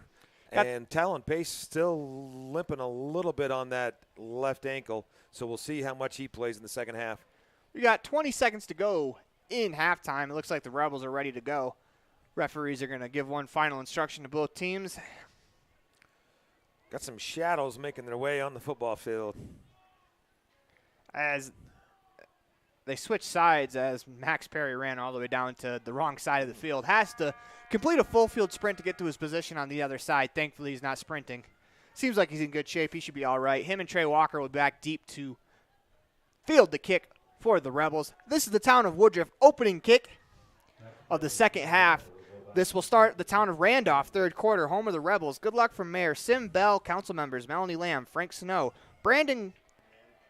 And Talon Pace still limping a little bit on that left ankle, so we'll see how much he plays in the second half. We got 20 seconds to go in halftime. It looks like the Rebels are ready to go. Referees are going to give one final instruction to both teams. Got some shadows making their way on the football field. As they switch sides, as Max Perry ran all the way down to the wrong side of the field. Has to complete a full field sprint to get to his position on the other side. Thankfully, he's not sprinting. Seems like he's in good shape. He should be all right. Him and Trey Walker will be back deep to field the kick for the Rebels. This is the town of Woodruff opening kick of the second half. This will start the town of Randolph, third quarter, home of the Rebels. Good luck from Mayor Sim Bell, council members Melanie Lamb, Frank Snow, Brandon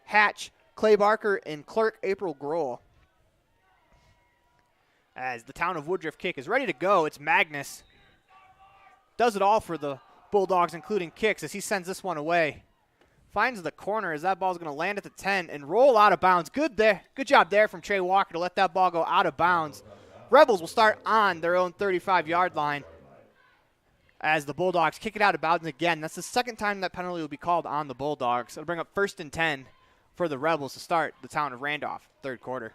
Hatch, Clay Barker, and clerk April Grohl. As the town of Woodruff kick is ready to go, it's Magnus. Does it all for the Bulldogs, including kicks, as he sends this one away. Finds the corner as that ball's going to land at the 10 and roll out of bounds. Good job there from Trey Walker to let that ball go out of bounds. Rebels will start on their own 35-yard line as the Bulldogs kick it out of bounds again. That's the second time that penalty will be called on the Bulldogs. It'll bring up 1st and 10 for the Rebels to start the town of Randolph, third quarter.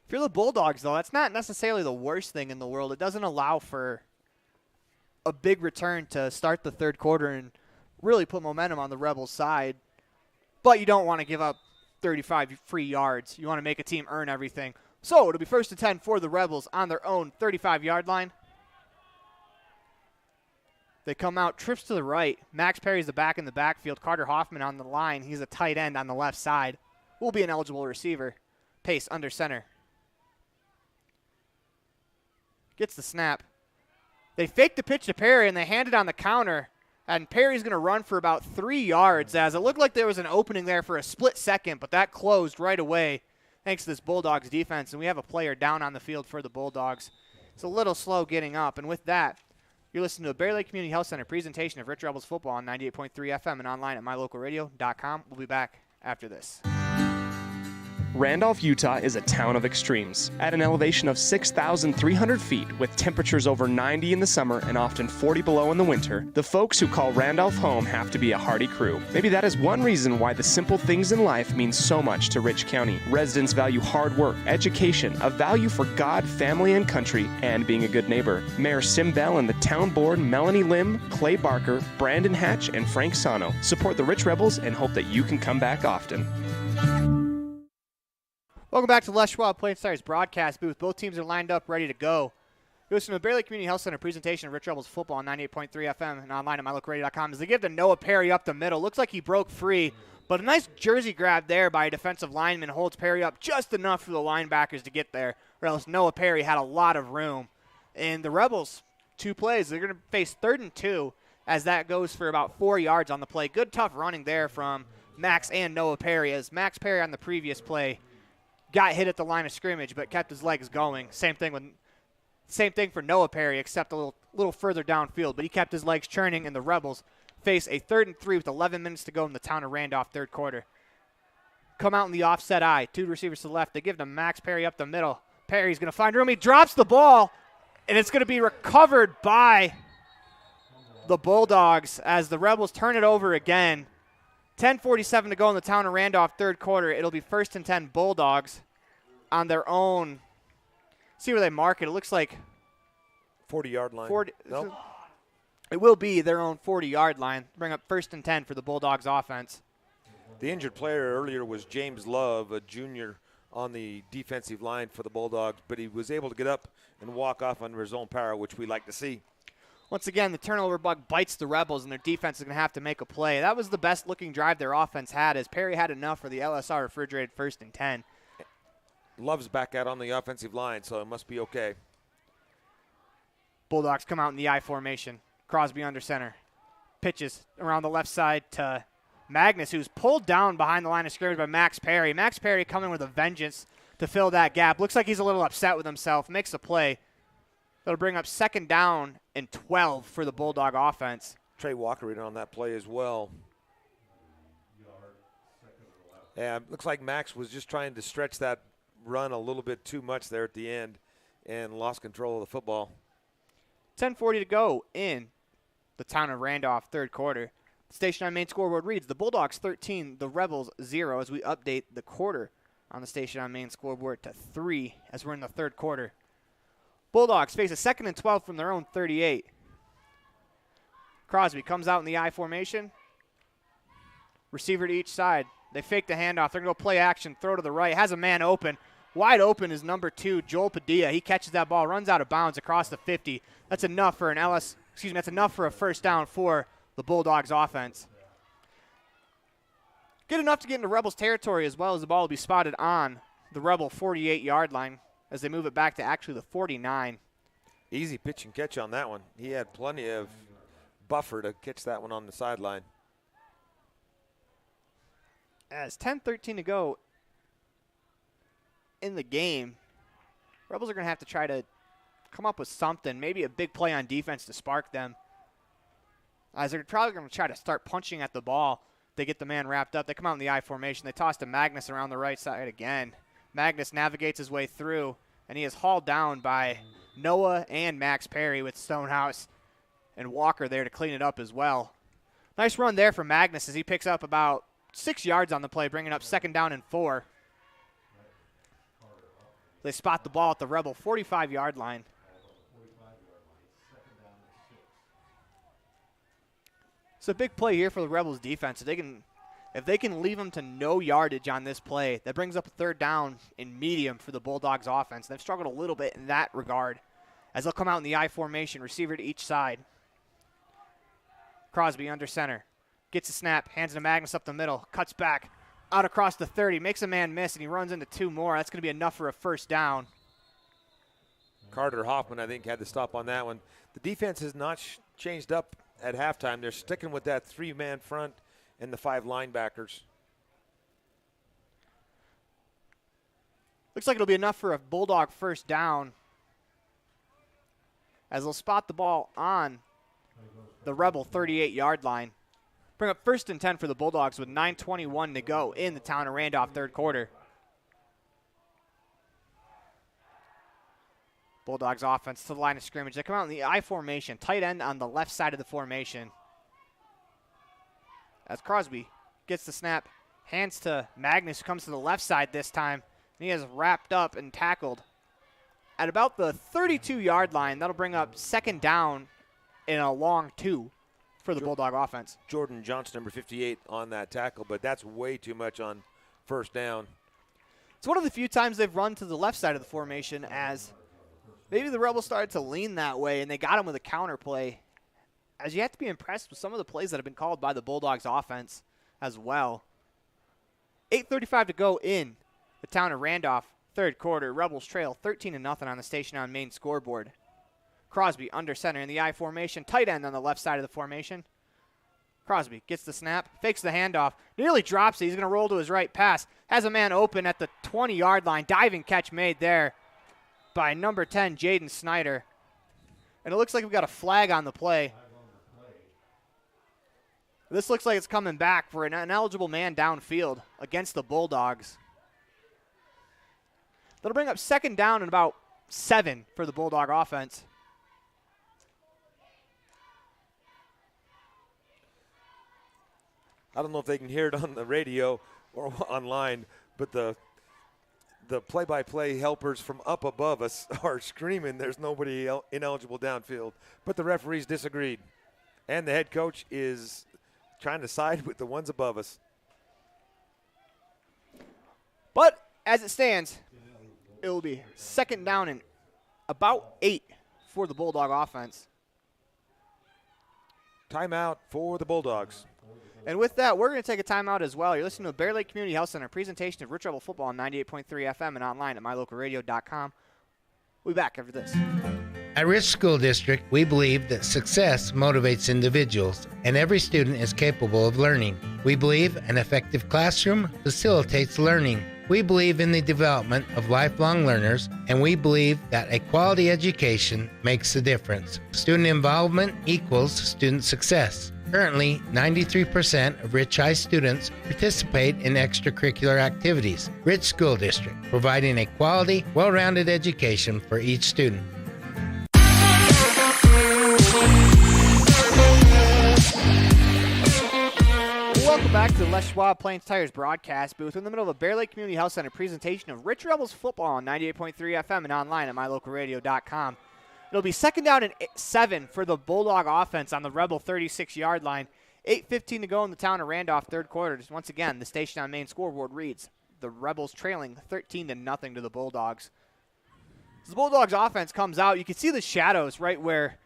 If you're the Bulldogs, though, that's not necessarily the worst thing in the world. It doesn't allow for a big return to start the third quarter and really put momentum on the Rebels' side. But you don't want to give up 35 free yards. You want to make a team earn everything. So it'll be 1st and 10 for the Rebels on their own 35-yard line. They come out, trips to the right. Max Perry's the back in the backfield. Carter Hoffman on the line. He's a tight end on the left side. Will be an eligible receiver. Pace under center. Gets the snap. They fake the pitch to Perry, and they hand it on the counter. And Perry's going to run for about 3 yards, as it looked like there was an opening there for a split second, but that closed right away thanks to this Bulldogs defense. And we have a player down on the field for the Bulldogs. It's a little slow getting up. And with that, you're listening to a Bear Lake Community Health Center presentation of Rich Rebels football on 98.3 FM and online at mylocalradio.com. We'll be back after this. Randolph, Utah is a town of extremes. At an elevation of 6,300 feet, with temperatures over 90 in the summer and often 40 below in the winter, the folks who call Randolph home have to be a hardy crew. Maybe that is one reason why the simple things in life mean so much to Rich County. Residents value hard work, education, a value for God, family, and country, and being a good neighbor. Mayor Sim Bell and the town board, Melanie Lim, Clay Barker, Brandon Hatch, and Frank Sano, support the Rich Rebels and hope that you can come back often. Welcome back to Les Schwab Plain Stars broadcast booth. Both teams are lined up, ready to go. You listen to the Bear Lake Community Health Center presentation of Rich Rebels football on 98.3 FM and online at mylocalradio.com as they give to Noah Perry up the middle. Looks like he broke free, but a nice jersey grab there by a defensive lineman holds Perry up just enough for the linebackers to get there, or else Noah Perry had a lot of room. And the Rebels, 2 plays, they're going to face 3rd and 2 as that goes for about 4 yards on the play. Good, tough running there from Max and Noah Perry, as Max Perry on the previous play got hit at the line of scrimmage but kept his legs going. Same thing for Noah Perry, except a little further downfield, but he kept his legs churning, and the Rebels face a 3rd and 3 with 11 minutes to go in the town of Randolph, third quarter. Come out in the offset eye. 2 receivers to the left. They give to Max Perry up the middle. Perry's going to find room. He drops the ball, and it's going to be recovered by the Bulldogs as the Rebels turn it over again. 10:47 to go in the town of Randolph, third quarter. It'll be 1st and 10 Bulldogs on their own. See where they mark it. It looks like 40-yard line. Nope. It will be their own 40-yard line. Bring up 1st and 10 for the Bulldogs offense. The injured player earlier was James Love, a junior on the defensive line for the Bulldogs, but he was able to get up and walk off under his own power, which we like to see. Once again, the turnover bug bites the Rebels, and their defense is going to have to make a play. That was the best-looking drive their offense had, as Perry had enough for the LSR refrigerated 1st and 10. Love's back out on the offensive line, so it must be okay. Bulldogs come out in the I formation. Crosby under center. Pitches around the left side to Magnus, who's pulled down behind the line of scrimmage by Max Perry. Max Perry coming with a vengeance to fill that gap. Looks like he's a little upset with himself. Makes a play. That'll bring up 2nd down and 12 for the Bulldog offense. Trey Walker in on that play as well. Yeah, looks like Max was just trying to stretch that run a little bit too much there at the end and lost control of the football. 10:40 to go in the town of Randolph, third quarter. The Station on Main scoreboard reads the Bulldogs 13, the Rebels 0, as we update the quarter on the Station on Main scoreboard to 3 as we're in the third quarter. Bulldogs face a 2nd and 12 from their own 38. Crosby comes out in the I formation. Receiver to each side. They fake the handoff. They're going to go play action, throw to the right. Has a man open. Wide open is number 2, Joel Padilla. He catches that ball, runs out of bounds across the 50. That's enough for that's enough for a 1st down for the Bulldogs offense. get enough to get into Rebels territory, as well as the ball will be spotted on the Rebel 48-yard line as they move it back to actually the 49. Easy pitch and catch on that one. He had plenty of buffer to catch that one on the sideline. As 10:13 to go in the game, Rebels are going to have to try to come up with something, maybe a big play on defense to spark them. As they're probably going to try to start punching at the ball. They get the man wrapped up. They come out in the I formation. They toss to Magnus around the right side again. Magnus navigates his way through, and he is hauled down by Noah and Max Perry with Stonehouse and Walker there to clean it up as well. Nice run there for Magnus as he picks up about 6 yards on the play, bringing up 2nd down and 4. They spot the ball at the Rebel 45-yard line. It's a big play here for the Rebels defense. If they can leave them to no yardage on this play, that brings up a 3rd down in medium for the Bulldogs offense. They've struggled a little bit in that regard as they'll come out in the I formation, receiver to each side. Crosby under center. Gets a snap, hands it to Magnus up the middle, cuts back, out across the 30, makes a man miss, and he runs into 2 more. That's going to be enough for a 1st down. Carter Hoffman, I think, had to stop on that one. The defense has not changed up at halftime. They're sticking with that 3-man front and the 5 linebackers. Looks like it'll be enough for a Bulldog 1st down as they'll spot the ball on the Rebel 38-yard line. Bring up 1st and 10 for the Bulldogs with 9:21 to go in the town of Randolph 3rd quarter. Bulldogs offense to the line of scrimmage. They come out in the I formation, tight end on the left side of the formation. As Crosby gets the snap, hands to Magnus, who comes to the left side this time, and he is wrapped up and tackled at about the 32-yard line. That'll bring up 2nd down in a long 2 for the Bulldog offense. Jordan Johnson, number 58, on that tackle, but that's way too much on 1st down. It's one of the few times they've run to the left side of the formation as maybe the Rebels started to lean that way, and they got him with a counter play. As you have to be impressed with some of the plays that have been called by the Bulldogs offense as well. 8:35 to go in the town of Randolph, 3rd quarter. Rebels trail 13-0 on the Station on Main scoreboard. Crosby under center in the I formation, tight end on the left side of the formation. Crosby gets the snap, fakes the handoff, nearly drops it. He's going to roll to his right pass. Has a man open at the 20-yard line. Diving catch made there by number 10, Jaden Snyder. And it looks like we've got a flag on the play. This looks like it's coming back for an ineligible man downfield against the Bulldogs. That'll bring up 2nd down and about 7 for the Bulldog offense. I don't know if they can hear it on the radio or online, but the play-by-play helpers from up above us are screaming there's nobody ineligible downfield. But the referees disagreed. And the head coach is trying to side with the ones above us. But as it stands, it will be 2nd down and about 8 for the Bulldog offense. Timeout for the Bulldogs. And with that, we're going to take a timeout as well. You're listening to Bear Lake Community Health Center, presentation of Rich Rebel Football on 98.3 FM and online at mylocalradio.com. We'll be back after this. At Rich School District, we believe that success motivates individuals, and every student is capable of learning. We believe an effective classroom facilitates learning. We believe in the development of lifelong learners, and we believe that a quality education makes a difference. Student involvement equals student success. Currently, 93% of Rich High students participate in extracurricular activities. Rich School District, providing a quality, well-rounded education for each student. Welcome back to the Les Schwab Plains Tires broadcast booth. We're in the middle of a Bear Lake Community Health Center presentation of Rich Rebels football on 98.3 FM and online at mylocalradio.com. It'll be 2nd down and 7 for the Bulldog offense on the Rebel 36-yard line. 8:15 to go in the town of Randolph, 3rd quarter. Just once again, the Station on Main scoreboard reads the Rebels trailing 13-0 to the Bulldogs. As the Bulldogs offense comes out, you can see the shadows right where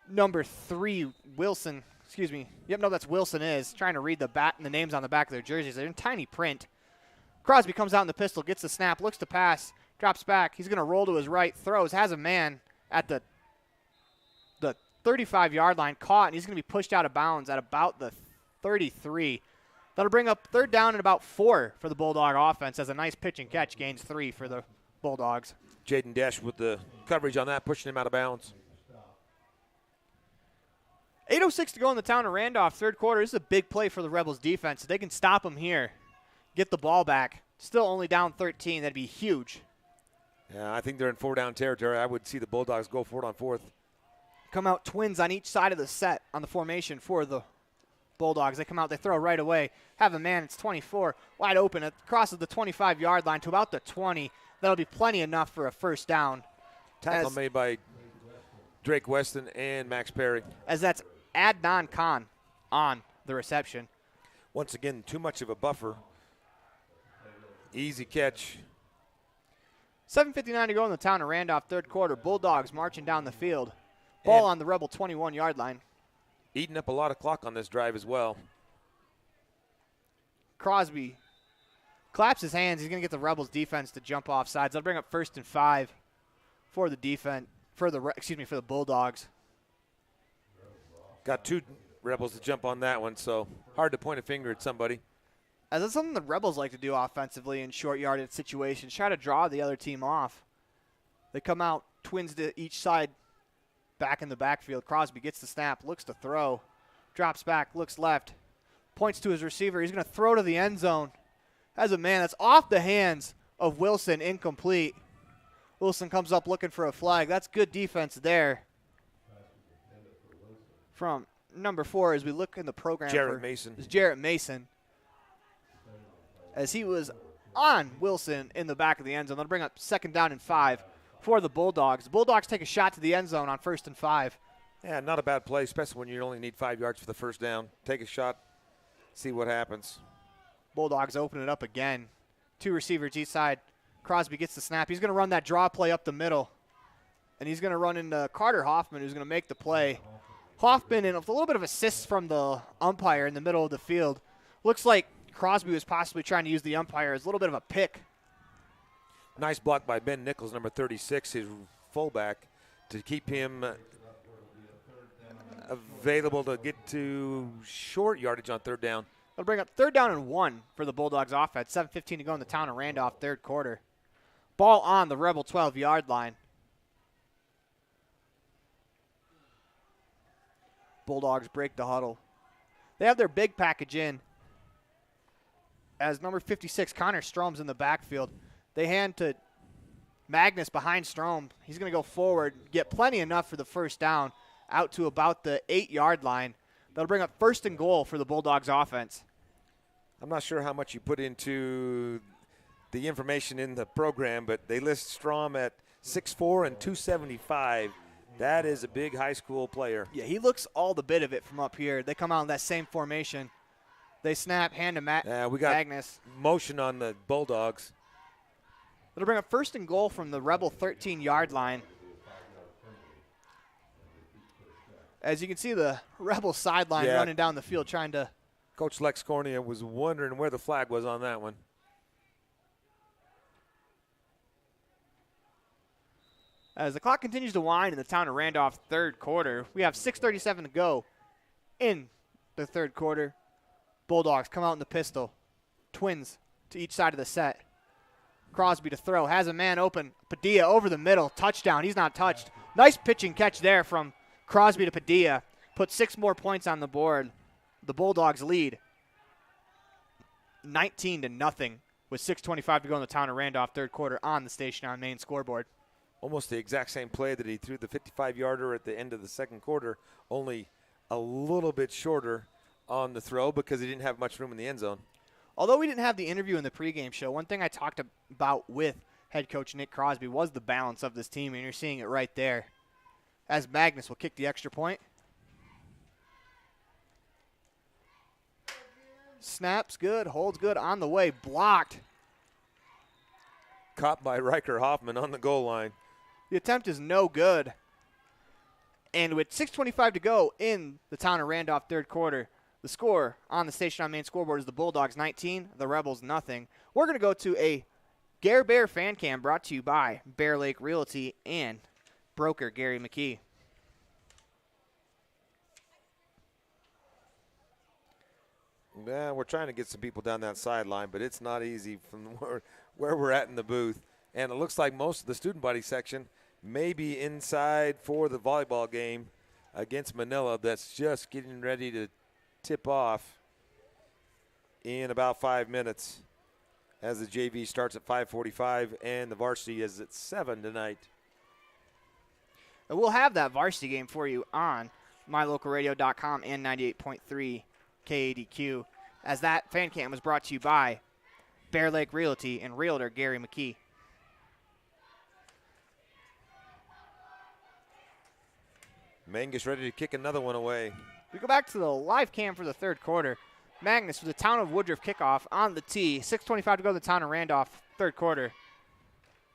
number 3 Wilson, Excuse me. Yep, no, that's Wilson is. Trying to read the names on the back of their jerseys. They're in tiny print. Crosby comes out in the pistol, gets the snap, looks to pass, drops back. He's going to roll to his right, throws, has a man at the 35-yard line, caught, and he's going to be pushed out of bounds at about the 33. That'll bring up 3rd down and about 4 for the Bulldog offense as a nice pitch and catch gains 3 for the Bulldogs. Jaden Desch with the coverage on that, pushing him out of bounds. 8:06 to go in the town of Randolph, 3rd quarter. This is a big play for the Rebels defense. If they can stop them here, get the ball back. Still only down 13. That'd be huge. Yeah, I think they're in 4-down territory. I would see the Bulldogs go for it on 4th. Come out twins on each side of the set on the formation for the Bulldogs. They come out, they throw right away. Have a man, it's 24, wide open. It crosses the 25-yard line to about the 20. That'll be plenty enough for a 1st down. Tackle made by Drake Weston and Max Perry. As that's Adnan Khan on the reception. Once again, too much of a buffer. Easy catch. 7:59 to go in the town of Randolph, 3rd quarter. Bulldogs marching down the field. Ball on the Rebel 21-yard line. Eating up a lot of clock on this drive as well. Crosby claps his hands. He's going to get the Rebels defense to jump off sides. That'll bring up 1st and 5 for the defense, for the Bulldogs. Got 2 Rebels to jump on that one, so hard to point a finger at somebody. As that's something the Rebels like to do offensively in short yardage situations, try to draw the other team off. They come out, twins to each side, back in the backfield. Crosby gets the snap, looks to throw, drops back, looks left, points to his receiver. He's going to throw to the end zone. Has a man that's off the hands of Wilson, incomplete. Wilson comes up looking for a flag. That's good defense there from number 4 as we look in the program. Jarrett Mason. Is Jarrett Mason. As he was on Wilson in the back of the end zone. They'll bring up 2nd down and 5 for the Bulldogs. The Bulldogs take a shot to the end zone on 1st and 5. Yeah, not a bad play, especially when you only need 5 yards for the 1st down. Take a shot, see what happens. Bulldogs open it up again. 2 receivers each side. Crosby gets the snap. He's going to run that draw play up the middle. And he's going to run into Carter Hoffman, who's going to make the play. Hoffman, and with a little bit of assist from the umpire in the middle of the field. Looks like Crosby was possibly trying to use the umpire as a little bit of a pick. Nice block by Ben Nichols, number 36, his fullback, to keep him available to get to short yardage on 3rd down. They'll bring up 3rd down and 1 for the Bulldogs offense. 7:15 to go in the town of Randolph, 3rd quarter. Ball on the Rebel 12-yard line. Bulldogs break the huddle. They have their big package in. As number 56, Connor Strom's in the backfield. They hand to Magnus behind Strom. He's going to go forward, get plenty enough for the 1st down, out to about the 8-yard line. That'll bring up 1st and goal for the Bulldogs offense. I'm not sure how much you put into the information in the program, but they list Strom at 6'4" and 275. That is a big high school player. Yeah, he looks all the bit of it from up here. They come out in that same formation. They snap, hand to we got Magnus. Motion on the Bulldogs. It'll bring up 1st and goal from the Rebel 13-yard line. As you can see, the Rebel sideline running down the field trying to. Coach Lex Cornea was wondering where the flag was on that one. As the clock continues to wind in the town of Randolph, 3rd quarter, we have 6:37 to go in the 3rd quarter. Bulldogs come out in the pistol. Twins to each side of the set. Crosby to throw. Has a man open. Padilla over the middle. Touchdown. He's not touched. Nice pitching catch there from Crosby to Padilla. Put 6 more points on the board. The Bulldogs lead 19-0 with 6:25 to go in the town of Randolph, 3rd quarter on the Station on Main scoreboard. Almost the exact same play that he threw the 55-yarder at the end of the 2nd quarter, only a little bit shorter on the throw because he didn't have much room in the end zone. Although we didn't have the interview in the pregame show, one thing I talked about with head coach Nick Crosby was the balance of this team, and you're seeing it right there. As Magnus will kick the extra point. Snaps good, holds good, on the way, blocked. Caught by Riker Hoffman on the goal line. The attempt is no good. And with 6:25 to go in the town of Randolph third quarter, the score on the Station on Main scoreboard is the Bulldogs 19, the Rebels nothing. We're going to go to a Gare Bear fan cam brought to you by Bear Lake Realty and broker Gary McKee. Yeah, we're trying to get some people down that sideline, but it's not easy from where we're at in the booth. And it looks like most of the student body section may be inside for the volleyball game against Manila that's just getting ready to tip off in about 5 minutes as the JV starts at 5:45 and the varsity is at 7 tonight. And we'll have that varsity game for you on mylocalradio.com and 98.3 KADQ, as that fan cam was brought to you by Bear Lake Realty and realtor Gary McKee. Mangus ready to kick another one away. We go back to the live cam for the third quarter. Magnus with the town of Woodruff kickoff on the tee. 6:25 to go to the town of Randolph, third quarter.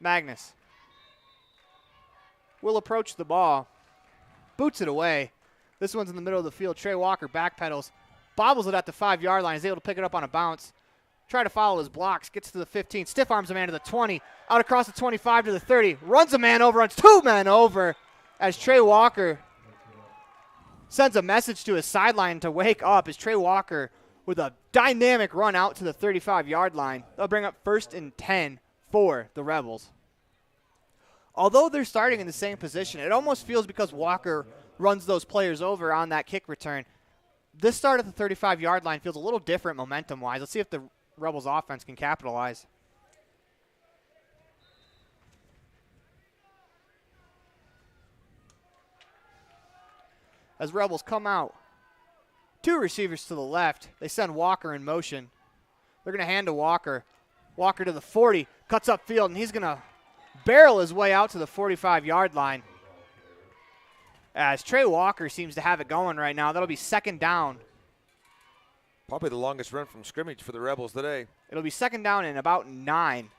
Magnus will approach the ball, boots it away. This one's in the middle of the field. Trey Walker backpedals, bobbles it at the 5-yard line, is able to pick it up on a bounce. Try to follow his blocks, gets to the 15, stiff arms a man to the 20, out across the 25 to the 30, runs a man over, runs 2 men over as Trey Walker sends a message to his sideline to wake up as Trey Walker with a dynamic run out to the 35-yard line. They'll bring up 1st and 10 for the Rebels. Although they're starting in the same position, it almost feels because Walker runs those players over on that kick return. This start at the 35-yard line feels a little different momentum-wise. Let's see if the Rebels offense can capitalize. As Rebels come out, 2 receivers to the left. They send Walker in motion. They're going to hand to Walker. Walker to the 40, cuts upfield, and he's going to barrel his way out to the 45-yard line. As Trey Walker seems to have it going right now. That'll be 2nd down. Probably the longest run from scrimmage for the Rebels today. It'll be 2nd down and about 9.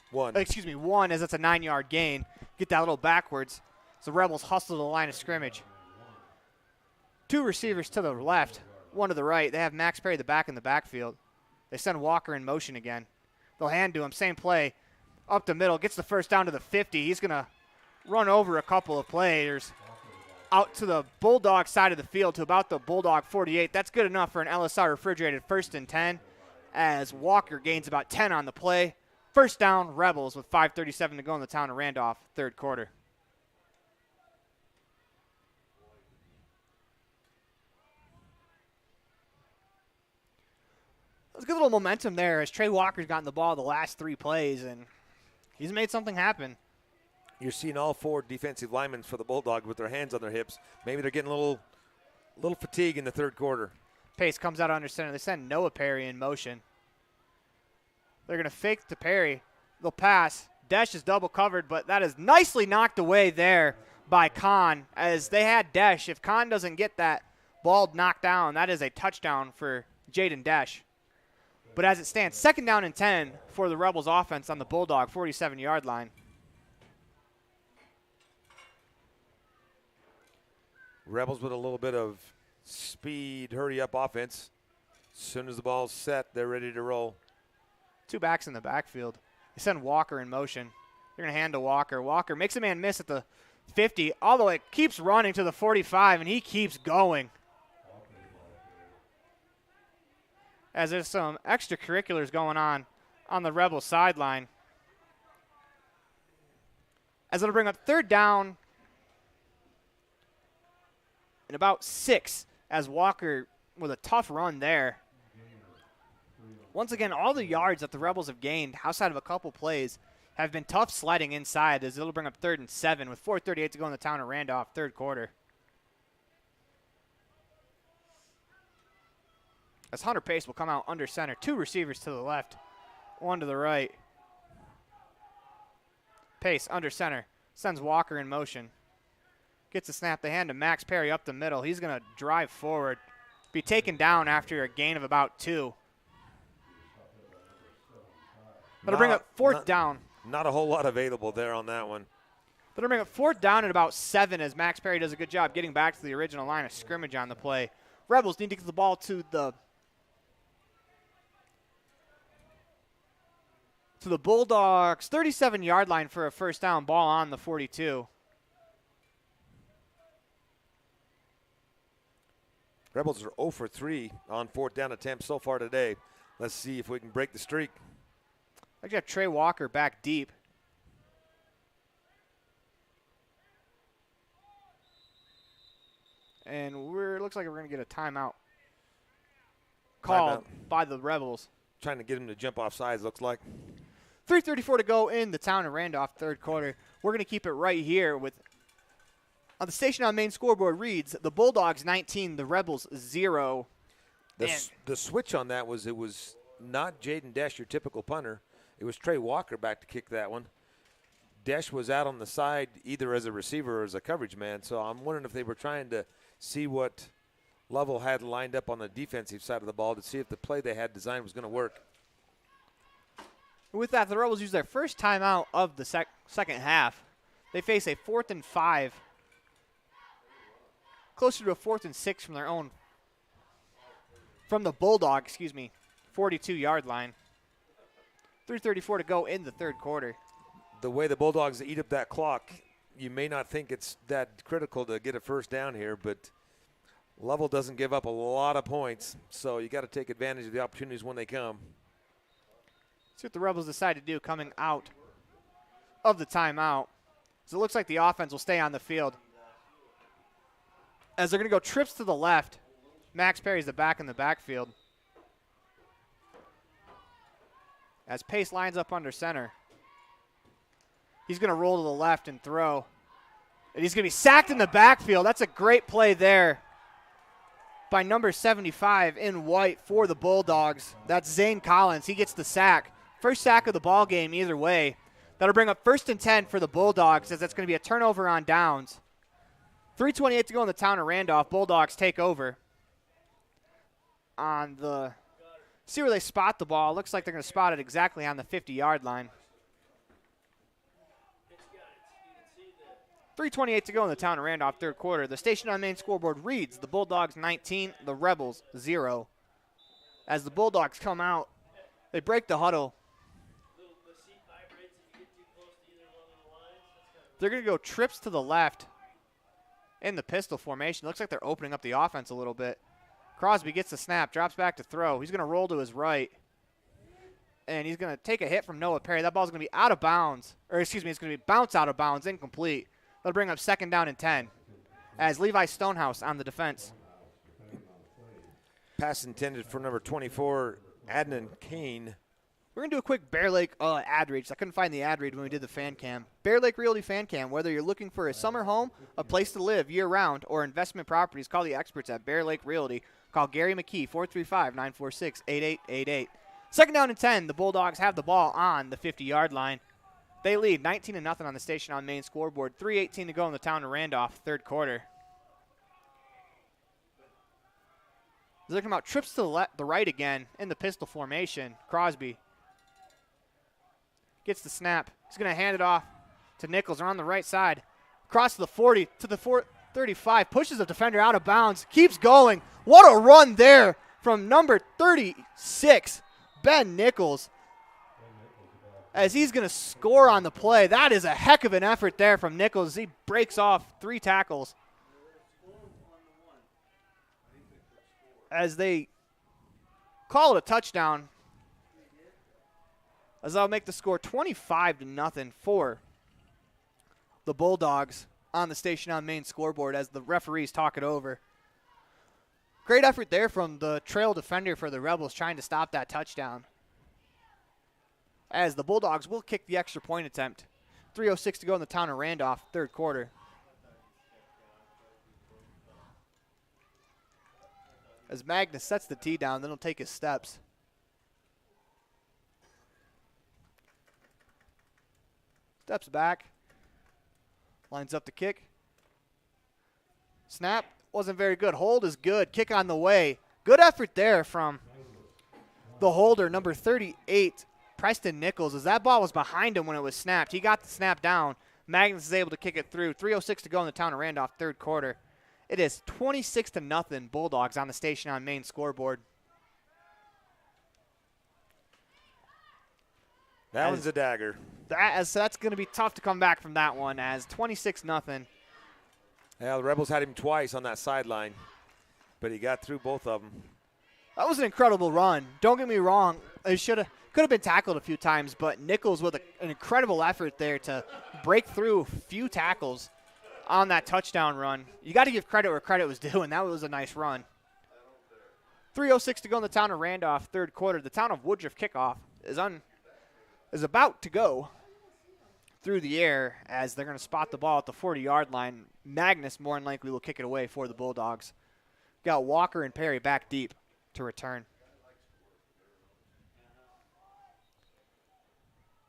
1. Excuse me, 1, as that's a 9-yard gain. Get that a little backwards. So Rebels hustle to the line of scrimmage. 2 receivers to the left, 1 to the right. They have Max Perry the back in the backfield. They send Walker in motion again. They'll hand to him, same play, up the middle, gets the 1st down to the 50. He's going to run over a couple of players out to the Bulldog side of the field to about the Bulldog 48. That's good enough for an LSR refrigerated 1st and 10 as Walker gains about 10 on the play. 1st down, Rebels with 5:37 to go in the town of Randolph, third quarter. There's a good little momentum there as Trey Walker's gotten the ball the last 3 plays, and he's made something happen. You're seeing all 4 defensive linemen for the Bulldog with their hands on their hips. Maybe they're getting a little fatigue in the third quarter. Pace comes out under center. They send Noah Perry in motion. They're going to fake to Perry. They'll pass. Desch is double covered, but that is nicely knocked away there by Kahn as they had Desch. If Kahn doesn't get that ball knocked down, that is a touchdown for Jaden Desch. But as it stands, 2nd down and 10 for the Rebels offense on the Bulldog 47-yard line. Rebels with a little bit of speed, hurry-up offense. As soon as the ball's set, they're ready to roll. 2 backs in the backfield. They send Walker in motion. They're going to hand to Walker. Walker makes a man miss at the 50, although it keeps running to the 45, and he keeps going. As there's some extracurriculars going on the Rebel sideline. As it'll bring up 3rd down and about 6 as Walker with a tough run there. Once again, all the yards that the Rebels have gained outside of a couple plays have been tough sledding inside as it'll bring up 3rd and 7 with 4:38 to go in the town of Randolph, third quarter. As Hunter Pace will come out under center. 2 receivers to the left, 1 to the right. Pace under center. Sends Walker in motion. Gets the snap. They hand to Max Perry up the middle. He's going to drive forward. Be taken down after a gain of about 2. That'll bring up 4th down. Not a whole lot available there on that one. That'll bring up 4th down at about 7 as Max Perry does a good job getting back to the original line of scrimmage on the play. Rebels need to get the ball to the Bulldogs' 37-yard line for a first down, ball on the 42. Rebels are 0 for 3 on 4th down attempts so far today. Let's see if we can break the streak. I got Trey Walker back deep. And looks like we're going to get a timeout called by the Rebels. Trying to get him to jump off sides, looks like. 3:34 to go in the town of Randolph, 3rd quarter. We're going to keep it right here with, on the station on main scoreboard reads, the Bulldogs 19, the Rebels 0. The switch on that was, it was not Jaden Desch, your typical punter. It was Trey Walker back to kick that one. Desch was out on the side either as a receiver or as a coverage man, so I'm wondering if they were trying to see what Lovell had lined up on the defensive side of the ball to see if the play they had designed was going to work. With that, the Rebels use their first timeout of the second half. They face a 4th and 5, closer to a 4th and 6 from their own, from the Bulldog, 42-yard line. 3:34 to go in the 3rd quarter. The way the Bulldogs eat up that clock, you may not think it's that critical to get a first down here, but Lovell doesn't give up a lot of points, so you got to take advantage of the opportunities when they come. See what the Rebels decide to do coming out of the timeout. So it looks like the offense will stay on the field. As they're going to go trips to the left, Max Perry's the back in the backfield. As Pace lines up under center. He's going to roll to the left and throw. And he's going to be sacked in the backfield. That's a great play there by number 75 in white for the Bulldogs. That's Zane Collins. He gets the sack. First sack of the ball game either way. That'll bring up 1st and 10 for the Bulldogs, as that's going to be a turnover on downs. 3:28 to go in the town of Randolph. Bulldogs take over. See where they spot the ball. Looks like they're going to spot it exactly on the 50-yard line. 3:28 to go in the town of Randolph, 3rd quarter. The station on main scoreboard reads the Bulldogs 19, the Rebels 0. As the Bulldogs come out, they break the huddle. They're going to go trips to the left in the pistol formation. Looks like they're opening up the offense a little bit. Crosby gets the snap, drops back to throw. He's going to roll to his right. And he's going to take a hit from Noah Perry. That ball's going to be out of bounds. It's going to be bounce out of bounds, incomplete. That'll bring up 2nd down and 10 as Levi Stonehouse on the defense. Pass intended for number 24, Adnan Kane. We're going to do a quick Bear Lake ad read. I couldn't find the ad read when we did the fan cam. Bear Lake Realty fan cam. Whether you're looking for a summer home, a place to live year-round, or investment properties, call the experts at Bear Lake Realty. Call Gary McKee, 435-946-8888. 2nd down and 10. The Bulldogs have the ball on the 50-yard line. They lead 19-0 on the station on main scoreboard. 3:18 to go in the town of Randolph, 3rd quarter. They're looking about trips to the right again in the pistol formation. Crosby gets the snap. He's going to hand it off to Nichols on the right side. Across to the 40 to the 35. Pushes the defender out of bounds. Keeps going. What a run there from number 36, Ben Nichols. As he's going to score on the play. That is a heck of an effort there from Nichols. He breaks off 3 tackles. As they call it a touchdown. As I'll make the score 25-0 for the Bulldogs on the station on main scoreboard as the referees talk it over. Great effort there from the trail defender for the Rebels trying to stop that touchdown. As the Bulldogs will kick the extra point attempt. 3:06 to go in the town of Randolph, 3rd quarter. As Magnus sets the tee down, then he'll take his steps. Steps back. Lines up the kick. Snap wasn't very good. Hold is good. Kick on the way. Good effort there from the holder, number 38, Preston Nichols, as that ball was behind him when it was snapped. He got the snap down. Magnus is able to kick it through. 3:06 to go in the town of Randolph, third quarter. It is 26-0 Bulldogs on the Station on Main scoreboard. That one's a dagger. That's going to be tough to come back from that one as 26-0. Yeah, the Rebels had him twice on that sideline, but he got through both of them. That was an incredible run. Don't get me wrong. It could have been tackled a few times, but Nichols with an incredible effort there to break through a few tackles on that touchdown run. You got to give credit where credit was due, and that was a nice run. 3:06 to go in the town of Randolph, third quarter. The town of Woodruff kickoff is about to go through the air as they're going to spot the ball at the 40-yard line. Magnus more than likely will kick it away for the Bulldogs. Got Walker and Perry back deep to return.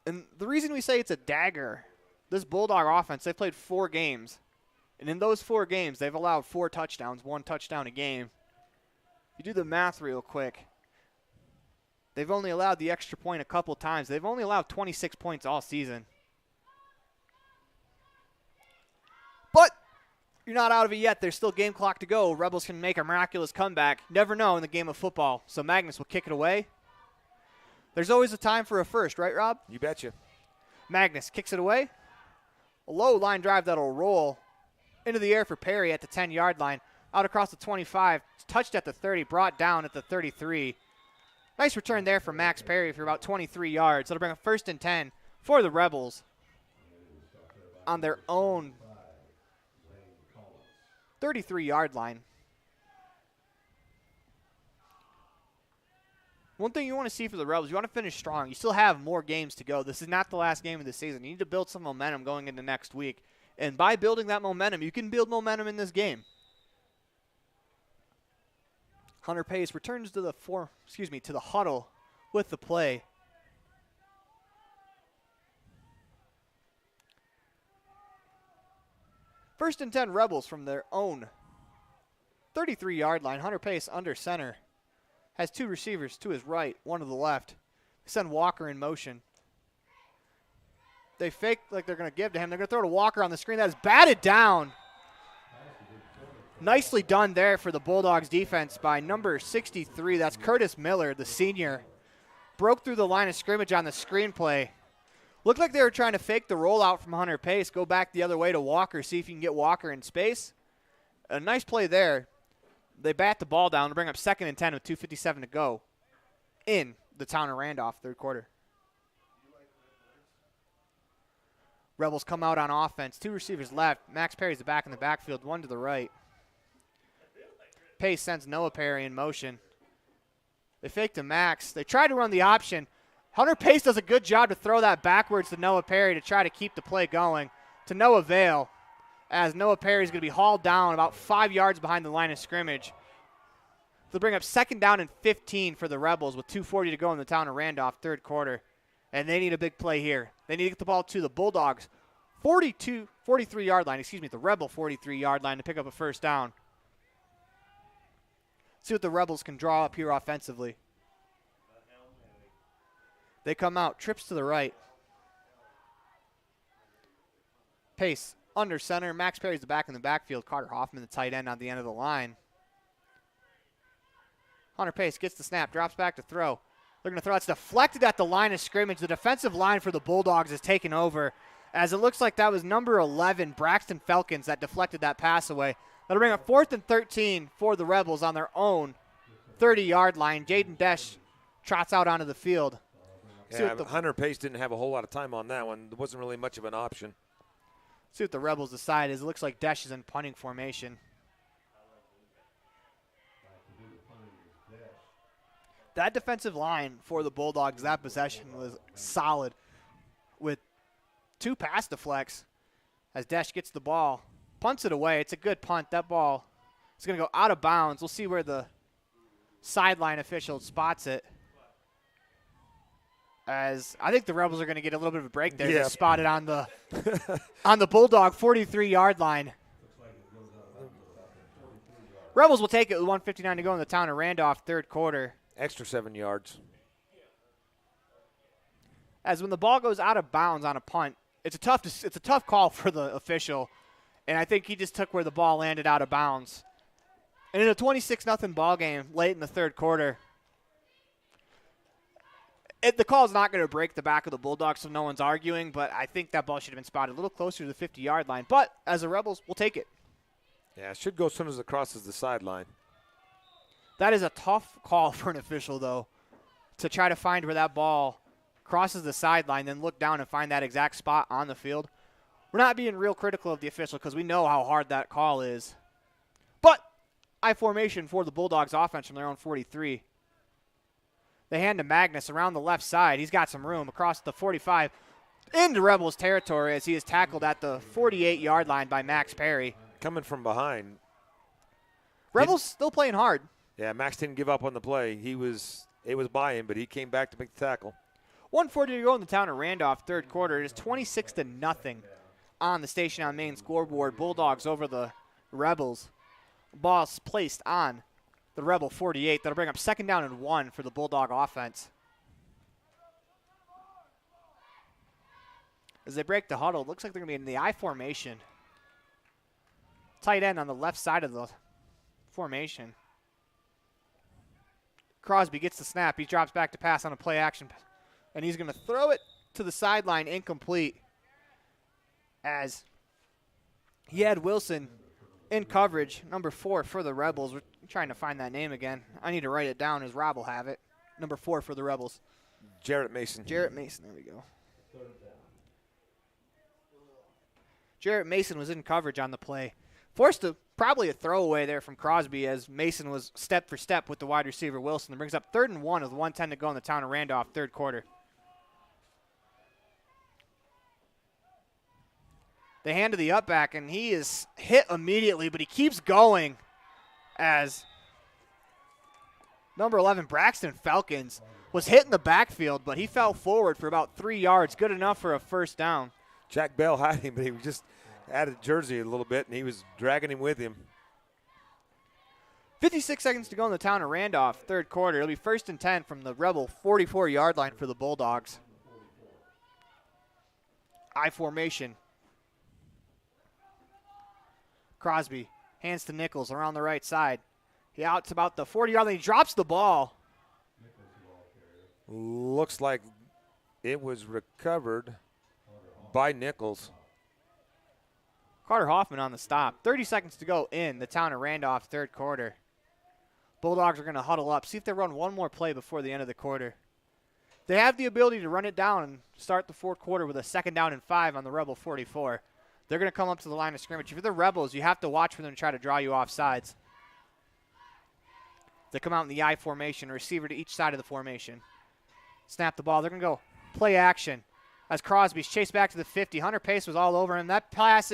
And the reason we say it's a dagger, this Bulldog offense, they've played 4 games. And in those 4 games, they've allowed 4 touchdowns, 1 touchdown a game. You do the math real quick. They've only allowed the extra point a couple times. They've only allowed 26 points all season. But you're not out of it yet. There's still game clock to go. Rebels can make a miraculous comeback. Never know in the game of football. So Magnus will kick it away. There's always a time for a first, right, Rob? You betcha. Magnus kicks it away. A low line drive that'll roll into the air for Perry at the 10-yard line. Out across the 25. Touched at the 30. Brought down at the 33. Nice return there from Max Perry for about 23 yards. That'll bring a 1st and 10 for the Rebels on their own 33-yard line. One thing you want to see for the Rebels, you want to finish strong. You still have more games to go. This is not the last game of the season. You need to build some momentum going into next week. And by building that momentum, you can build momentum in this game. Hunter Pace returns to the huddle with the play. First and 10 Rebels from their own 33-yard line. Hunter Pace under center. Has 2 receivers to his right, 1 to the left. They send Walker in motion. They fake like they're going to give to him. They're going to throw to Walker on the screen. That is batted down. Nicely done there for the Bulldogs defense by number 63. That's Curtis Miller, the senior. Broke through the line of scrimmage on the screen play. Looked like they were trying to fake the rollout from Hunter Pace. Go back the other way to Walker, see if you can get Walker in space. A nice play there. They bat the ball down to bring up 2nd and 10 with 2:57 to go in the town of Randolph, third quarter. Rebels come out on offense. 2 receivers left. Max Perry's the back in the backfield, 1 to the right. Pace sends Noah Perry in motion. They fake to Max. They try to run the option. Hunter Pace does a good job to throw that backwards to Noah Perry to try to keep the play going. To no avail, as Noah Perry is going to be hauled down about 5 yards behind the line of scrimmage. They'll bring up 2nd down and 15 for the Rebels with 2:40 to go in the town of Randolph, third quarter. And they need a big play here. They need to get the ball to the Bulldogs 43-yard line, the Rebel 43-yard line to pick up a 1st down. See what the Rebels can draw up here offensively. They come out, trips to the right. Pace under center. Max Perry's the back in the backfield. Carter Hoffman, the tight end on the end of the line. Hunter Pace gets the snap, drops back to throw. They're going to throw. It's deflected at the line of scrimmage. The defensive line for the Bulldogs is taken over, as it looks like that was number 11, Braxton Felkins, that deflected that pass away. That'll bring up 4th and 13 for the Rebels on their own 30-yard line. Jaden Desch trots out onto the field. Yeah, Hunter Pace didn't have a whole lot of time on that one. There wasn't really much of an option. See what the Rebels decide is it looks like Desch is in punting formation. That defensive line for the Bulldogs, that possession was solid with 2 pass deflects as Desch gets the ball. Punts it away. It's a good punt. That ball is going to go out of bounds. We'll see where the sideline official spots it. As I think the Rebels are going to get a little bit of a break there. They spot it on the on the Bulldog 43-yard line. Rebels will take it with 1:59 to go in the town of Randolph, third quarter. Extra 7 yards. As when the ball goes out of bounds on a punt, it's a tough call for the official, and I think he just took where the ball landed out of bounds. And in a 26-0 ball game late in the third quarter, the call is not going to break the back of the Bulldogs, so no one's arguing, but I think that ball should have been spotted a little closer to the 50-yard line. But as the Rebels, we'll take it. Yeah, it should go as soon as it crosses the sideline. That is a tough call for an official, though, to try to find where that ball crosses the sideline, then look down and find that exact spot on the field. We're not being real critical of the official because we know how hard that call is. But I formation for the Bulldogs offense from their own 43. They hand to Magnus around the left side. He's got some room across the 45 into Rebels territory as he is tackled at the 48-yard line by Max Perry. Coming from behind. Rebels still playing hard. Yeah, Max didn't give up on the play. It was by him, but he came back to make the tackle. 1:40 to go in the town of Randolph, third quarter. It is 26-0 on the Station on Main scoreboard. Bulldogs over the Rebels. Ball's placed on the Rebel 48. That'll bring up 2nd down and 1 for the Bulldog offense. As they break the huddle, it looks like they're going to be in the I formation. Tight end on the left side of the formation. Crosby gets the snap. He drops back to pass on a play action. And he's going to throw it to the sideline incomplete as he had Wilson in coverage, number 4 for the Rebels. We're trying to find that name again. I need to write it down as Rob will have it. Number 4 for the Rebels. Jarrett Mason. Jarrett Mason, there we go. Jarrett Mason was in coverage on the play. Forced probably a throwaway there from Crosby as Mason was step for step with the wide receiver Wilson. That brings up 3rd and 1 with 1:10 to go in the town of Randolph, third quarter. They hand to the up back, and he is hit immediately, but he keeps going as number 11, Braxton Falcons, was hit in the backfield, but he fell forward for about 3 yards, good enough for a first down. Jack Bell had him, but he just added jersey a little bit, and he was dragging him with him. 56 seconds to go in the town of Randolph, third quarter. It'll be 1st and 10 from the Rebel 44-yard line for the Bulldogs. I formation. Crosby hands to Nichols around the right side. He outs about the 40-yard line. He drops the ball. Looks like it was recovered by Nichols. Carter Hoffman on the stop. 30 seconds to go in the town of Randolph, third quarter. Bulldogs are going to huddle up, see if they run one more play before the end of the quarter. They have the ability to run it down and start the fourth quarter with a 2nd down and 5 on the Rebel 44. They're going to come up to the line of scrimmage. If you're the Rebels, you have to watch for them to try to draw you off sides. They come out in the I formation, a receiver to each side of the formation. Snap the ball. They're going to go play action as Crosby's chased back to the 50. Hunter Pace was all over him. That pass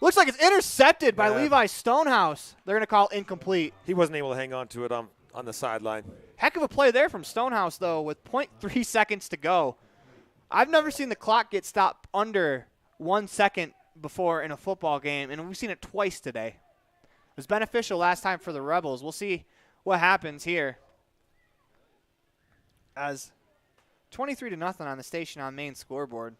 looks like it's intercepted by Levi Stonehouse. They're going to call incomplete. He wasn't able to hang on to it on the sideline. Heck of a play there from Stonehouse, though, with 0.3 seconds to go. I've never seen the clock get stopped under 1 second before in a football game, and we've seen it twice today. It was beneficial last time for the Rebels. We'll see what happens here. As 23-0 on the Station on Main scoreboard.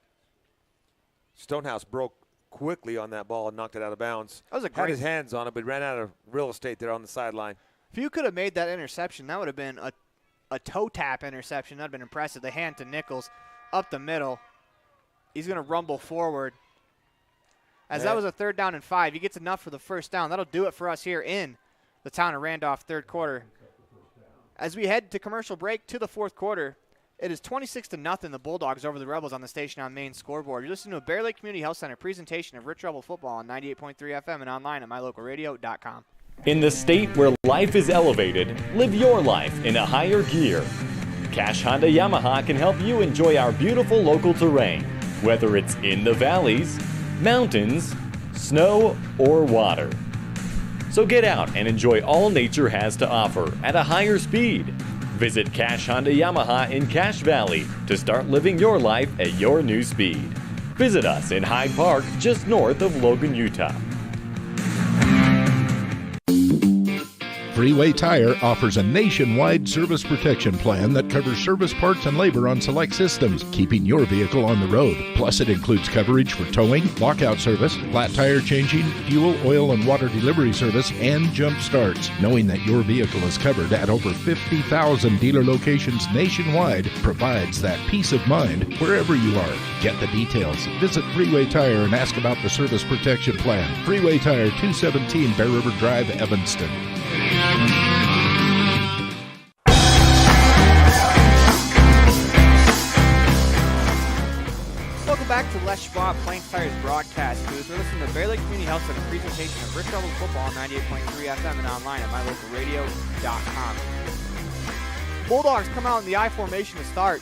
Stonehouse broke quickly on that ball and knocked it out of bounds. That was a great. Had his hands on it, but ran out of real estate there on the sideline. If you could have made that interception, that would have been a toe tap interception. That would have been impressive. They hand to Nichols up the middle. He's going to rumble forward. As that was a 3rd down and 5. He gets enough for the first down. That'll do it for us here in the town of Randolph, third quarter. As we head to commercial break to the fourth quarter, it is 26-0 the Bulldogs over the Rebels on the Station on Main scoreboard. You're listening to a Bear Lake Community Health Center presentation of Rich Rebel football on 98.3 FM and online at mylocalradio.com. In the state where life is elevated, live your life in a higher gear. Cash Honda Yamaha can help you enjoy our beautiful local terrain, whether it's in the valleys, mountains, snow, or water. So get out and enjoy all nature has to offer at a higher speed. Visit Cash Honda Yamaha in Cache Valley to start living your life at your new speed. Visit us in Hyde Park, just north of Logan, Utah. Freeway Tire offers a nationwide service protection plan that covers service parts and labor on select systems, keeping your vehicle on the road. Plus, it includes coverage for towing, lockout service, flat tire changing, fuel, oil, and water delivery service, and jump starts. Knowing that your vehicle is covered at over 50,000 dealer locations nationwide provides that peace of mind wherever you are. Get the details. Visit Freeway Tire and ask about the service protection plan. Freeway Tire, 217 Bear River Drive, Evanston. Welcome back to Les Schwab Plains Tires broadcast booth. We're listening to Bear Lake Community Health Center presentation of Rich Rebel football on 98.3 FM and online at mylocalradio.com. Bulldogs come out in the I formation to start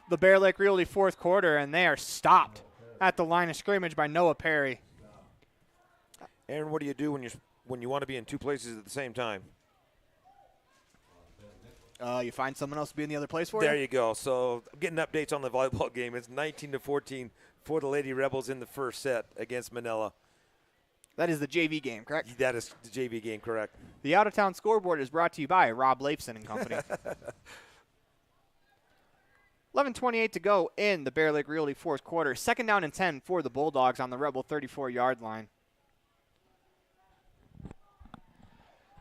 the Bear Lake Realty fourth quarter, and they are stopped at the line of scrimmage by Noah Perry. Aaron, what do you do when you want to be in two places at the same time? You find someone else to be in the other place for There you? you go. So I'm getting updates on the volleyball game. It's 19-14 for the Lady Rebels in the first set against Manila. That is the JV game, correct? That is the JV game, correct. The out-of-town scoreboard is brought to you by Rob Leifson and Company. 11:28 to go in the Bear Lake Realty fourth quarter. Second down and 10 for the Bulldogs on the Rebel 34-yard line.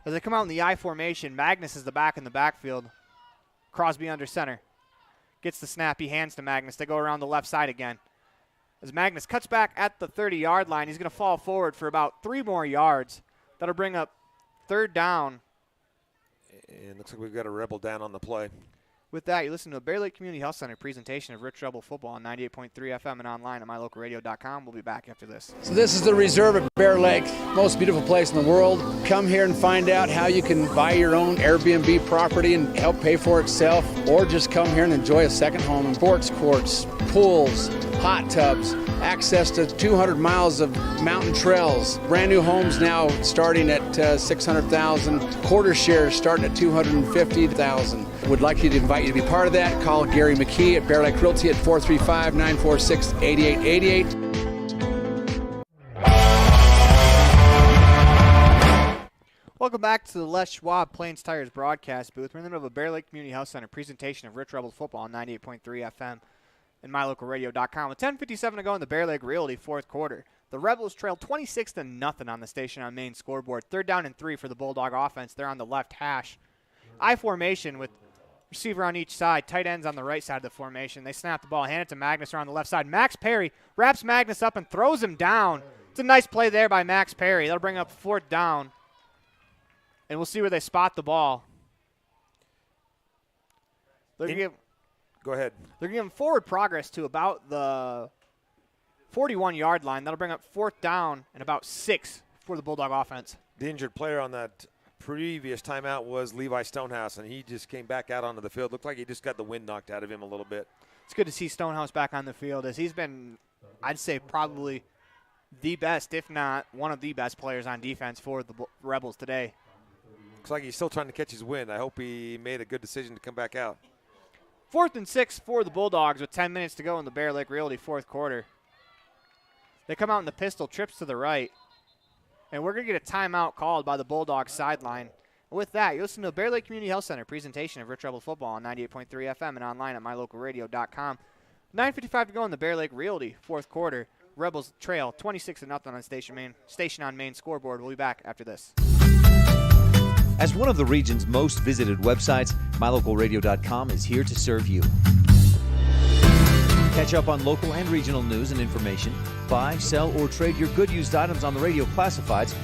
As they come out in the I formation, Magnus is the back in the backfield. Crosby under center. Gets the snap. He hands to Magnus. They go around the left side again. As Magnus cuts back at the 30-yard line, he's going to fall forward for about 3 more yards. That'll bring up third down. And looks like we've got a Rebel down on the play. With that, you listen to a Bear Lake Community Health Center presentation of Rich Rebel football on 98.3 FM and online at mylocalradio.com. We'll be back after this. So this is the Reserve at Bear Lake, most beautiful place in the world. Come here and find out how you can buy your own Airbnb property and help pay for itself, or just come here and enjoy a second home. Sports courts, pools, hot tubs, access to 200 miles of mountain trails. Brand new homes now starting at $600,000. Quarter shares starting at $250,000. Would like you to invite you to be part of that. Call Gary McKee at Bear Lake Realty at 435-946-8888. Welcome back to the Les Schwab Plains Tires broadcast booth. We're in the middle of a Bear Lake Community Health Center presentation of Rich Rebel football on 98.3 FM and mylocalradio.com. With 10:57 to go in the Bear Lake Realty fourth quarter, the Rebels trail 26-0 on the Station on Main scoreboard. Third down and 3 for the Bulldog offense. They're on the left hash. I formation with receiver on each side, tight ends on the right side of the formation. They snap the ball, hand it to Magnus around the left side. Max Perry wraps Magnus up and throws him down. It's a nice play there by Max Perry. That'll bring up fourth down. And we'll see where they spot the ball. Go ahead. They're giving forward progress to about the 41-yard line. That'll bring up fourth down and about 6 for the Bulldog offense. The injured player on that previous timeout was Levi Stonehouse, and he just came back out onto the field. Looked like he just got the wind knocked out of him a little bit. It's good to see Stonehouse back on the field, as he's been, I'd say, probably the best, if not one of the best players on defense for the Rebels today. Looks like he's still trying to catch his wind. I hope he made a good decision to come back out. 4th and 6 for the Bulldogs with 10 minutes to go in the Bear Lake Realty fourth quarter. They come out in the pistol, trips to the right. And we're going to get a timeout called by the Bulldogs sideline. With that, you listen to a Bear Lake Community Health Center presentation of Rich Rebel football on 98.3 FM and online at mylocalradio.com. 9:55 to go in the Bear Lake Realty fourth quarter. Rebels trail 26-0 on Station on Main scoreboard. We'll be back after this. As one of the region's most visited websites, mylocalradio.com is here to serve you. Catch up on local and regional news and information. Buy, sell, or trade your good used items on the radio classifieds.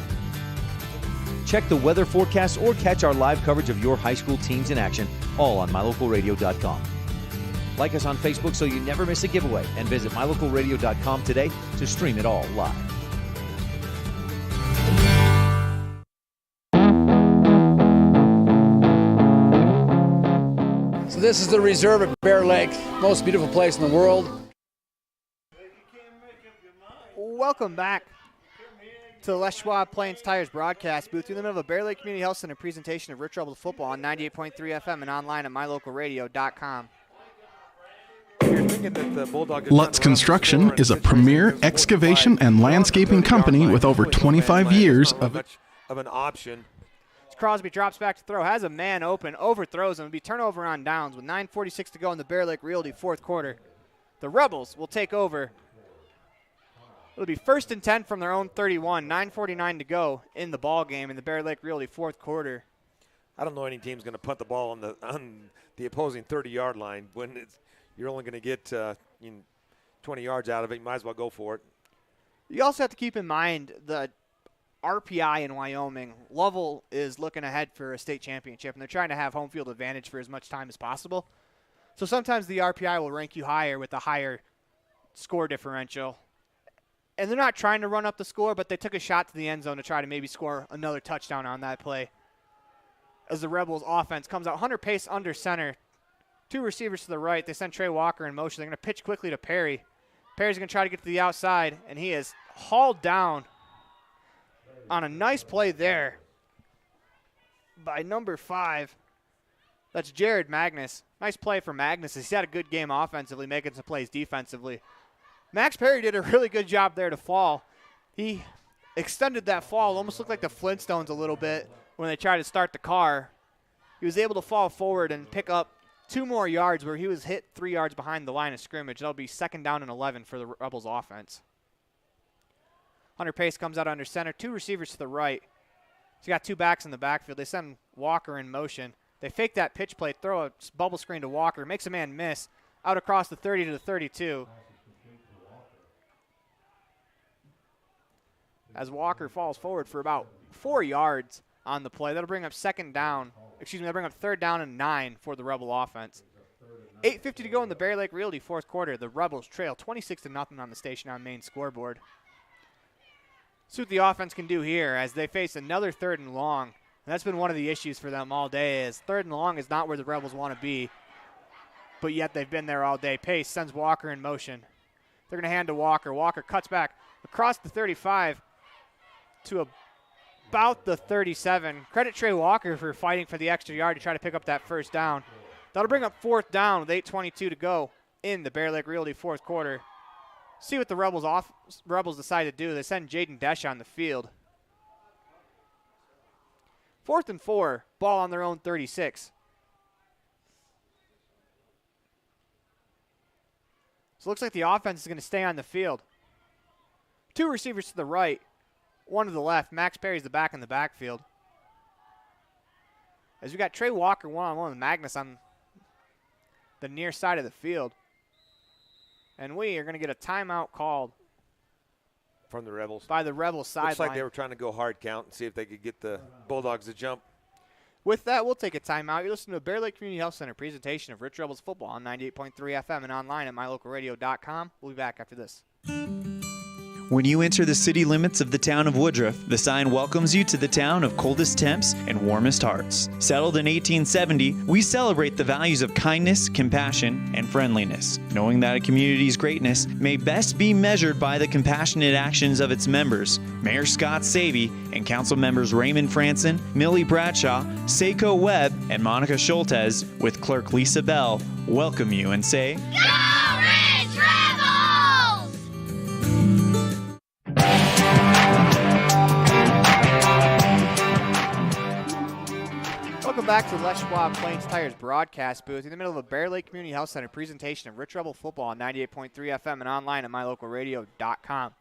Check the weather forecast or catch our live coverage of your high school teams in action, all on mylocalradio.com. Like us on Facebook so you never miss a giveaway, and visit mylocalradio.com today to stream it all live. So this is the Reserve at Bear Lake, most beautiful place in the world. Welcome back to the Les Schwab Plains Tires broadcast booth. We're in the middle of a Bear Lake Community Health Center presentation of Rich Rebel football on 98.3 FM and online at mylocalradio.com. Lutz Construction is a premier excavation and landscaping company with over 25 years of an option. Crosby drops back to throw, has a man open, overthrows him. It'll be turnover on downs with 9:46 to go in the Bear Lake Realty fourth quarter. The Rebels will take over. It'll be 1st and 10 from their own 31, 9:49 to go in the ball game in the Bear Lake Realty fourth quarter. I don't know any team's going to punt the ball on the opposing 30-yard line when you're only going to get 20 yards out of it. You might as well go for it. You also have to keep in mind the RPI in Wyoming. Lovell is looking ahead for a state championship, and they're trying to have home field advantage for as much time as possible. So sometimes the RPI will rank you higher with a higher score differential. And they're not trying to run up the score, but they took a shot to the end zone to try to maybe score another touchdown on that play. As the Rebels offense comes out, Hunter Pace under center. 2 receivers to the right. They send Trey Walker in motion. They're going to pitch quickly to Perry. Perry's going to try to get to the outside, and he is hauled down on a nice play there by number 5. That's Jared Magnus. Nice play for Magnus. He's had a good game offensively, making some plays defensively. Max Perry did a really good job there to fall. He extended that fall. Almost looked like the Flintstones a little bit when they tried to start the car. He was able to fall forward and pick up 2 more yards where he was hit 3 yards behind the line of scrimmage. That'll be 2nd down and 11 for the Rebels offense. Hunter Pace comes out under center. 2 receivers to the right. He's got 2 backs in the backfield. They send Walker in motion. They fake that pitch play, throw a bubble screen to Walker, makes a man miss out across the 30 to the 32. As Walker falls forward for about 4 yards on the play. That'll bring up 3rd down and 9 for the Rebel offense. 8:50 to go in the Bear Lake Realty fourth quarter. The Rebels trail 26-0 on the Station on Main scoreboard. See what the offense can do here as they face another 3rd and long. And that's been one of the issues for them all day is 3rd and long is not where the Rebels want to be. But yet they've been there all day. Pace sends Walker in motion. They're going to hand to Walker. Walker cuts back across the 35 to about the 37. Credit Trey Walker for fighting for the extra yard to try to pick up that 1st down. That'll bring up 4th down with 8:22 to go in the Bear Lake Realty fourth quarter. See what the Rebels decide to do. They send Jaden Desch on the field. 4th and 4, ball on their own 36. So it looks like the offense is going to stay on the field. 2 receivers to the right, 1 to the left. Max Perry's the back in the backfield. As we got Trey Walker one-on-one with Magnus on the near side of the field. And we are going to get a timeout called from the Rebels. By the Rebels sideline. Looks like they were trying to go hard count and see if they could get the Bulldogs to jump. With that, we'll take a timeout. You're listening to a Bear Lake Community Health Center presentation of Rich Rebels football on 98.3 FM and online at mylocalradio.com. We'll be back after this. When you enter the city limits of the town of Woodruff, the sign welcomes you to the town of coldest temps and warmest hearts. Settled in 1870, we celebrate the values of kindness, compassion, and friendliness, knowing that a community's greatness may best be measured by the compassionate actions of its members. Mayor Scott Savey and council members Raymond Franson, Millie Bradshaw, Seiko Webb, and Monica Schultes, with clerk Lisa Bell, welcome you and say, Go Ridge Rebels! Welcome back to the Les Schwab Plains Tires broadcast booth in the middle of a Bear Lake Community Health Center presentation of Rich Rebel football on 98.3 FM and online at mylocalradio.com.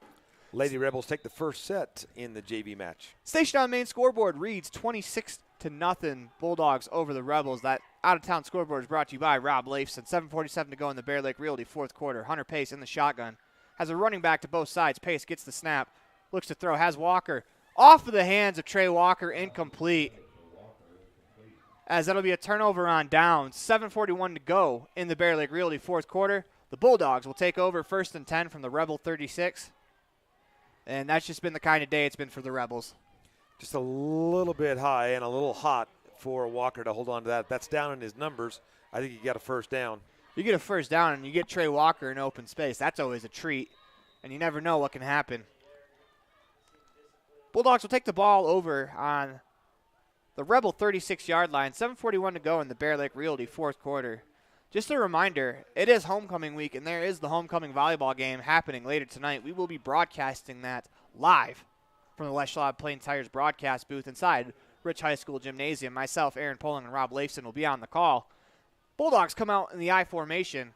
Lady Rebels take the first set in the JV match. Station on Main scoreboard reads 26-0 Bulldogs over the Rebels. That out-of-town scoreboard is brought to you by Rob Leifson. 7:47 to go in the Bear Lake Realty fourth quarter. Hunter Pace in the shotgun. Has a running back to both sides. Pace gets the snap. Looks to throw. Has Walker. Off of the hands of Trey Walker. Incomplete. As that'll be a turnover on downs. 7:41 to go in the Bear Lake Realty fourth quarter. The Bulldogs will take over 1st and 10 from the Rebel 36. And that's just been the kind of day it's been for the Rebels. Just a little bit high and a little hot for Walker to hold on to that. That's down in his numbers. I think he got a 1st down. You get a 1st down and you get Trey Walker in open space. That's always a treat. And you never know what can happen. Bulldogs will take the ball over on the Rebel 36-yard line. 7:41 to go in the Bear Lake Realty fourth quarter. Just a reminder, it is homecoming week, and there is the homecoming volleyball game happening later tonight. We will be broadcasting that live from the Les Schwab Plains Tires broadcast booth inside Rich High School Gymnasium. Myself, Aaron Poling, and Rob Leifson will be on the call. Bulldogs come out in the I formation.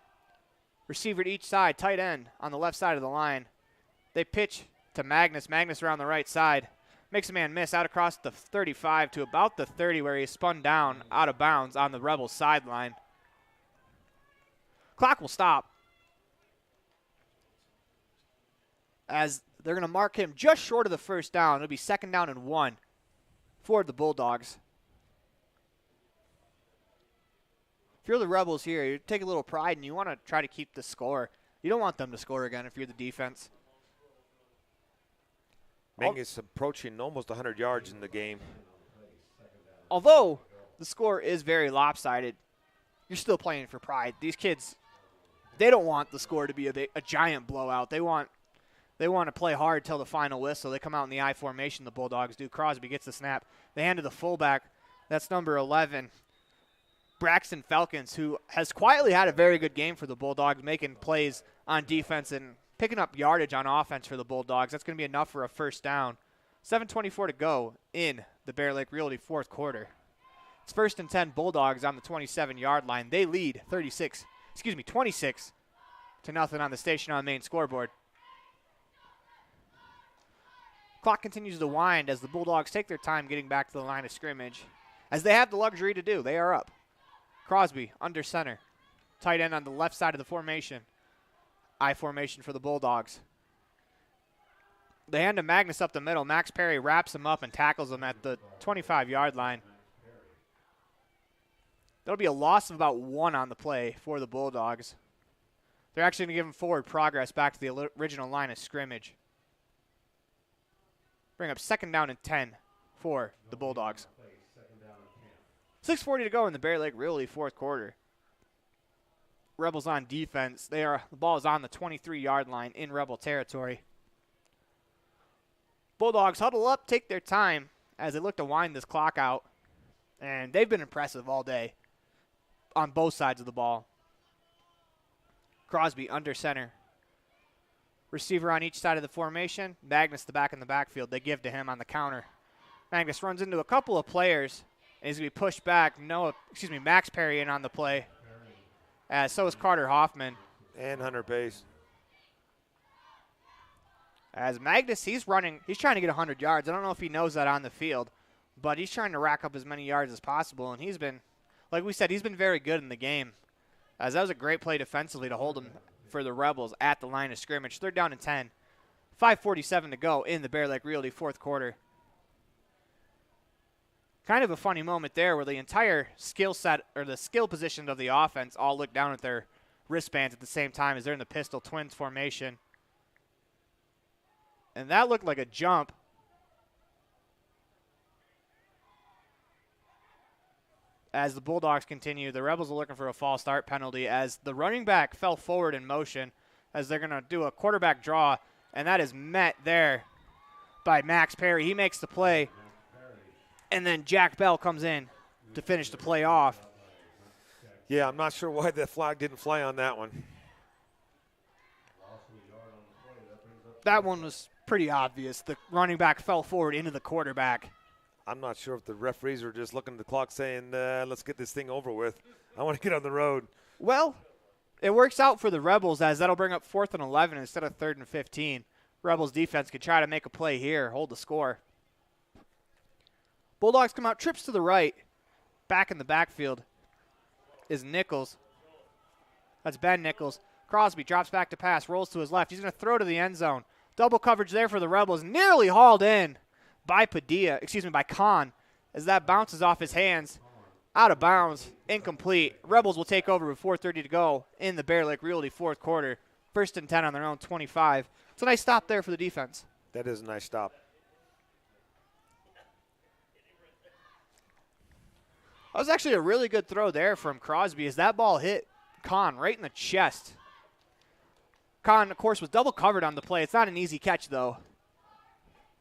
Receiver to each side, tight end on the left side of the line. They pitch to Magnus. Magnus around the right side. Makes a man miss out across the 35 to about the 30 where he spun down out of bounds on the Rebels sideline. Clock will stop as they're going to mark him just short of the first down. It'll be 2nd down and 1 for the Bulldogs. If you're the Rebels here, you take a little pride and you want to try to keep the score. You don't want them to score again if you're the defense. Mangus approaching almost 100 yards in the game. Although the score is very lopsided, you're still playing for pride. These kids, they don't want the score to be a giant blowout. They want to play hard till the final whistle. They come out in the I formation, the Bulldogs do. Crosby gets the snap. They hand to the fullback. That's number 11, Braxton Falcons, who has quietly had a very good game for the Bulldogs, making plays on defense and picking up yardage on offense for the Bulldogs. That's going to be enough for a first down. 7:24 to go in the Bear Lake Realty fourth quarter. It's 1st and 10 Bulldogs on the 27-yard line. They lead 26 to nothing on the Station on Main scoreboard. Clock continues to wind as the Bulldogs take their time getting back to the line of scrimmage, as they have the luxury to do. They are up. Crosby under center. Tight end on the left side of the formation. I formation for the Bulldogs. They hand to Magnus up the middle. Max Perry wraps him up and tackles him at the 25-yard line. That'll be a loss of about 1 on the play for the Bulldogs. They're actually going to give him forward progress back to the original line of scrimmage. Bring up 2nd down and 10 for the Bulldogs. 6:40 to go in the Bear Lake Realty fourth quarter. Rebels on defense. The ball is on the 23-yard line in Rebel territory. Bulldogs huddle up, take their time as they look to wind this clock out. And they've been impressive all day on both sides of the ball. Crosby under center. Receiver on each side of the formation. Magnus the back in the backfield. They give to him on the counter. Magnus runs into a couple of players and he's going to be pushed back. Max Perry in on the play. So is Carter Hoffman. And Hunter Pace. As Magnus, he's trying to get 100 yards. I don't know if he knows that on the field, but he's trying to rack up as many yards as possible. And he's been, like we said, he's been very good in the game. As that was a great play defensively to hold him for the Rebels at the line of scrimmage. 3rd down and 10. 5:47 to go in the Bear Lake Realty fourth quarter. Kind of a funny moment there where the entire skill set or the skill position of the offense all look down at their wristbands at the same time as they're in the pistol twins formation. And that looked like a jump. As the Bulldogs continue, the Rebels are looking for a false start penalty as the running back fell forward in motion as they're going to do a quarterback draw, and that is met there by Max Perry. He makes the play, and then Jack Bell comes in to finish the play off. Yeah, I'm not sure why the flag didn't fly on that one. That one was pretty obvious. The running back fell forward into the quarterback. I'm not sure if the referees are just looking at the clock saying, let's get this thing over with. I want to get on the road. Well, it works out for the Rebels as that'll bring up 4th and 11 instead of 3rd and 15. Rebels defense could try to make a play here, hold the score. Bulldogs come out, trips to the right. Back in the backfield is Nichols. That's Ben Nichols. Crosby drops back to pass, rolls to his left. He's going to throw to the end zone. Double coverage there for the Rebels. Nearly hauled in by Kahn, as that bounces off his hands. Out of bounds, incomplete. Rebels will take over with 4:30 to go in the Bear Lake Realty fourth quarter. 1st and 10 on their own 25. It's a nice stop there for the defense. That is a nice stop. That was actually a really good throw there from Crosby as that ball hit Kahn right in the chest. Kahn, of course, was double covered on the play. It's not an easy catch, though.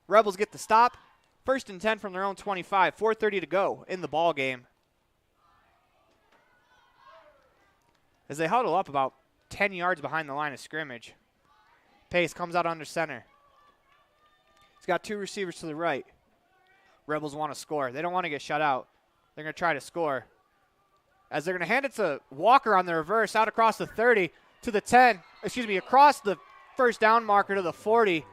Rebels get the stop. 1st and 10 from their own 25. 4:30 to go in the ball game. As they huddle up about 10 yards behind the line of scrimmage. Pace comes out under center. He's got 2 receivers to the right. Rebels want to score. They don't want to get shut out. They're going to try to score. As they're going to hand it to Walker on the reverse, out across the 30 to the 10. Across the first down marker to the 40.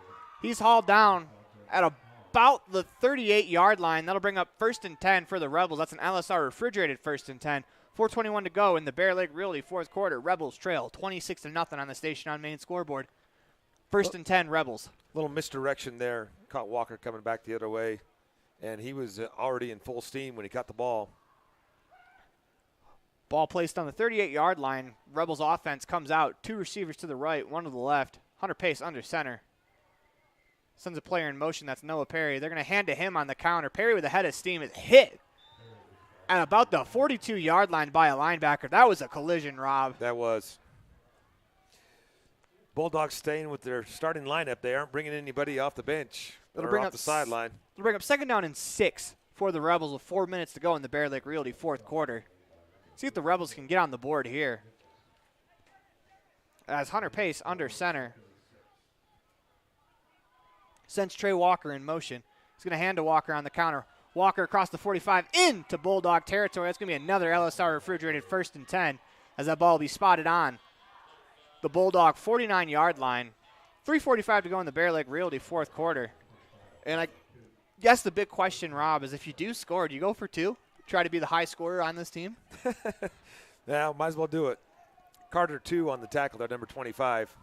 He's hauled down at about the 38-yard line. That'll bring up 1st and 10 for the Rebels. That's an LSR refrigerated 1st and 10. 4:21 to go in the Bear Lake Realty fourth quarter. Rebels trail 26-0 on the Station on Main scoreboard. 1st and 10, Rebels. Little misdirection there. Caught Walker coming back the other way, and he was already in full steam when he caught the ball. Ball placed on the 38-yard line. Rebels offense comes out. 2 receivers to the right, 1 to the left. Hunter Pace under center. Sends a player in motion. That's Noah Perry. They're going to hand to him on the counter. Perry with a head of steam is hit at about the 42-yard line by a linebacker. That was a collision, Rob. That was. Bulldogs staying with their starting lineup. They aren't bringing anybody off the bench or off the sideline. It'll bring up 2nd down and 6 for the Rebels with 4 minutes to go in the Bear Lake Realty fourth quarter. See if the Rebels can get on the board here. As Hunter Pace under center sends Trey Walker in motion. He's going to hand to Walker on the counter. Walker across the 45 into Bulldog territory. That's going to be another LSR refrigerated 1st and 10 as that ball will be spotted on the Bulldog 49-yard line. 3:45 to go in the Bear Lake Realty fourth quarter. And I guess the big question, Rob, is if you do score, do you go for 2? Try to be the high scorer on this team? Yeah, might as well do it. Carter 2 on the tackle there, number 25.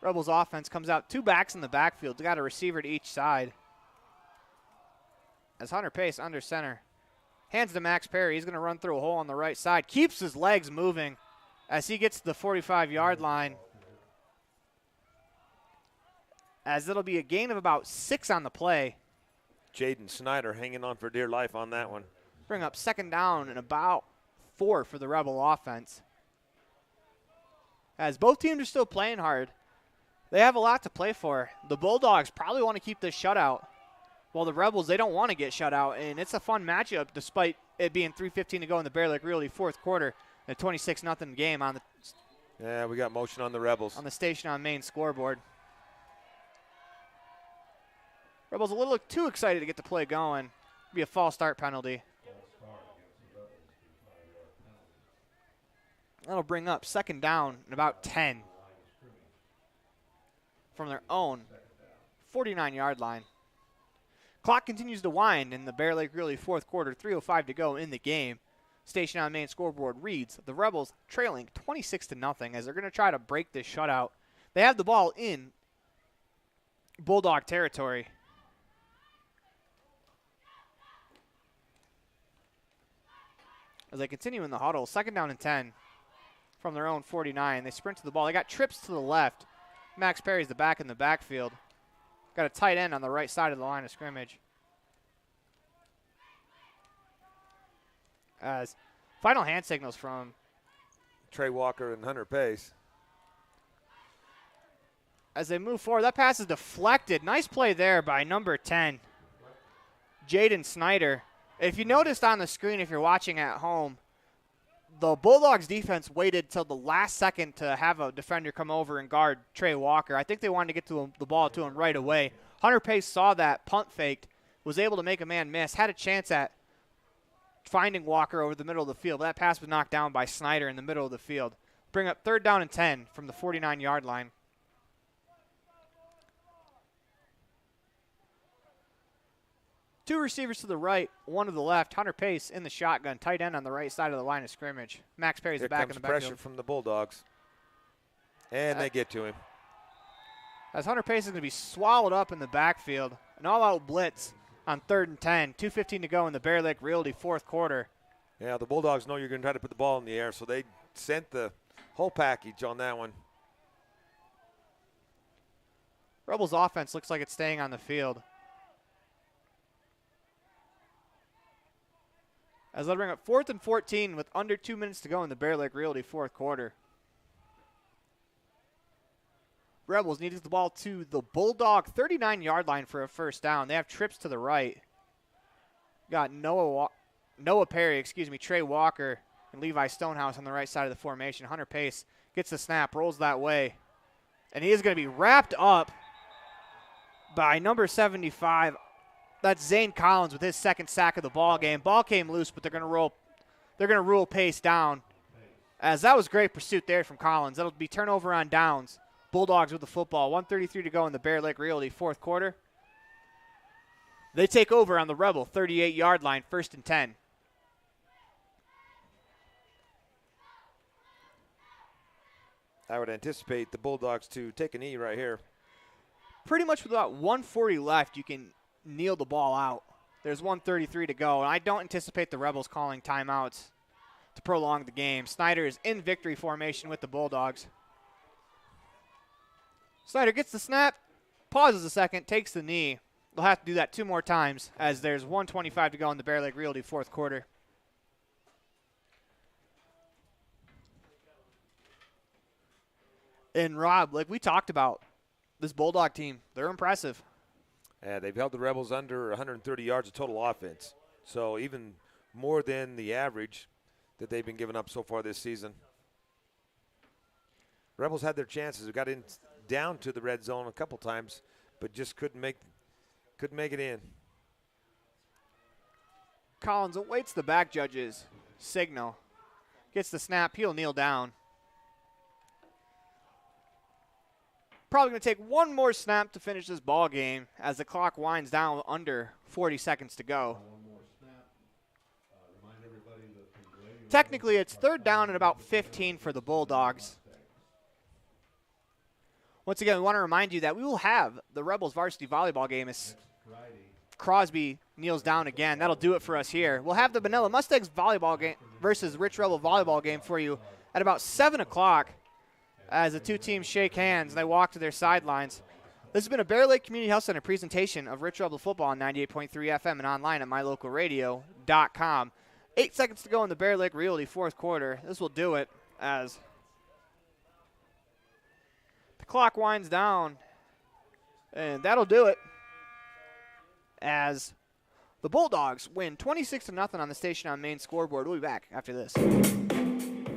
Rebels offense comes out 2 backs in the backfield. They got a receiver to each side. As Hunter Pace under center. Hands to Max Perry. He's going to run through a hole on the right side. Keeps his legs moving as he gets to the 45-yard line. As it'll be a gain of about 6 on the play. Jaden Snyder hanging on for dear life on that one. Bring up 2nd down and about 4 for the Rebel offense. As both teams are still playing hard, they have a lot to play for. The Bulldogs probably want to keep this shutout, while the Rebels, they don't want to get shut out. And it's a fun matchup despite it being 3:15 to go in the Bear Lake Realty fourth quarter. A 26-0 game on the Yeah, we got motion on the Rebels. On the Station on Main scoreboard. Rebels a little too excited to get the play going. Be a false start penalty. That'll bring up 2nd down and about 10 from their own 49-yard line. Clock continues to wind in the Bear Lake Realty fourth quarter. 3:05 to go in the game. Station on Main scoreboard reads the Rebels trailing 26-0 as they're going to try to break this shutout. They have the ball in Bulldog territory. As they continue in the huddle, 2nd down and 10 from their own 49. They sprint to the ball. They got trips to the left. Max Perry's the back in the backfield. Got a tight end on the right side of the line of scrimmage. As final hand signals from Trey Walker and Hunter Pace. As they move forward, that pass is deflected. Nice play there by number 10, Jaden Snyder. If you noticed on the screen, if you're watching at home, the Bulldogs defense waited till the last second to have a defender come over and guard Trey Walker. I think they wanted to get to the ball to him right away. Hunter Pace saw that, punt faked, was able to make a man miss, had a chance at finding Walker over the middle of the field. But that pass was knocked down by Snyder in the middle of the field. Bring up 3rd down and 10 from the 49-yard line. Two receivers to the right, 1 to the left. Hunter Pace in the shotgun, tight end on the right side of the line of scrimmage. Max Perry's the back in the backfield. Pressure from the Bulldogs. And they get to him. As Hunter Pace is going to be swallowed up in the backfield. An all-out blitz on 3rd and 10. 2:15 to go in the Bear Lake Realty fourth quarter. Yeah, the Bulldogs know you're going to try to put the ball in the air, so they sent the whole package on that one. Rebels offense looks like it's staying on the field. As they'll bring up 4th and 14 with under 2 minutes to go in the Bear Lake Realty fourth quarter. Rebels needed the ball to the Bulldog 39-yard line for a first down. They have trips to the right. Got Noah Perry, Trey Walker, and Levi Stonehouse on the right side of the formation. Hunter Pace gets the snap, rolls that way. And he is going to be wrapped up by number 75, That's Zane Collins with his second sack of the ball game. Ball came loose, but they're going to rule pace down. As that was great pursuit there from Collins. That'll be turnover on downs. Bulldogs with the football. 1:33 to go in the Bear Lake Realty fourth quarter. They take over on the Rebel 38-yard line, 1st and 10. I would anticipate the Bulldogs to take a knee right here. Pretty much with about 1:40 left, you can kneel the ball out. There's 1:33 to go, and I don't anticipate the Rebels calling timeouts to prolong the game. Snyder is in victory formation with the Bulldogs. Snyder gets the snap, pauses a second, takes the knee. They'll have to do that 2 more times as there's 1:25 to go in the Bear Lake Realty fourth quarter. And Rob, like we talked about, this Bulldog team, they're impressive. Yeah, they've held the Rebels under 130 yards of total offense. So even more than the average that they've been giving up so far this season. Rebels had their chances. They got in down to the red zone a couple times, but just couldn't make it in. Collins awaits the back judge's signal. Gets the snap. He'll kneel down. Probably going to take one more snap to finish this ball game as the clock winds down with under 40 seconds to go. Technically, it's 3rd down and about 15 for the Bulldogs. Once again, we want to remind you that we will have the Rebels varsity volleyball game as Crosby kneels down again. That'll do it for us here. We'll have the Manila Mustangs volleyball game versus Rich Rebel volleyball game for you at about 7 o'clock as the 2 teams shake hands and they walk to their sidelines. This has been a Bear Lake Community Health Center presentation of Rich Rebel football on 98.3 FM and online at mylocalradio.com. 8 seconds to go in the Bear Lake Realty fourth quarter. This will do it as the clock winds down. And that'll do it as the Bulldogs win 26-0 on the Station on Main scoreboard. We'll be back after this.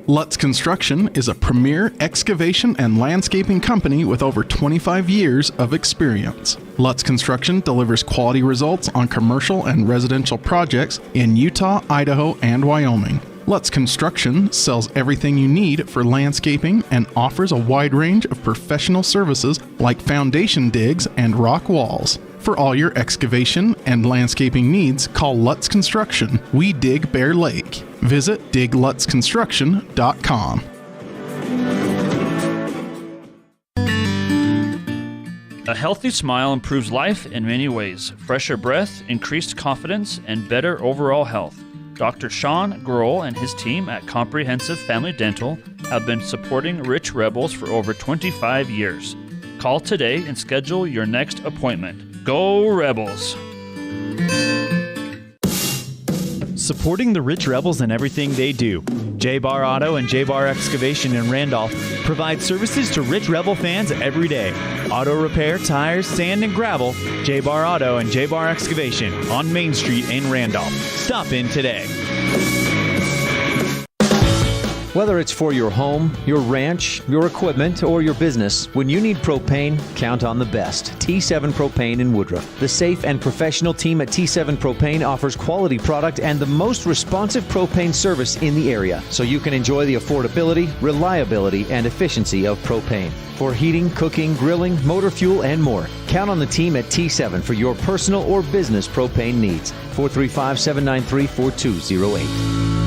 Lutz Construction is a premier excavation and landscaping company with over 25 years of experience. Lutz Construction delivers quality results on commercial and residential projects in Utah, Idaho, and Wyoming. Lutz Construction sells everything you need for landscaping and offers a wide range of professional services like foundation digs and rock walls. For all your excavation and landscaping needs, call Lutz Construction. We dig Bear Lake. Visit diglutzconstruction.com. A healthy smile improves life in many ways. Fresher breath, increased confidence, and better overall health. Dr. Sean Grohl and his team at Comprehensive Family Dental have been supporting Rich Rebels for over 25 years. Call today and schedule your next appointment. Go Rebels! Supporting the Rich Rebels in everything they do. J-Bar Auto and J-Bar Excavation in Randolph provide services to Rich Rebel fans every day. Auto repair, tires, sand, and gravel. J-Bar Auto and J-Bar Excavation on Main Street in Randolph. Stop in today. Whether it's for your home, your ranch, your equipment, or your business, when you need propane, count on the best. T7 Propane in Woodruff. The safe and professional team at T7 Propane offers quality product and the most responsive propane service in the area, so you can enjoy the affordability, reliability, and efficiency of propane. For heating, cooking, grilling, motor fuel, and more, count on the team at T7 for your personal or business propane needs. 435-793-4208.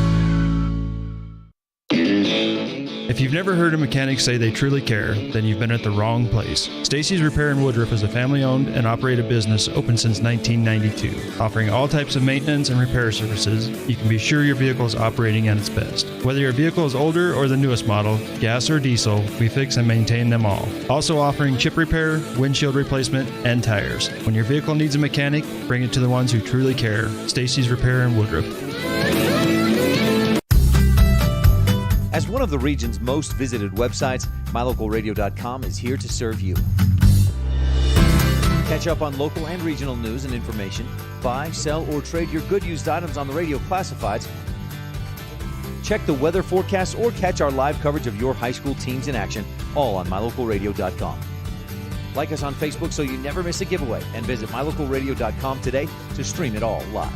If you've never heard a mechanic say they truly care, then you've been at the wrong place. Stacy's Repair in Woodruff is a family-owned and operated business open since 1992. Offering all types of maintenance and repair services, you can be sure your vehicle is operating at its best. Whether your vehicle is older or the newest model, gas or diesel, we fix and maintain them all. Also offering chip repair, windshield replacement, and tires. When your vehicle needs a mechanic, bring it to the ones who truly care. Stacy's Repair in Woodruff. As one of the region's most visited websites, mylocalradio.com is here to serve you. Catch up on local and regional news and information. Buy, sell, or trade your good used items on the radio classifieds. Check the weather forecast or catch our live coverage of your high school teams in action, all on mylocalradio.com. Like us on Facebook so you never miss a giveaway, and visit mylocalradio.com today to stream it all live.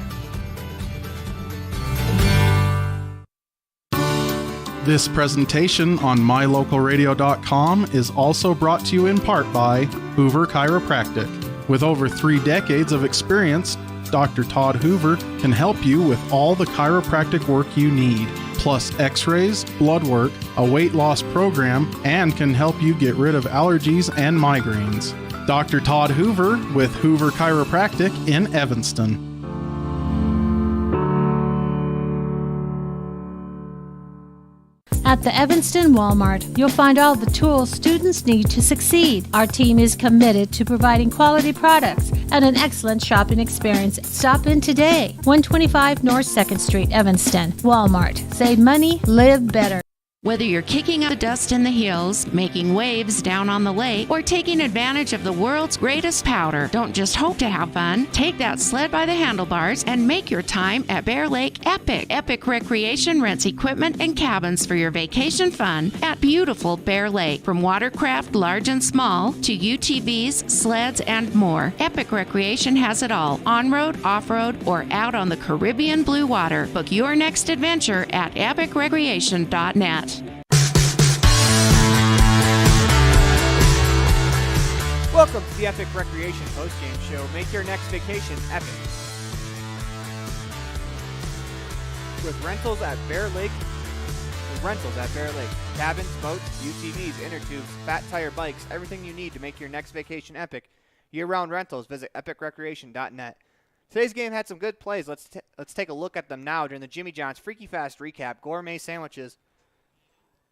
This presentation on mylocalradio.com is also brought to you in part by Hoover Chiropractic. With over 3 decades of experience, Dr. Todd Hoover can help you with all the chiropractic work you need, plus x-rays, blood work, a weight loss program, and can help you get rid of allergies and migraines. Dr. Todd Hoover with Hoover Chiropractic in Evanston. At the Evanston Walmart, you'll find all the tools students need to succeed. Our team is committed to providing quality products and an excellent shopping experience. Stop in today. 125 North 2nd Street, Evanston. Walmart. Save money, live better. Whether you're kicking up the dust in the hills, making waves down on the lake, or taking advantage of the world's greatest powder, don't just hope to have fun. Take that sled by the handlebars and make your time at Bear Lake epic. Epic Recreation rents equipment and cabins for your vacation fun at beautiful Bear Lake. From watercraft, large and small, to UTVs, sleds, and more, Epic Recreation has it all. On-road, off-road, or out on the Caribbean blue water. Book your next adventure at epicrecreation.net. Welcome to the Epic Recreation postgame show. Make your next vacation epic. With rentals at Bear Lake. Cabins, boats, UTVs, inner tubes, fat tire bikes, everything you need to make your next vacation epic. Year-round rentals. Visit epicrecreation.net. Today's game had some good plays. Let's take a look at them now during the Jimmy John's Freaky Fast Recap. Gourmet sandwiches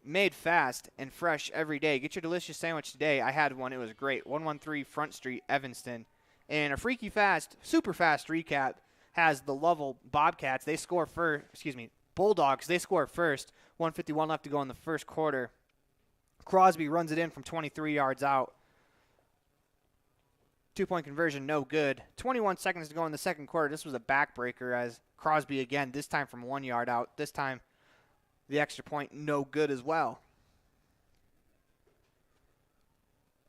made fast and fresh every day. Get your delicious sandwich today. I had one. It was great. 113 Front Street, Evanston. And a Freaky Fast, super fast recap has the Lovell Bobcats. They score Bulldogs. They score first. 1:51 left to go in the first quarter. Crosby runs it in from 23 yards out. 2-point conversion, no good. 21 seconds to go in the second quarter. This was a backbreaker as Crosby again, this time from 1 yard out. This time the extra point, no good as well.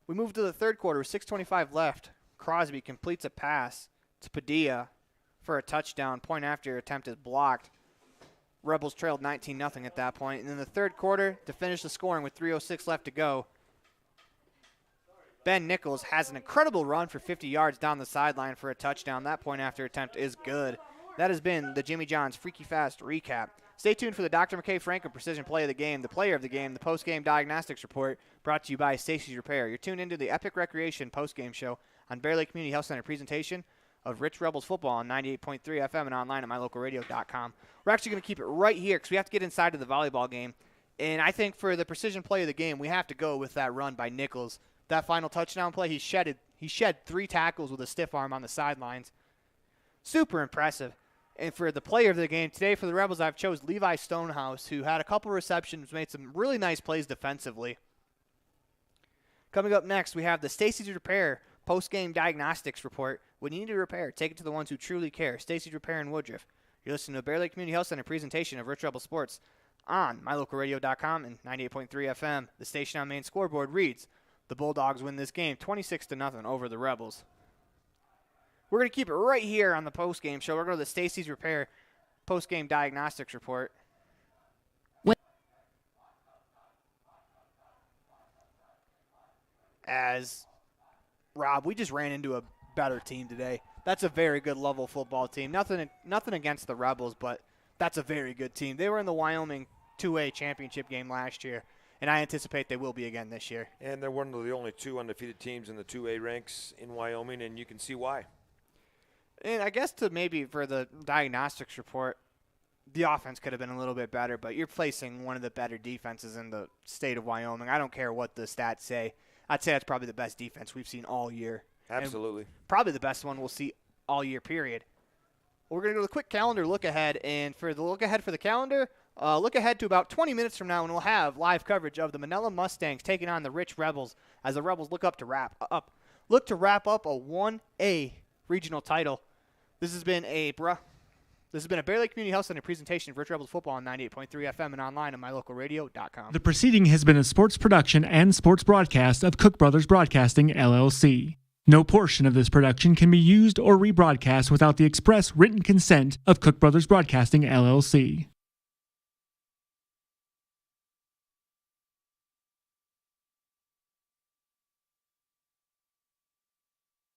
We move to the third quarter with 6:25 left. Crosby completes a pass to Padilla for a touchdown. Point after attempt is blocked. Rebels trailed 19-0 at that point. And in the third quarter, to finish the scoring with 3:06 left to go, Ben Nichols has an incredible run for 50 yards down the sideline for a touchdown. That point after attempt is good. That has been the Jimmy John's Freaky Fast Recap. Stay tuned for the Dr. McKay Franklin Precision Play of the Game, the Player of the Game, the Post-Game Diagnostics Report, brought to you by Stacy's Repair. You're tuned into the Epic Recreation Post-Game Show on Bear Lake Community Health Center presentation of Rich Rebels Football on 98.3 FM and online at mylocalradio.com. We're actually going to keep it right here because we have to get inside to the volleyball game. And I think for the Precision Play of the Game, we have to go with that run by Nichols. That final touchdown play, he shed 3 tackles with a stiff arm on the sidelines. Super impressive. And for the player of the game today for the Rebels, I've chose Levi Stonehouse, who had a couple receptions, made some really nice plays defensively. Coming up next, we have the Stacy's Repair post-game diagnostics report. When you need a repair, take it to the ones who truly care. Stacy's Repair in Woodruff. You're listening to a Bear Lake Community Health Center presentation of Rich Rebel Sports on mylocalradio.com and 98.3 FM. The station on main scoreboard reads, the Bulldogs win this game 26-0 over the Rebels. We're going to keep it right here on the post-game show. We're going to go to the Stacy's Repair post-game diagnostics report. As, Rob, we just ran into a better team today. That's a very good Lovell football team. Nothing against the Rebels, but that's a very good team. They were in the Wyoming 2A championship game last year, and I anticipate they will be again this year. And they're one of the only 2 undefeated teams in the 2A ranks in Wyoming, and you can see why. And I guess maybe for the diagnostics report, the offense could have been a little bit better, but you're placing one of the better defenses in the state of Wyoming. I don't care what the stats say. I'd say that's probably the best defense we've seen all year. Absolutely. And probably the best one we'll see all year, period. We're going to go to the quick calendar look ahead, and for the look ahead for the calendar, look ahead to about 20 minutes from now, and we'll have live coverage of the Manila Mustangs taking on the Rich Rebels as the Rebels look to wrap up a 1A regional title. This has been a This has been a Bear Lake Community Health Center presentation of Rich Rebels football on 98.3 FM and online at mylocalradio.com. The proceeding has been a sports production and sports broadcast of Cook Brothers Broadcasting, LLC. No portion of this production can be used or rebroadcast without the express written consent of Cook Brothers Broadcasting, LLC.